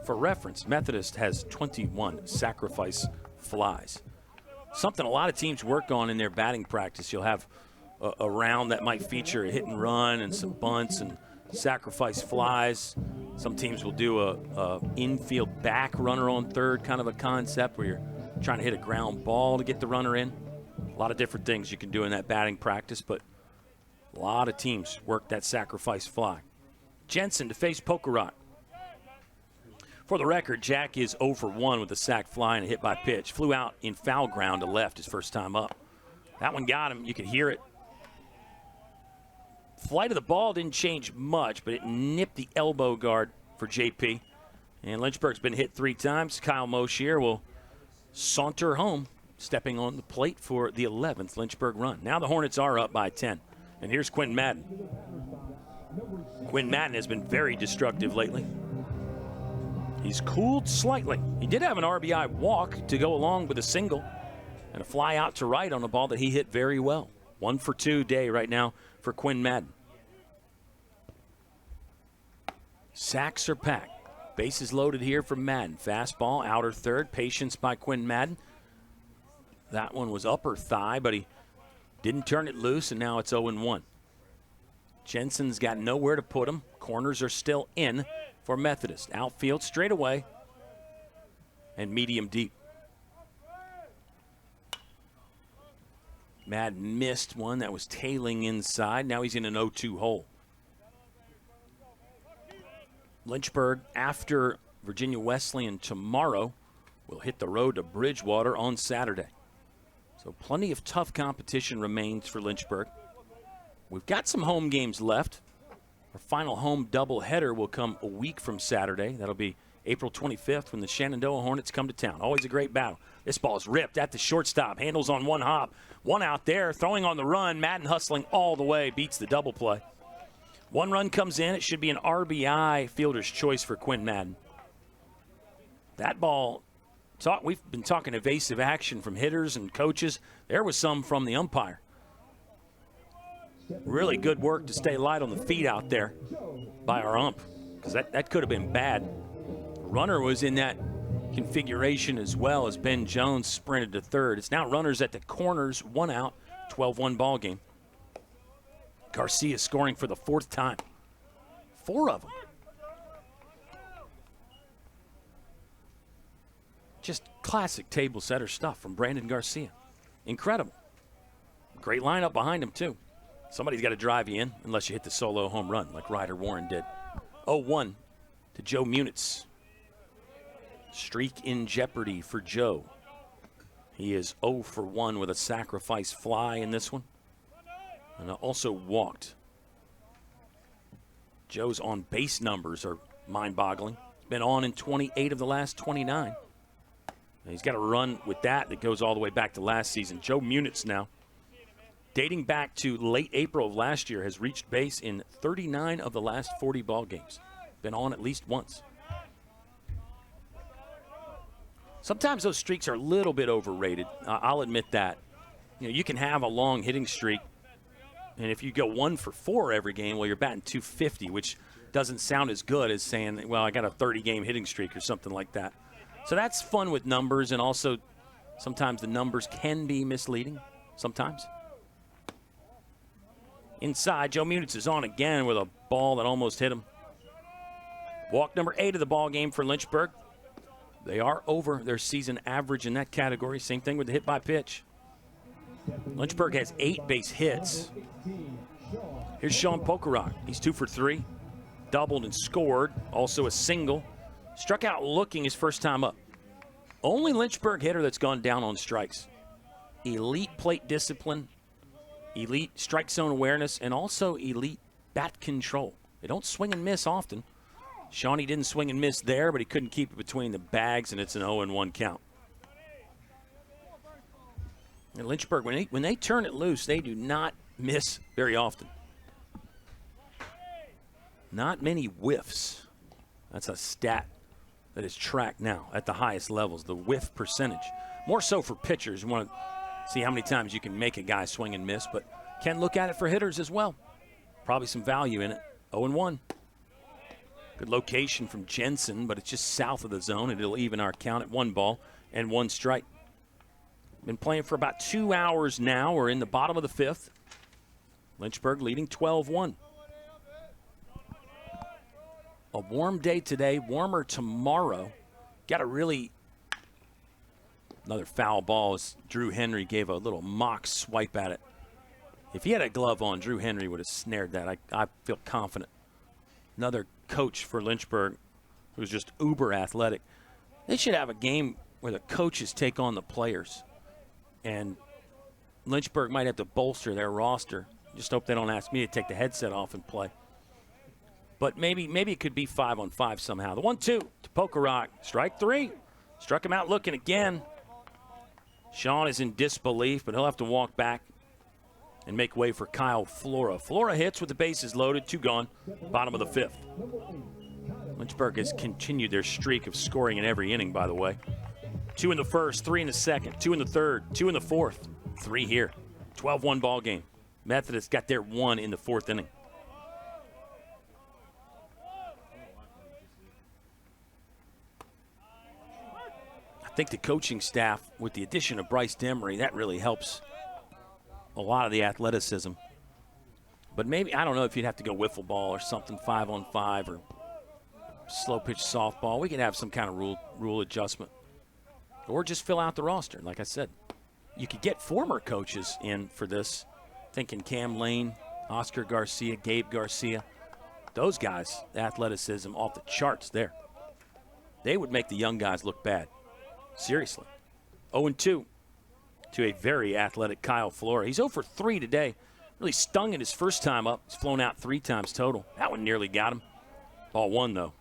For reference, Methodist has 21 sacrifice flies. Something a lot of teams work on in their batting practice. You'll have a round that might feature a hit and run and some bunts and sacrifice flies. Some teams will do a infield back runner on third kind of a concept where you're trying to hit a ground ball to get the runner in. A lot of different things you can do in that batting practice, but a lot of teams work that sacrifice fly. Jensen to face Pokerock. For the record, Jack is 0 for 1 with a sac fly and a hit by pitch. Flew out in foul ground to left his first time up. That one got him. You could hear it. Flight of the ball didn't change much, but it nipped the elbow guard for JP. And Lynchburg's been hit 3 times. Kyle Moshier will saunter home, stepping on the plate for the 11th Lynchburg run. Now the Hornets are up by 10. And here's Quinn Madden. Quinn Madden has been very destructive lately. He's cooled slightly. He did have an RBI walk to go along with a single and a fly out to right on a ball that he hit very well. 1 for 2 day right now for Quinn Madden. Sacks are packed. Bases loaded here for Madden. Fastball, outer third. Patience by Quinn Madden. That one was upper thigh, but he didn't turn it loose, and now it's 0-1. Jensen's got nowhere to put him. Corners are still in for Methodist. Outfield straight away and medium deep. Madden missed one that was tailing inside. Now he's in an 0-2 hole. Lynchburg, after Virginia Wesleyan tomorrow, will hit the road to Bridgewater on Saturday. So plenty of tough competition remains for Lynchburg. We've got some home games left. Our final home doubleheader will come a week from Saturday. That'll be April 25th when the Shenandoah Hornets come to town. Always a great battle. This ball's ripped at the shortstop. Handles on one hop. One out there, throwing on the run. Madden hustling all the way, beats the double play. One run comes in. It should be an RBI fielder's choice for Quinn Madden. That ball, we've been talking evasive action from hitters and coaches. There was some from the umpire. Really good work to stay light on the feet out there by our ump, because that could have been bad. Runner was in that configuration as well as Ben Jones sprinted to third. It's now runners at the corners, 1 out, 12-1 ball game. Garcia scoring for the 4th time. 4 of them. Just classic table setter stuff from Brandon Garcia. Incredible. Great lineup behind him, too. Somebody's got to drive you in unless you hit the solo home run like Ryder Warren did. 0-1 to Joe Munitz. Streak in jeopardy for Joe. He is 0 for 1 with a sacrifice fly in this one. And also walked. Joe's on base numbers are mind-boggling. He's been on in 28 of the last 29. And he's got a run with that goes all the way back to last season. Joe Munitz now, dating back to late April of last year, has reached base in 39 of the last 40 ball games. Been on at least once. Sometimes those streaks are a little bit overrated. I'll admit that. You can have a long hitting streak, and if you go 1 for 4 every game, well, you're batting .250, which doesn't sound as good as saying, well, I got a 30-game hitting streak or something like that. So that's fun with numbers, and also sometimes the numbers can be misleading sometimes. Inside, Joe Munitz is on again with a ball that almost hit him. Walk number 8 of the ball game for Lynchburg. They are over their season average in that category. Same thing with the hit by pitch. Lynchburg has 8 base hits. Here's Sean Pokerock. He's 2 for 3. Doubled and scored. Also a single. Struck out looking his first time up. Only Lynchburg hitter that's gone down on strikes. Elite plate discipline. Elite strike zone awareness. And also elite bat control. They don't swing and miss often. Shawnee didn't swing and miss there, but he couldn't keep it between the bags, and it's an 0-1 count. And Lynchburg, when they turn it loose, they do not miss very often. Not many whiffs. That's a stat that is tracked now at the highest levels, the whiff percentage. More so for pitchers. You want to see how many times you can make a guy swing and miss, but can look at it for hitters as well. Probably some value in it. 0-1. Good location from Jensen, but it's just south of the zone, and it'll even our count at 1 ball and 1 strike. Been playing for about 2 hours now. We're in the bottom of the 5th. Lynchburg leading 12-1. A warm day today, warmer tomorrow. Got a really another foul ball as Drew Henry gave a little mock swipe at it. If he had a glove on, Drew Henry would have snared that. I feel confident. Another coach for Lynchburg who's just uber athletic. They should have a game where the coaches take on the players. And Lynchburg might have to bolster their roster. Just hope they don't ask me to take the headset off and play. But maybe it could be 5-on-5 somehow. The 1-2 to Pokerock. Strike 3. Struck him out looking again. Sean is in disbelief, but he'll have to walk back and make way for Kyle Flora. Flora hits with the bases loaded. 2 gone. Bottom of the 5th. Lynchburg has continued their streak of scoring in every inning, by the way. 2 in the first, 3 in the second, 2 in the third, 2 in the fourth, 3 here. 12-1 ball game. Methodist got their 1 in the 4th inning. think the coaching staff, with the addition of Bryce Demery, that really helps a lot of the athleticism. But maybe, I don't know if you'd have to go wiffle ball or something, 5-on-5 or slow pitch softball. We could have some kind of rule adjustment. Or just fill out the roster. Like I said, you could get former coaches in for this. Thinking Cam Lane, Oscar Garcia, Gabe Garcia. Those guys, the athleticism off the charts there. They would make the young guys look bad. Seriously. 0-2 to a very athletic Kyle Flora. He's 0 for 3 today. Really stung it his first time up. He's flown out 3 times total. That one nearly got him. Ball 1, though.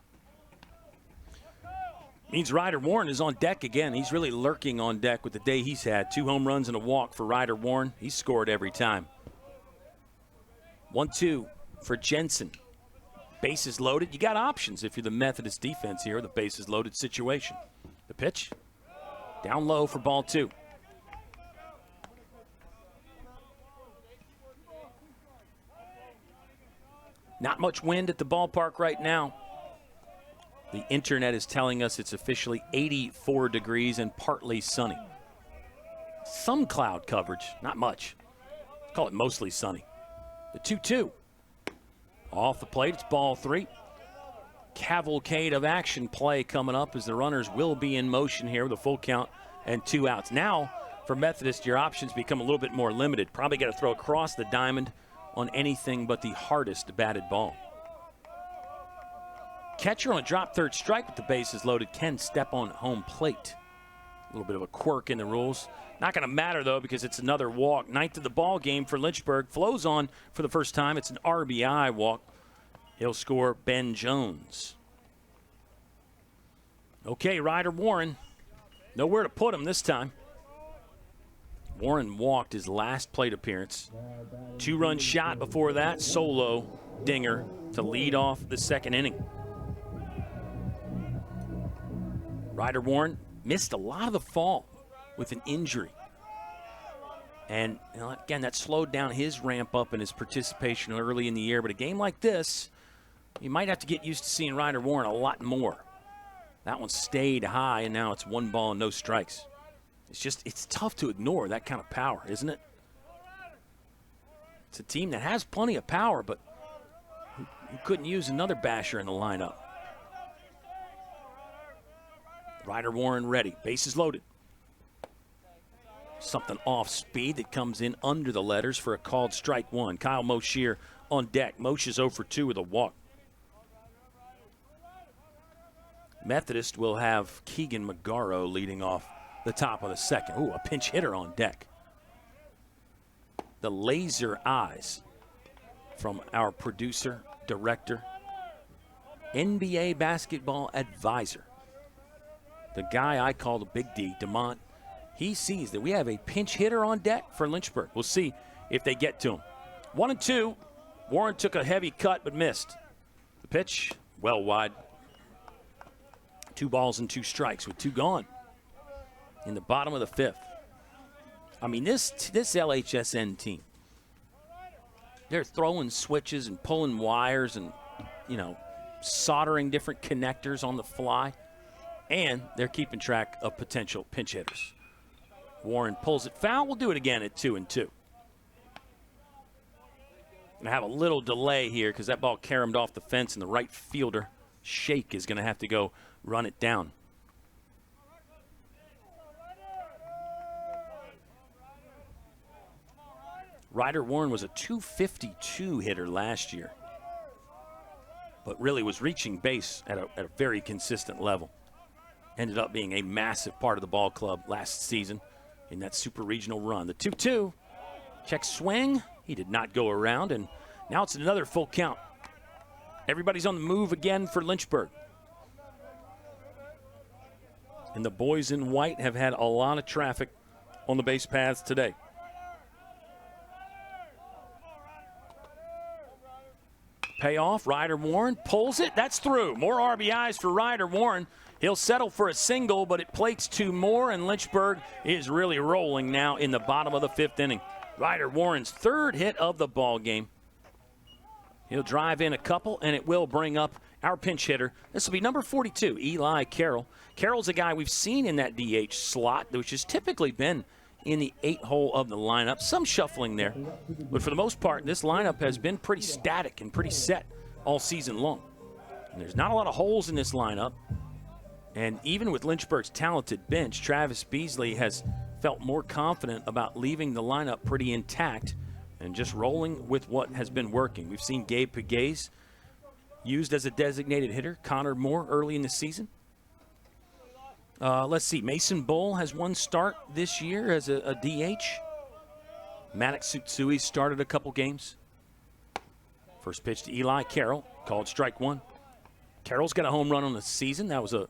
Means Ryder Warren is on deck again. He's really lurking on deck with the day he's had. 2 home runs and a walk for Ryder Warren. He's scored every time. 1-2 for Jensen. Bases loaded. You got options if you're the Methodist defense here, the bases loaded situation. The pitch. Down low for ball 2. Not much wind at the ballpark right now. The internet is telling us it's officially 84 degrees and partly sunny. Some cloud coverage, not much. Call it mostly sunny. The 2-2. Off the plate, it's ball 3. Cavalcade of action play coming up as the runners will be in motion here with a full count and 2 outs. Now, for Methodist, your options become a little bit more limited. Probably got to throw across the diamond on anything but the hardest batted ball. Catcher on a drop third strike with the bases loaded can step on home plate. A little bit of a quirk in the rules. Not going to matter, though, because it's another walk. 9th of the ball game for Lynchburg. Flows on for the first time. It's an RBI walk. He'll score Ben Jones. Okay, Ryder Warren. Nowhere to put him this time. Warren walked his last plate appearance. 2-run shot before that. Solo dinger to lead off the second inning. Ryder Warren missed a lot of the fall with an injury. And again, that slowed down his ramp up and his participation early in the year. But a game like this, you might have to get used to seeing Ryder Warren a lot more. That one stayed high, and now it's 1 ball and no strikes. It's tough to ignore that kind of power, isn't it? It's a team that has plenty of power, but who couldn't use another basher in the lineup. Ryder Warren ready. Bases loaded. Something off speed that comes in under the letters for a called strike 1. Kyle Moshier on deck. Moshe is 0 for 2 with a walk. Methodist will have Keegan Magaro leading off the top of the second. Ooh, a pinch hitter on deck. The laser eyes from our producer, director, NBA basketball advisor. The guy I call the Big D, DeMont, he sees that we have a pinch hitter on deck for Lynchburg. We'll see if they get to him. 1-2. Warren took a heavy cut but missed. The pitch, well wide. 2 balls and 2 strikes with 2 gone in the bottom of the 5th. I mean, this LHSN team, they're throwing switches and pulling wires and, soldering different connectors on the fly. And they're keeping track of potential pinch hitters. Warren pulls it foul. We'll do it again at 2-2. Gonna have a little delay here because that ball caromed off the fence, and the right fielder, Shake, is gonna have to go run it down. Ryder Warren was a .252 hitter last year, but really was reaching base at a very consistent level. Ended up being a massive part of the ball club last season in that super regional run. The 2-2, check swing. He did not go around, and now it's another full count. Everybody's on the move again for Lynchburg. And the boys in white have had a lot of traffic on the base paths today. Payoff, Ryder Warren pulls it. That's through. More RBIs for Ryder Warren. He'll settle for a single, but it plates 2 more, and Lynchburg is really rolling now in the bottom of the 5th inning. Ryder Warren's 3rd hit of the ball game. He'll drive in a couple, and it will bring up our pinch hitter. This will be number 42, Eli Carroll. Carroll's a guy we've seen in that DH slot, which has typically been in the 8-hole of the lineup. Some shuffling there. But for the most part, this lineup has been pretty static and pretty set all season long. And there's not a lot of holes in this lineup. And even with Lynchburg's talented bench, Travis Beasley has felt more confident about leaving the lineup pretty intact and just rolling with what has been working. We've seen Gabe Pegues used as a designated hitter, Connor Moore early in the season. Let's see, Mason Bull has one start this year as a DH. Maddox Tsutsui started a couple games. First pitch to Eli Carroll, called strike one. Carroll's got a home run on the season. That was a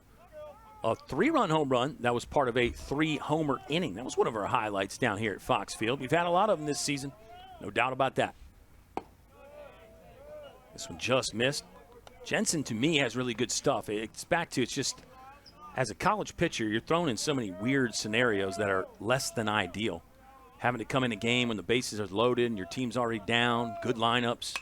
3-run home run. That was part of a 3-homer inning. That was one of our highlights down here at Fox Field. We've had a lot of them this season, no doubt about that. This one just missed. Jensen, to me, has really good stuff. It's back to, it's just, as a college pitcher, you're thrown in so many weird scenarios that are less than ideal. Having to come in a game when the bases are loaded and your team's already down, good lineups.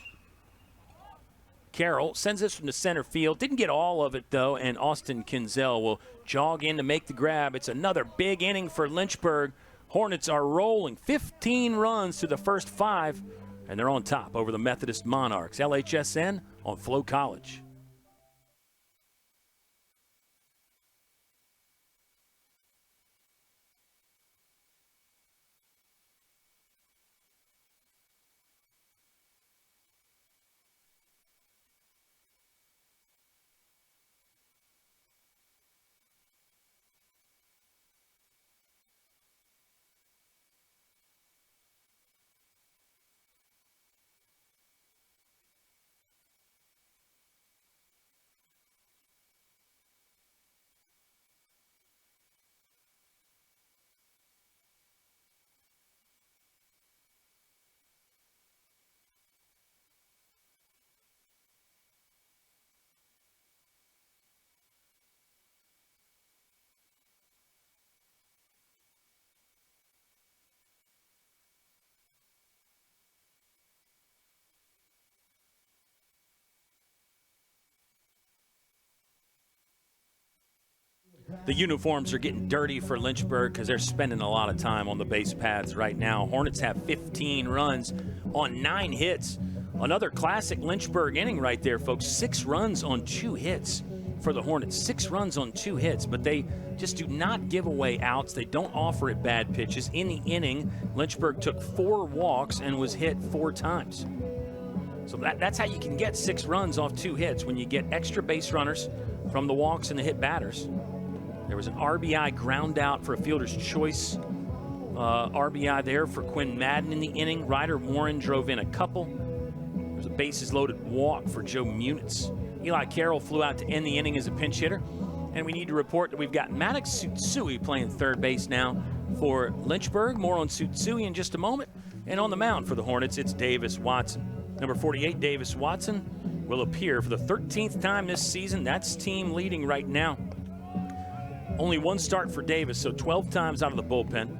Carroll sends this from the center field. Didn't get all of it, though, and Austin Kinzel will jog in to make the grab. It's another big inning for Lynchburg. Hornets are rolling 15 runs to the first 5, and they're on top over the Methodist Monarchs. LHSN on Flo College. The uniforms are getting dirty for Lynchburg because they're spending a lot of time on the base paths right now. Hornets have 15 runs on 9 hits. Another classic Lynchburg inning right there, folks. 6 runs on 2 hits for the Hornets. 6 runs on 2 hits, but they just do not give away outs. They don't offer at bad pitches. In the inning, Lynchburg took 4 walks and was hit 4 times. So that's how you can get 6 runs off 2 hits, when you get extra base runners from the walks and the hit batters. There was an RBI ground out for a fielder's choice. RBI there for Quinn Madden in the inning. Ryder Warren drove in a couple. There was a bases loaded walk for Joe Munitz. Eli Carroll flew out to end the inning as a pinch hitter. And we need to report that we've got Maddox Tsutsui playing third base now for Lynchburg. More on Tsutsui in just a moment. And on the mound for the Hornets, it's Davis Watson. Number 48, Davis Watson, will appear for the 13th time this season. That's team leading right now. Only 1 start for Davis, so 12 times out of the bullpen.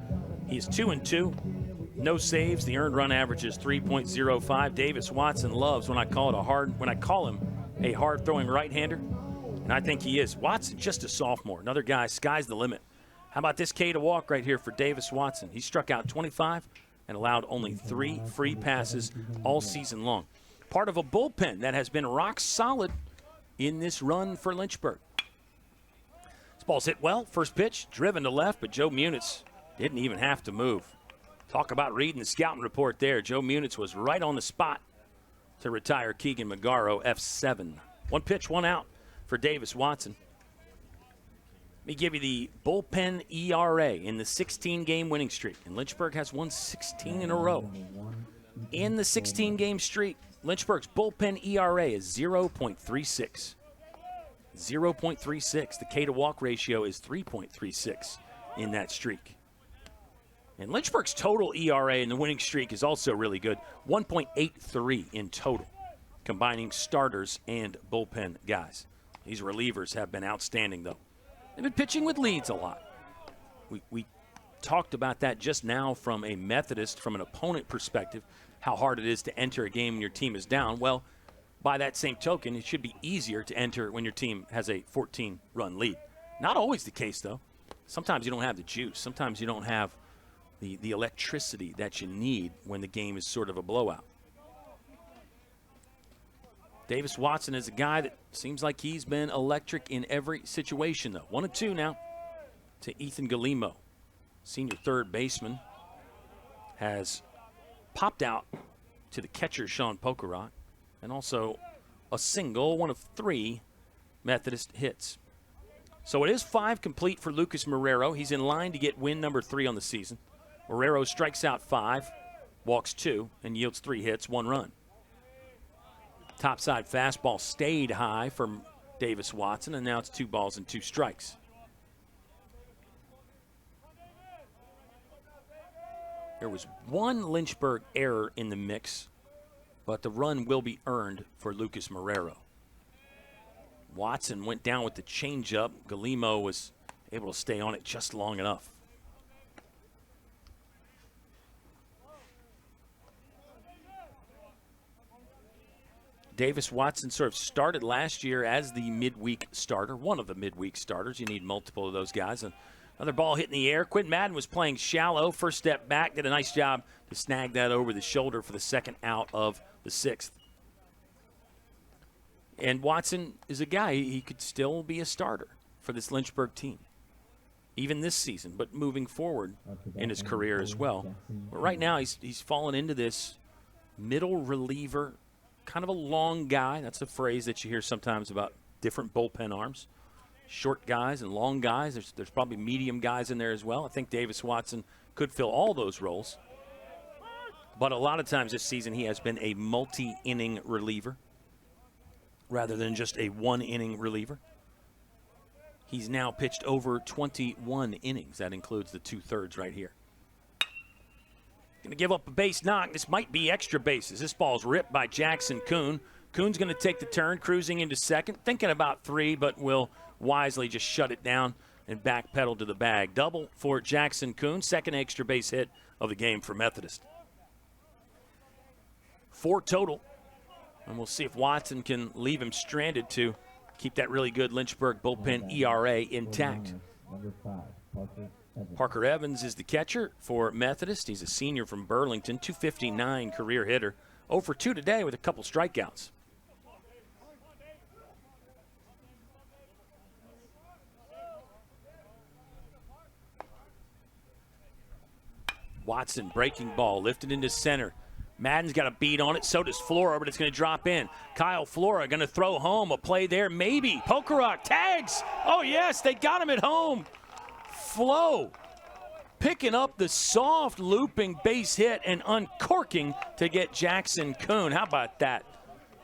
He's 2-2, no saves. The earned run average is 3.05. Davis Watson loves when I call him a hard throwing right-hander, and I think he is. Watson, just a sophomore. Another guy, sky's the limit. How about this K to walk right here for Davis Watson? He struck out 25 and allowed only 3 free passes all season long. Part of a bullpen that has been rock solid in this run for Lynchburg. Ball's hit well. First pitch, driven to left, but Joe Munitz didn't even have to move. Talk about reading the scouting report there. Joe Munitz was right on the spot to retire Keegan Magaro, F7. 1 pitch, 1 out for Davis Watson. Let me give you the bullpen ERA in the 16-game winning streak. And Lynchburg has won 16 in a row. In the 16-game streak, Lynchburg's bullpen ERA is 0.36. 0.36. The K to walk ratio is 3.36 in that streak. And Lynchburg's total ERA in the winning streak is also really good. 1.83 in total, combining starters and bullpen guys. These relievers have been outstanding, though. They've been pitching with leads a lot. We talked about that just now from an opponent perspective, how hard it is to enter a game when your team is down. Well, by that same token, it should be easier to enter when your team has a 14-run lead. Not always the case, though. Sometimes you don't have the juice. Sometimes you don't have the electricity that you need when the game is sort of a blowout. Davis Watson is a guy that seems like he's been electric in every situation, though. 1-2 now to Ethan Galimo. Senior third baseman has popped out to the catcher, Sean Pokerot, and also a single, one of 3 Methodist hits. So it is 5 complete for Lucas Marrero. He's in line to get win number 3 on the season. Marrero strikes out 5, walks 2, and yields 3 hits, 1 run. Topside fastball stayed high from Davis Watson, and now it's 2 balls and 2 strikes. There was 1 Lynchburg error in the mix, but the run will be earned for Lucas Marrero. Watson went down with the changeup. Galimo was able to stay on it just long enough. Davis Watson sort of started last year as the midweek starter, one of the midweek starters. You need multiple of those guys. And another ball hit in the air. Quinn Madden was playing shallow. First step back, did a nice job to snag that over the shoulder for the second out of the 6th. And Watson is a guy, he could still be a starter for this Lynchburg team, even this season, but moving forward in his career as well. But right now he's fallen into this middle reliever, kind of a long guy. That's a phrase that you hear sometimes about different bullpen arms. Short guys and long guys. There's probably medium guys in there as well. I think Davis Watson could fill all those roles. But a lot of times this season he has been a multi-inning reliever rather than just a one-inning reliever. He's now pitched over 21 innings. That includes the 2/3 right here. Going to give up a base knock. This might be extra bases. This ball's ripped by Jackson Kuhn. Kuhn's going to take the turn, cruising into second, thinking about 3, but will wisely just shut it down and backpedal to the bag. Double for Jackson Kuhn, second extra base hit of the game for Methodist. 4 total, and we'll see if Watson can leave him stranded to keep that really good Lynchburg bullpen ERA intact. Number 5, Parker Evans is the catcher for Methodist. He's a senior from Burlington, 259 career hitter. 0 for 2 today with a couple strikeouts. Watson, breaking ball, lifted into center. Madden's got a beat on it, so does Flora, but it's going to drop in. Kyle Flora going to throw home, a play there, maybe. Pokerot tags. Oh, yes, they got him at home. Flo picking up the soft looping base hit and uncorking to get Jackson Kuhn. How about that?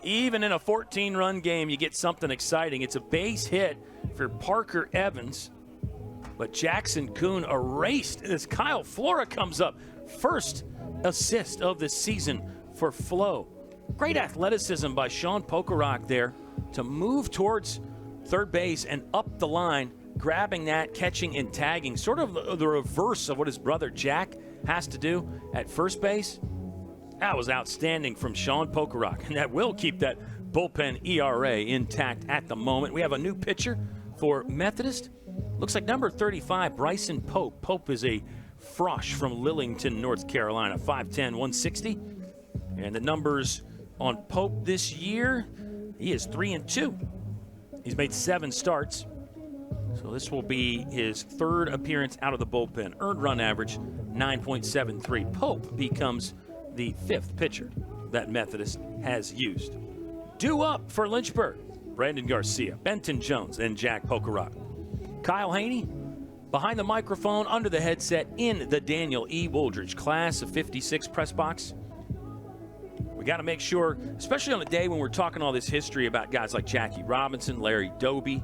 Even in a 14-run game, you get something exciting. It's a base hit for Parker Evans, but Jackson Kuhn erased as Kyle Flora comes up. First assist of the season for Flo. Great athleticism by Sean Pokerot there to move towards third base and up the line, grabbing that, catching and tagging, sort of the reverse of what his brother Jack has to do at first base. That was outstanding from Sean Pokerot, and that will keep that bullpen ERA intact at the moment. We have a new pitcher for Methodist. Looks like number 35, Bryson Pope. Pope is a frosh from Lillington, North Carolina, 5'10", 160. And the numbers on Pope this year, he is 3-2. He's made 7 starts. So this will be his 3rd appearance out of the bullpen. Earned run average, 9.73. Pope becomes the 5th pitcher that Methodist has used. Due up for Lynchburg, Brandon Garcia, Benton Jones, and Jack Pokerot. Kyle Haney behind the microphone, under the headset, in the Daniel E. Wooldridge class of 56 press box. We got to make sure, especially on a day when we're talking all this history about guys like Jackie Robinson, Larry Doby,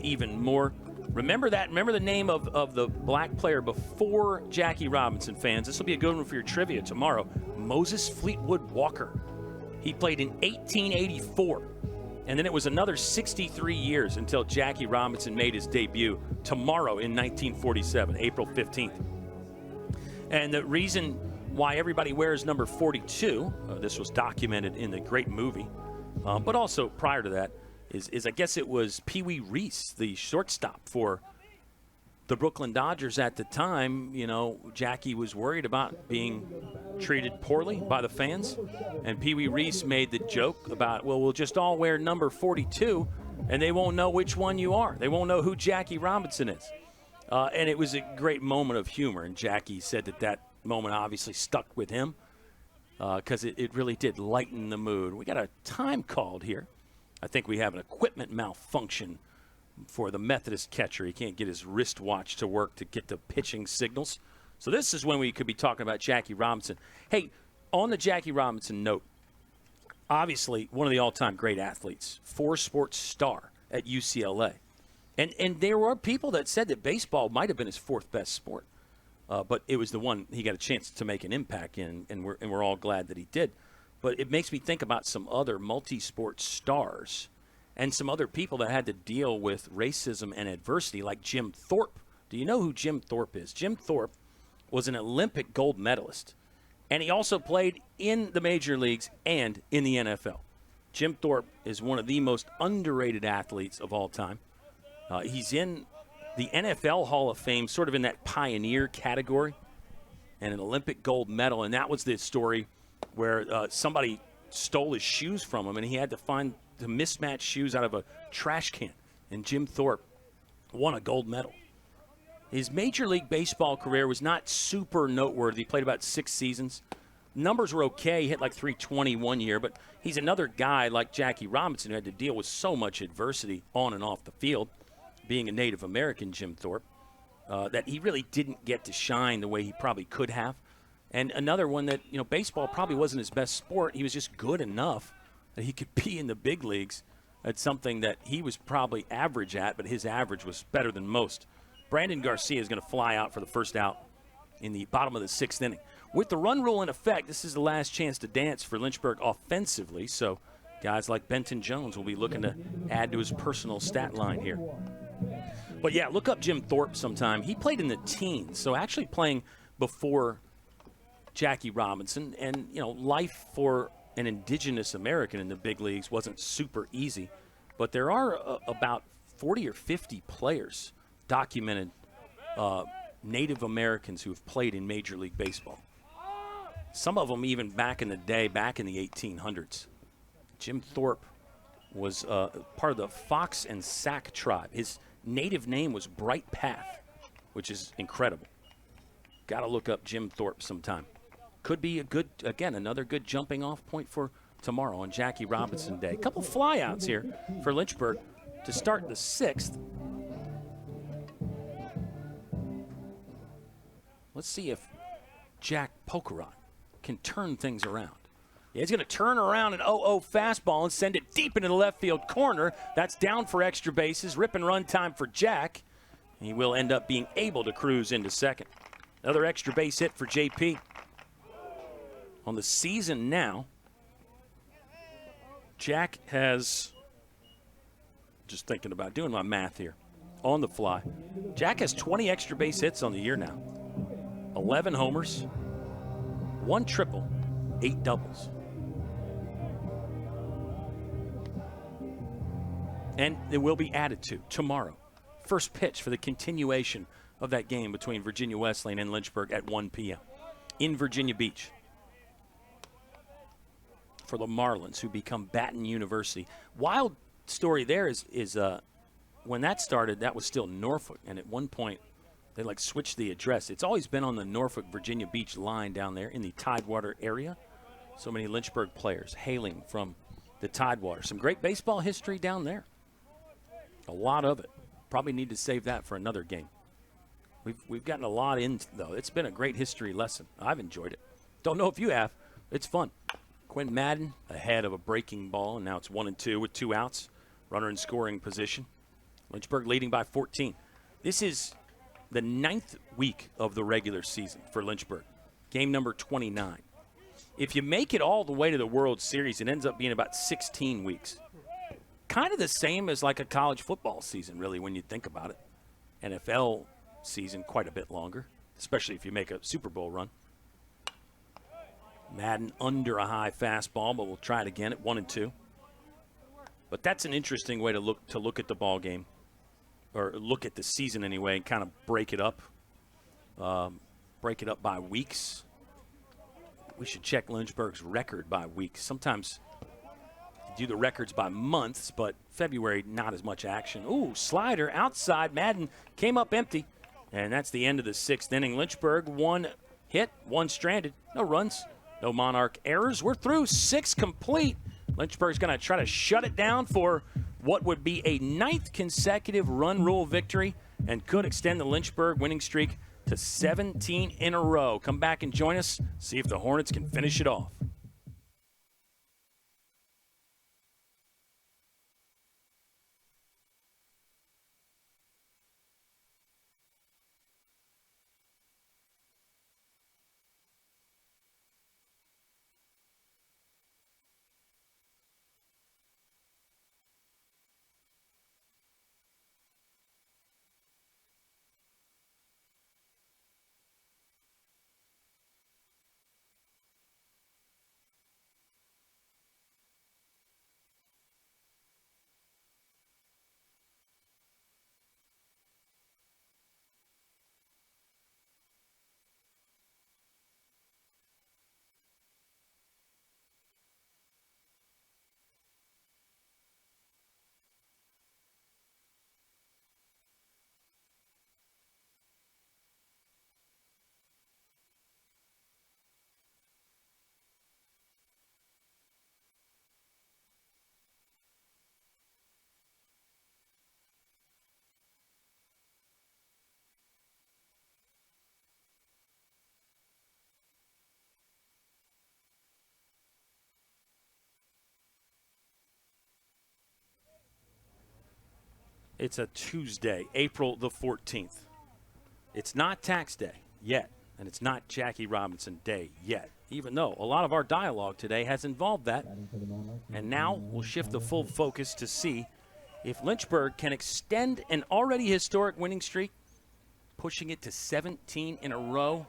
even more. Remember that. Remember the name of the black player before Jackie Robinson, fans. This will be a good one for your trivia tomorrow. Moses Fleetwood Walker. He played in 1884. And then it was another 63 years until Jackie Robinson made his debut tomorrow in 1947, April 15th. And the reason why everybody wears number 42, this was documented in the great movie, But also prior to that is I guess it was Pee Wee Reese, the shortstop for the Brooklyn Dodgers at the time. You know, Jackie was worried about being treated poorly by the fans. And Pee Wee Reese made the joke about, well, we'll just all wear number 42 and they won't know which one you are. They won't know who Jackie Robinson is. And it was a great moment of humor. And Jackie said that moment obviously stuck with him because it really did lighten the mood. We got a time called here. I think we have an equipment malfunction for the Methodist catcher. He can't get his wristwatch to work to get the pitching signals. So this is when we could be talking about Jackie Robinson. Hey, on the Jackie Robinson note, obviously one of the all-time great athletes, FloSports star at UCLA. And there were people that said that baseball might have been his fourth best sport. But it was the one he got a chance to make an impact in, and we're all glad that he did. But it makes me think about some other multi-sport stars and some other people that had to deal with racism and adversity, like Jim Thorpe. Do you know who Jim Thorpe is? Jim Thorpe was an Olympic gold medalist, and he also played in the major leagues and in the NFL. Jim Thorpe is one of the most underrated athletes of all time. He's in the NFL Hall of Fame, sort of in that pioneer category, and an Olympic gold medal. And that was the story where somebody stole his shoes from him, and he had to find the mismatched shoes out of a trash can. And Jim Thorpe won a gold medal. His Major League Baseball career was not super noteworthy. He played about 6 seasons. Numbers were okay. He hit like 320 one year, but he's another guy like Jackie Robinson who had to deal with so much adversity on and off the field, being a Native American, Jim Thorpe, that he really didn't get to shine the way he probably could have. And another one that, you know, baseball probably wasn't his best sport. He was just good enough that he could be in the big leagues at something that he was probably average at, but his average was better than most. Brandon Garcia is going to fly out for the first out in the bottom of the 6th inning. With the run rule in effect, this is the last chance to dance for Lynchburg offensively, so guys like Benton Jones will be looking to add to his personal stat line here. But, yeah, look up Jim Thorpe sometime. He played in the teens, so actually playing before Jackie Robinson. And, you know, life for an indigenous American in the big leagues wasn't super easy. But there are about 40 or 50 players documented, Native Americans who have played in Major League Baseball. Some of them even back in the day, back in the 1800s. Jim Thorpe was part of the Fox and Sac tribe. His native name was Bright Path, which is incredible. Got to look up Jim Thorpe sometime. Could be a good, again, another good jumping off point for tomorrow on Jackie Robinson Day. A couple flyouts here for Lynchburg to start the 6th. Let's see if Jack Pokerot can turn things around. Yeah, he's going to turn around an 0-0 fastball and send it deep into the left field corner. That's down for extra bases. Rip and run time for Jack. He will end up being able to cruise into second. Another extra base hit for JP. On the season now, Jack has, just thinking about doing my math here, on the fly. Jack has 20 extra base hits on the year now. 11 homers, 1 triple, 8 doubles. And it will be added to tomorrow. First pitch for the continuation of that game between Virginia Wesleyan and Lynchburg at 1 p.m. in Virginia Beach. For the Marlins, who become Baton University. Wild story there is when that started, that was still Norfolk. And at one point, they switched the address. It's always been on the Norfolk-Virginia Beach line down there in the Tidewater area. So many Lynchburg players hailing from the Tidewater. Some great baseball history down there. A lot of it. Probably need to save that for another game. We've gotten a lot in, though. It's been a great history lesson. I've enjoyed it. Don't know if you have. It's fun. Quinn Madden ahead of a breaking ball, and now it's 1-2 with 2 outs. Runner in scoring position. Lynchburg leading by 14. This is the 9th week of the regular season for Lynchburg. Game number 29. If you make it all the way to the World Series, it ends up being about 16 weeks. Kind of the same as like a college football season, really, when you think about it. NFL season quite a bit longer, especially if you make a Super Bowl run. Madden under a high fastball, but we'll try it again at 1-2. But that's an interesting way to look at the ball game, or look at the season anyway, and kind of break it up by weeks. We should check Lynchburg's record by weeks. Sometimes you do the records by months, but February, not as much action. Ooh, slider outside. Madden came up empty, and that's the end of the 6th inning. Lynchburg, 1 hit, 1 stranded, no runs, no Monarch errors. We're through 6 complete. Lynchburg's going to try to shut it down for what would be a 9th consecutive run rule victory and could extend the Lynchburg winning streak to 17 in a row. Come back and join us, see if the Hornets can finish it off. It's a Tuesday, April the 14th. It's not tax day yet, and it's not Jackie Robinson Day yet, even though a lot of our dialogue today has involved that. And now we'll shift the full focus to see if Lynchburg can extend an already historic winning streak, pushing it to 17 in a row.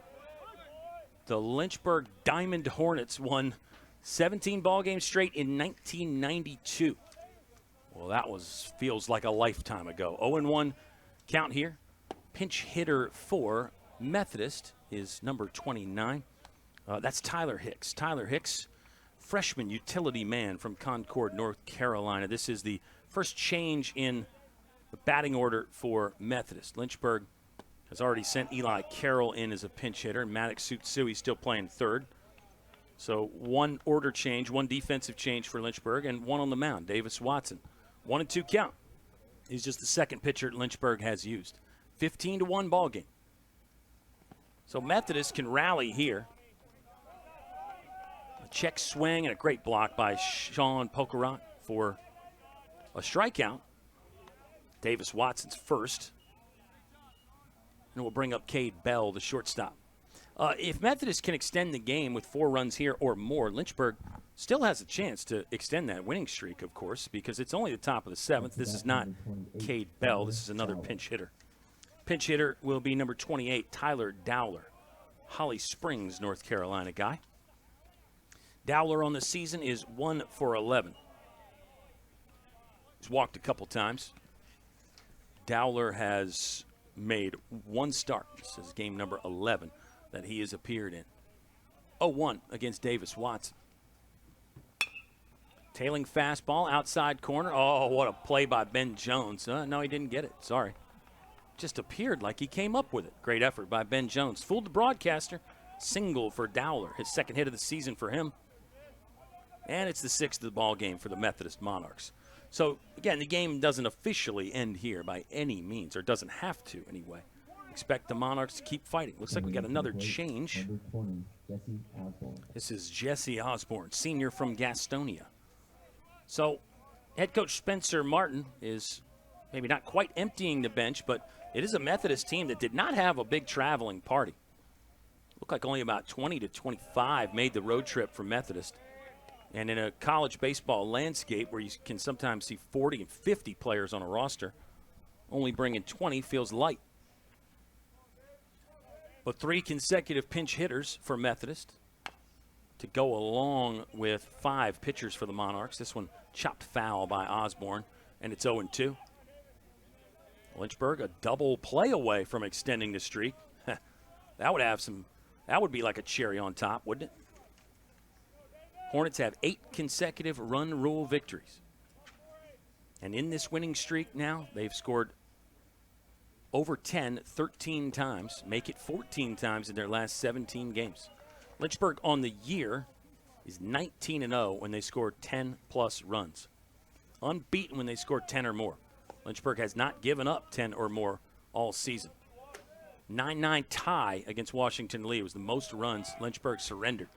The Lynchburg Diamond Hornets won 17 ball games straight in 1992. Well, that feels like a lifetime ago. 0-1 count here. Pinch hitter for Methodist is number 29. That's Tyler Hicks. Tyler Hicks, freshman utility man from Concord, North Carolina. This is the first change in the batting order for Methodist. Lynchburg has already sent Eli Carroll in as a pinch hitter. Maddox Sutsui still playing third. So 1 order change, 1 defensive change for Lynchburg, and 1 on the mound, Davis Watson. 1-2 count. He's just the second pitcher Lynchburg has used. 15-1 ball game. So Methodist can rally here. A check swing and a great block by Sean Pokerot for a strikeout. Davis Watson's first. And we'll bring up Cade Bell, the shortstop. If Methodist can extend the game with 4 runs here or more, Lynchburg still has a chance to extend that winning streak, of course, because it's only the top of the 7th. This is not Cade Bell. This is another pinch hitter. Pinch hitter will be number 28, Tyler Dowler, Holly Springs, North Carolina guy. Dowler on the season is 1 for 11. He's walked a couple times. Dowler has made 1 start. This is game number 11 that he has appeared in. 0-1 against Davis Watson. Tailing fastball, outside corner. Oh, what a play by Ben Jones. No, he didn't get it. Sorry. Just appeared like he came up with it. Great effort by Ben Jones. Fooled the broadcaster. Single for Dowler. His second hit of the season for him. And it's the 6th of the ball game for the Methodist Monarchs. So, again, the game doesn't officially end here by any means, or doesn't have to anyway. Expect the Monarchs to keep fighting. Looks like we got another change. This is Jesse Osborne, senior from Gastonia. So, head coach Spencer Martin is maybe not quite emptying the bench, but it is a Methodist team that did not have a big traveling party. Looked like only about 20 to 25 made the road trip for Methodist. And in a college baseball landscape where you can sometimes see 40 and 50 players on a roster, only bringing 20 feels light. But 3 consecutive pinch hitters for Methodist to go along with 5 pitchers for the Monarchs. This one chopped foul by Osborne, and it's 0-2. Lynchburg a double play away from extending the streak. That would be like a cherry on top, wouldn't it? Hornets have 8 consecutive run rule victories. And in this winning streak now, they've scored over 10 13 times, make it 14 times in their last 17 games. Lynchburg on the year is 19-0 when they score 10-plus runs. Unbeaten when they score 10 or more. Lynchburg has not given up 10 or more all season. 9-9 tie against Washington Lee was the most runs Lynchburg surrendered.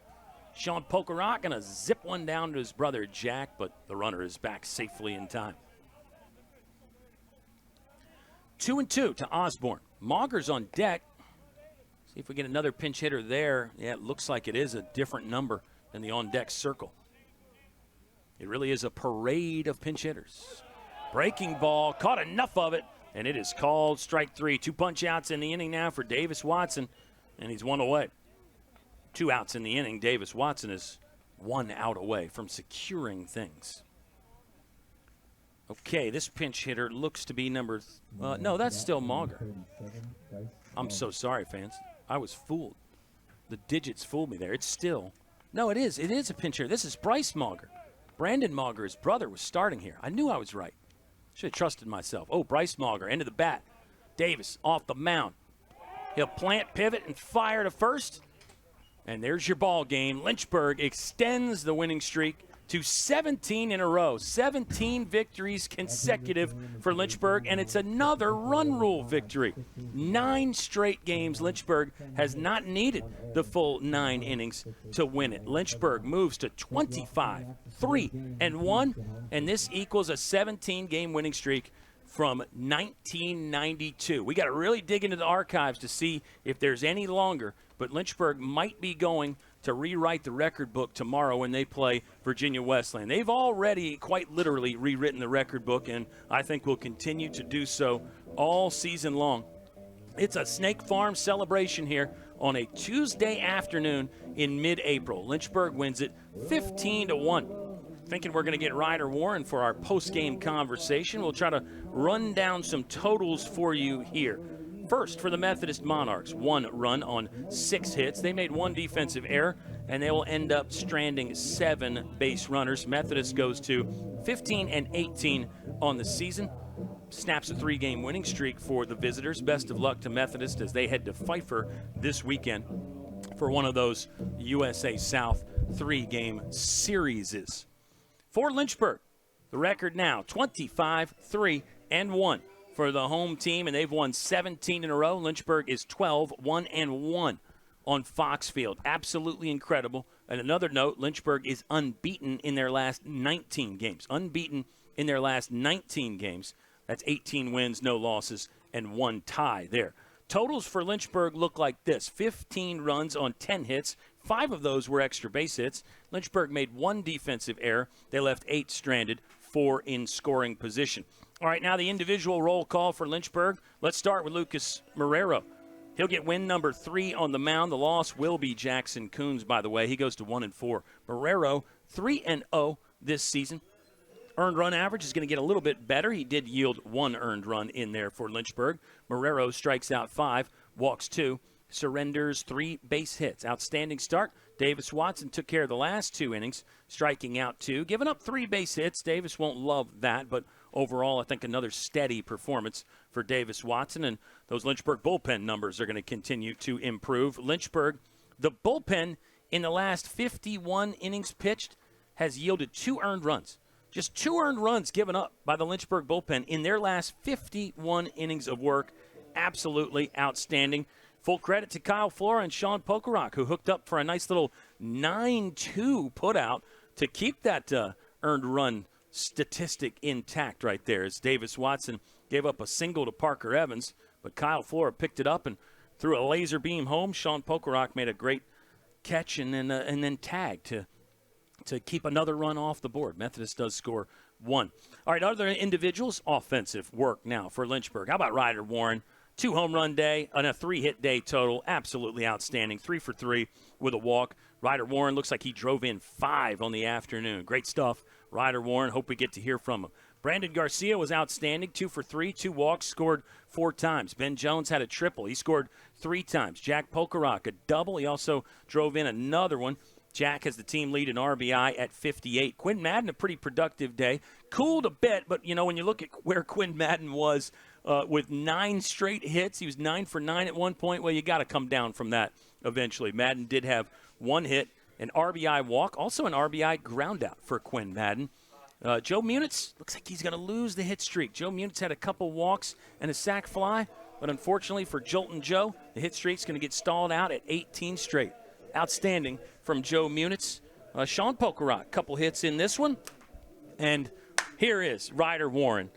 Sean Pokerot going to zip one down to his brother Jack, but the runner is back safely in time. 2-2 to Osborne. Mauger's on deck. See if we get another pinch hitter there. Yeah, it looks like it is a different number than the on-deck circle. It really is a parade of pinch hitters. Breaking ball, caught enough of it, and it is called strike 3. 2 punch outs in the inning now for Davis Watson, and he's 1 away. 2 outs in the inning. Davis Watson is 1 out away from securing things. Okay, this pinch hitter looks to be number no, that's still Mauger. I'm so sorry, fans. I was fooled. The digits fooled me there. It's still. No, it is. It is a pinch hitter. This is Bryce Mauger. Brandon Mauger, his brother, was starting here. I knew I was right. Should have trusted myself. Oh, Bryce Mauger, into the bat. Davis off the mound. He'll plant, pivot, and fire to first. And there's your ball game. Lynchburg extends the winning streak to 17 in a row. 17 victories consecutive for Lynchburg, and it's another run rule victory. 9 straight games Lynchburg has not needed the full 9 innings to win it. Lynchburg moves to 25-3-1, and this equals a 17-game winning streak from 1992. We got to really dig into the archives to see if there's any longer, but Lynchburg might be going to rewrite the record book tomorrow when they play Virginia Wesleyan. They've already quite literally rewritten the record book, and I think will continue to do so all season long. It's a Snake Farm celebration here on a Tuesday afternoon in mid-April. Lynchburg wins it 15-1. Thinking we're going to get Ryder Warren for our post-game conversation. We'll try to run down some totals for you here. First, for the Methodist Monarchs, 1 run on 6 hits. They made 1 defensive error, and they will end up stranding 7 base runners. Methodist goes to 15-18 on the season. Snaps a 3-game winning streak for the visitors. Best of luck to Methodist as they head to Pfeiffer this weekend for one of those USA South 3-game series. For Lynchburg, the record now 25-3-1 for the home team, and they've won 17 in a row. Lynchburg is 12-1-1 on Fox Field. Absolutely incredible. And another note, Lynchburg is unbeaten in their last 19 games. Unbeaten in their last 19 games. That's 18 wins, no losses, and 1 tie there. Totals for Lynchburg look like this. 15 runs on 10 hits. 5 of those were extra base hits. Lynchburg made 1 defensive error. They left 8 stranded, 4 in scoring position. All right, now the individual roll call for Lynchburg. Let's start with Lucas Marrero. He'll get win number 3 on the mound. The loss will be Jackson Coons, by the way. He goes to 1-4. Marrero, 3-0 this season. Earned run average is going to get a little bit better. He did yield 1 earned run in there for Lynchburg. Marrero strikes out 5, walks 2, surrenders 3 base hits. Outstanding start. Davis Watson took care of the last 2 innings, striking out 2, giving up 3 base hits. Davis won't love that, but overall, I think another steady performance for Davis Watson, and those Lynchburg bullpen numbers are going to continue to improve. Lynchburg, the bullpen in the last 51 innings pitched has yielded 2 earned runs. Just 2 earned runs given up by the Lynchburg bullpen in their last 51 innings of work. Absolutely outstanding. Full credit to Kyle Flora and Sean Pokerot, who hooked up for a nice little 9-2 putout to keep that earned run statistic intact right there, as Davis Watson gave up a single to Parker Evans, but Kyle Flora picked it up and threw a laser beam home. Sean Pokerot made a great catch and then tagged to keep another run off the board. Methodist does score 1. All right, other individuals, offensive work now for Lynchburg. How about Ryder Warren? 2-home run day and a 3-hit day total. Absolutely outstanding. 3 for 3 with a walk. Ryder Warren looks like he drove in 5 on the afternoon. Great stuff, Ryder Warren. Hope we get to hear from him. Brandon Garcia was outstanding. 2 for 3, 2 walks, scored 4 times. Ben Jones had a triple. He scored 3 times. Jack Pokerock, a double. He also drove in another one. Jack has the team lead in RBI at 58. Quinn Madden, a pretty productive day. Cooled a bit, but, when you look at where Quinn Madden was with 9 straight hits, he was 9 for 9 at one point. Well, you got to come down from that eventually. Madden did have 1 hit, an RBI walk, also an RBI groundout for Quinn Madden. Joe Munitz, looks like he's going to lose the hit streak. Joe Munitz had a couple walks and a sac fly, but unfortunately for Jolton Joe, the hit streak's going to get stalled out at 18 straight. Outstanding from Joe Munitz. Sean Pokerock, couple hits in this one. And here is Ryder Warren,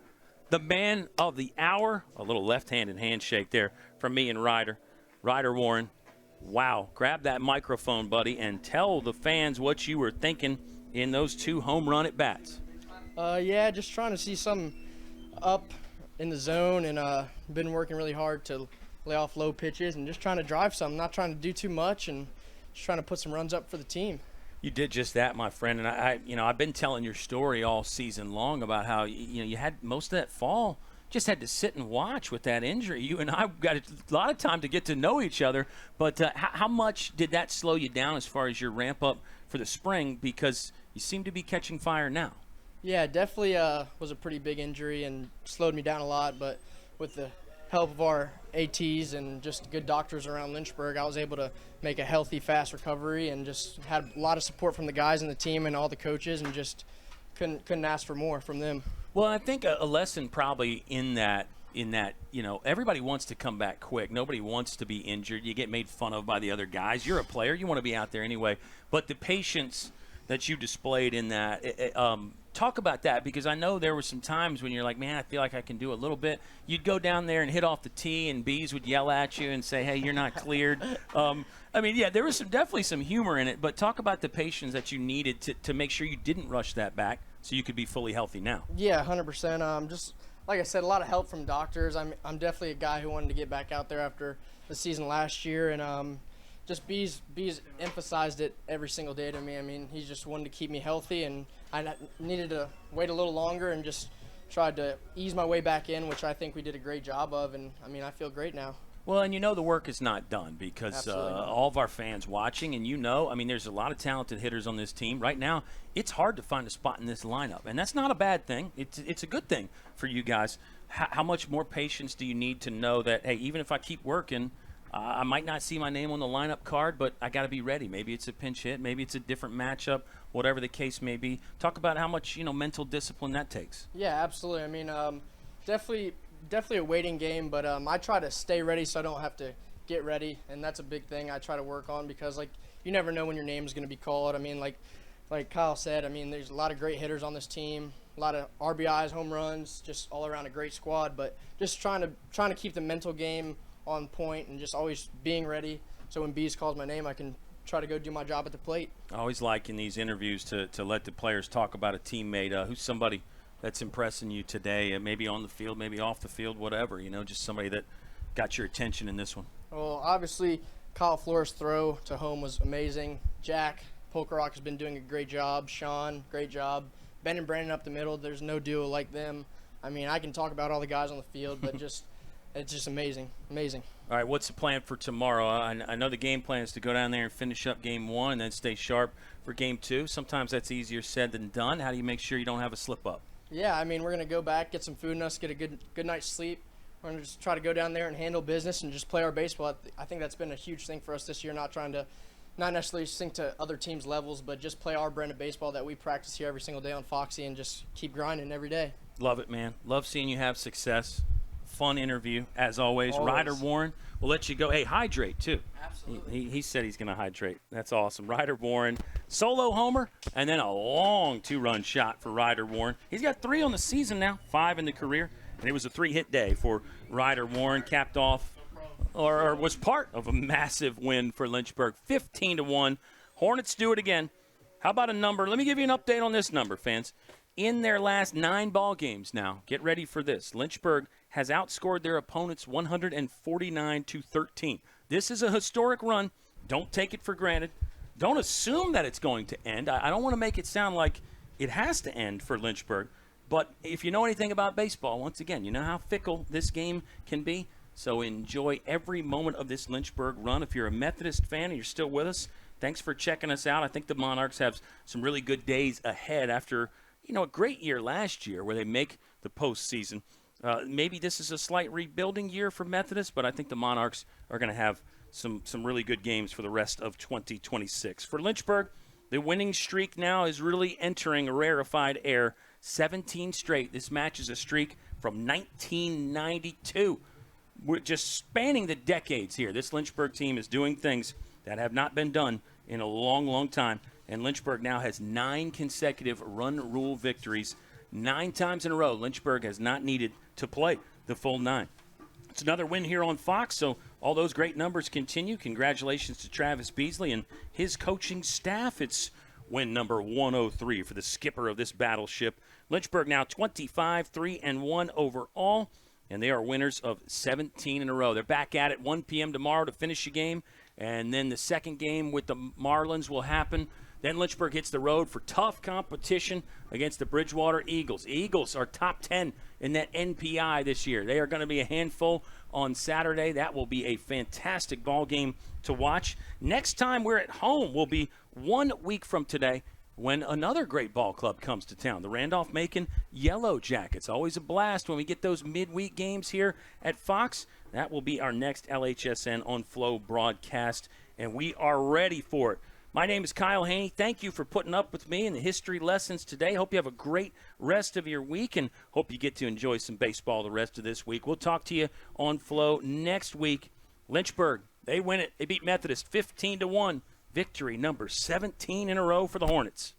the man of the hour. A little left-handed handshake there from me and Ryder. Ryder Warren, wow. Grab that microphone, buddy, and tell the fans what you were thinking in those 2 home run at-bats. Yeah, just trying to see something up in the zone, and been working really hard to lay off low pitches and just trying to drive something, not trying to do too much, and just trying to put some runs up for the team. You did just that, my friend, and I've been telling your story all season long about how you had most of that fall, just had to sit and watch with that injury. You and I got a lot of time to get to know each other, but how much did that slow you down as far as your ramp up for the spring, because you seem to be catching fire now? Yeah, definitely was a pretty big injury and slowed me down a lot, but with the help of our ATs and just good doctors around Lynchburg, I was able to make a healthy, fast recovery and just had a lot of support from the guys in the team and all the coaches, and just couldn't ask for more from them. Well, I think a lesson probably in that, everybody wants to come back quick. Nobody wants to be injured. You get made fun of by the other guys. You're a player. You want to be out there anyway. But the patience that you displayed in that, talk about that, because I know there were some times when you're like, man, I feel like I can do a little bit. You'd go down there and hit off the tee, and bees would yell at you and say, hey, you're not cleared. There was definitely some humor in it, but talk about the patience that you needed to make sure you didn't rush that back so you could be fully healthy now. Yeah, 100%. Just like I said, a lot of help from doctors. I'm definitely a guy who wanted to get back out there after the season last year, and just Bees emphasized it every single day to me. I mean, he just wanted to keep me healthy, and I needed to wait a little longer and just tried to ease my way back in, which I think we did a great job of, and I feel great now. Well, and the work is not done, because all of our fans watching, and there's a lot of talented hitters on this team. Right now, it's hard to find a spot in this lineup, and that's not a bad thing. It's a good thing for you guys. How much more patience do you need to know that, hey, even if I keep working, I might not see my name on the lineup card, but I got to be ready. Maybe it's a pinch hit. Maybe it's a different matchup, whatever the case may be. Talk about how much, mental discipline that takes. Yeah, absolutely. Definitely a waiting game, but I try to stay ready so I don't have to get ready, and that's a big thing I try to work on, because, you never know when your name is going to be called. Like Kyle said, there's a lot of great hitters on this team, a lot of RBIs, home runs, just all around a great squad, but just trying to keep the mental game on point and just always being ready, so when Bees calls my name, I can try to go do my job at the plate. I always like in these interviews to let the players talk about a teammate. Who's somebody that's impressing you today, maybe on the field, maybe off the field, whatever, just somebody that got your attention in this one? Well, obviously, Kyle Flores' throw to home was amazing. Jack Pokerock has been doing a great job. Sean, great job. Ben and Brandon up the middle, there's no duo like them. I can talk about all the guys on the field, but it's just amazing. All right, what's the plan for tomorrow? I know the game plan is to go down there and finish up game 1 and then stay sharp for game 2. Sometimes that's easier said than done. How do you make sure you don't have a slip-up? Yeah, we're going to go back, get some food in us, get a good night's sleep. We're going to just try to go down there and handle business and just play our baseball. I think that's been a huge thing for us this year, not necessarily sink to other teams' levels, but just play our brand of baseball that we practice here every single day on Foxy, and just keep grinding every day. Love it, man. Love seeing you have success. Fun interview, as always. Ryder Warren, we'll let you go. Hey, hydrate, too. Absolutely. He said he's going to hydrate. That's awesome. Ryder Warren, solo homer, and then a long 2-run shot for Ryder Warren. He's got 3 on the season now, 5 in the career, and it was a 3-hit day for Ryder Warren, capped off, or was part of a massive win for Lynchburg, 15-1. Hornets do it again. How about a number? Let me give you an update on this number, fans. In their last 9 ball games now, get ready for this. Lynchburg has outscored their opponents 149-13. This is a historic run. Don't take it for granted. Don't assume that it's going to end. I don't want to make it sound like it has to end for Lynchburg. But if you know anything about baseball, once again, you know how fickle this game can be. So enjoy every moment of this Lynchburg run. If you're a Methodist fan and you're still with us, thanks for checking us out. I think the Monarchs have some really good days ahead after, a great year last year where they make the postseason. Maybe this is a slight rebuilding year for Methodist, but I think the Monarchs are going to have some really good games for the rest of 2026. For Lynchburg, the winning streak now is really entering a rarefied air. 17 straight. This matches a streak from 1992. We're just spanning the decades here. This Lynchburg team is doing things that have not been done in a long, long time. And Lynchburg now has 9 consecutive run rule victories. 9 times in a row, Lynchburg has not needed to play the full 9. It's another win here on Fox, so all those great numbers continue. Congratulations to Travis Beasley and his coaching staff. It's win number 103 for the skipper of this battleship. Lynchburg now 25-3-1 overall, and they are winners of 17 in a row. They're back at it 1 p.m. tomorrow to finish the game, and then the second game with the Marlins will happen. Then Lynchburg hits the road for tough competition against the Bridgewater Eagles. Eagles are top 10 in that NPI this year. They are going to be a handful on Saturday. That will be a fantastic ball game to watch. Next time we're at home will be 1 week from today when another great ball club comes to town, the Randolph-Macon Yellow Jackets. Always a blast when we get those midweek games here at Fox. That will be our next LHSN on Flo broadcast, and we are ready for it. My name is Kyle Haney. Thank you for putting up with me in the history lessons today. Hope you have a great rest of your week and hope you get to enjoy some baseball the rest of this week. We'll talk to you on Flo next week. Lynchburg, they win it. They beat Methodist 15-1. Victory number 17 in a row for the Hornets.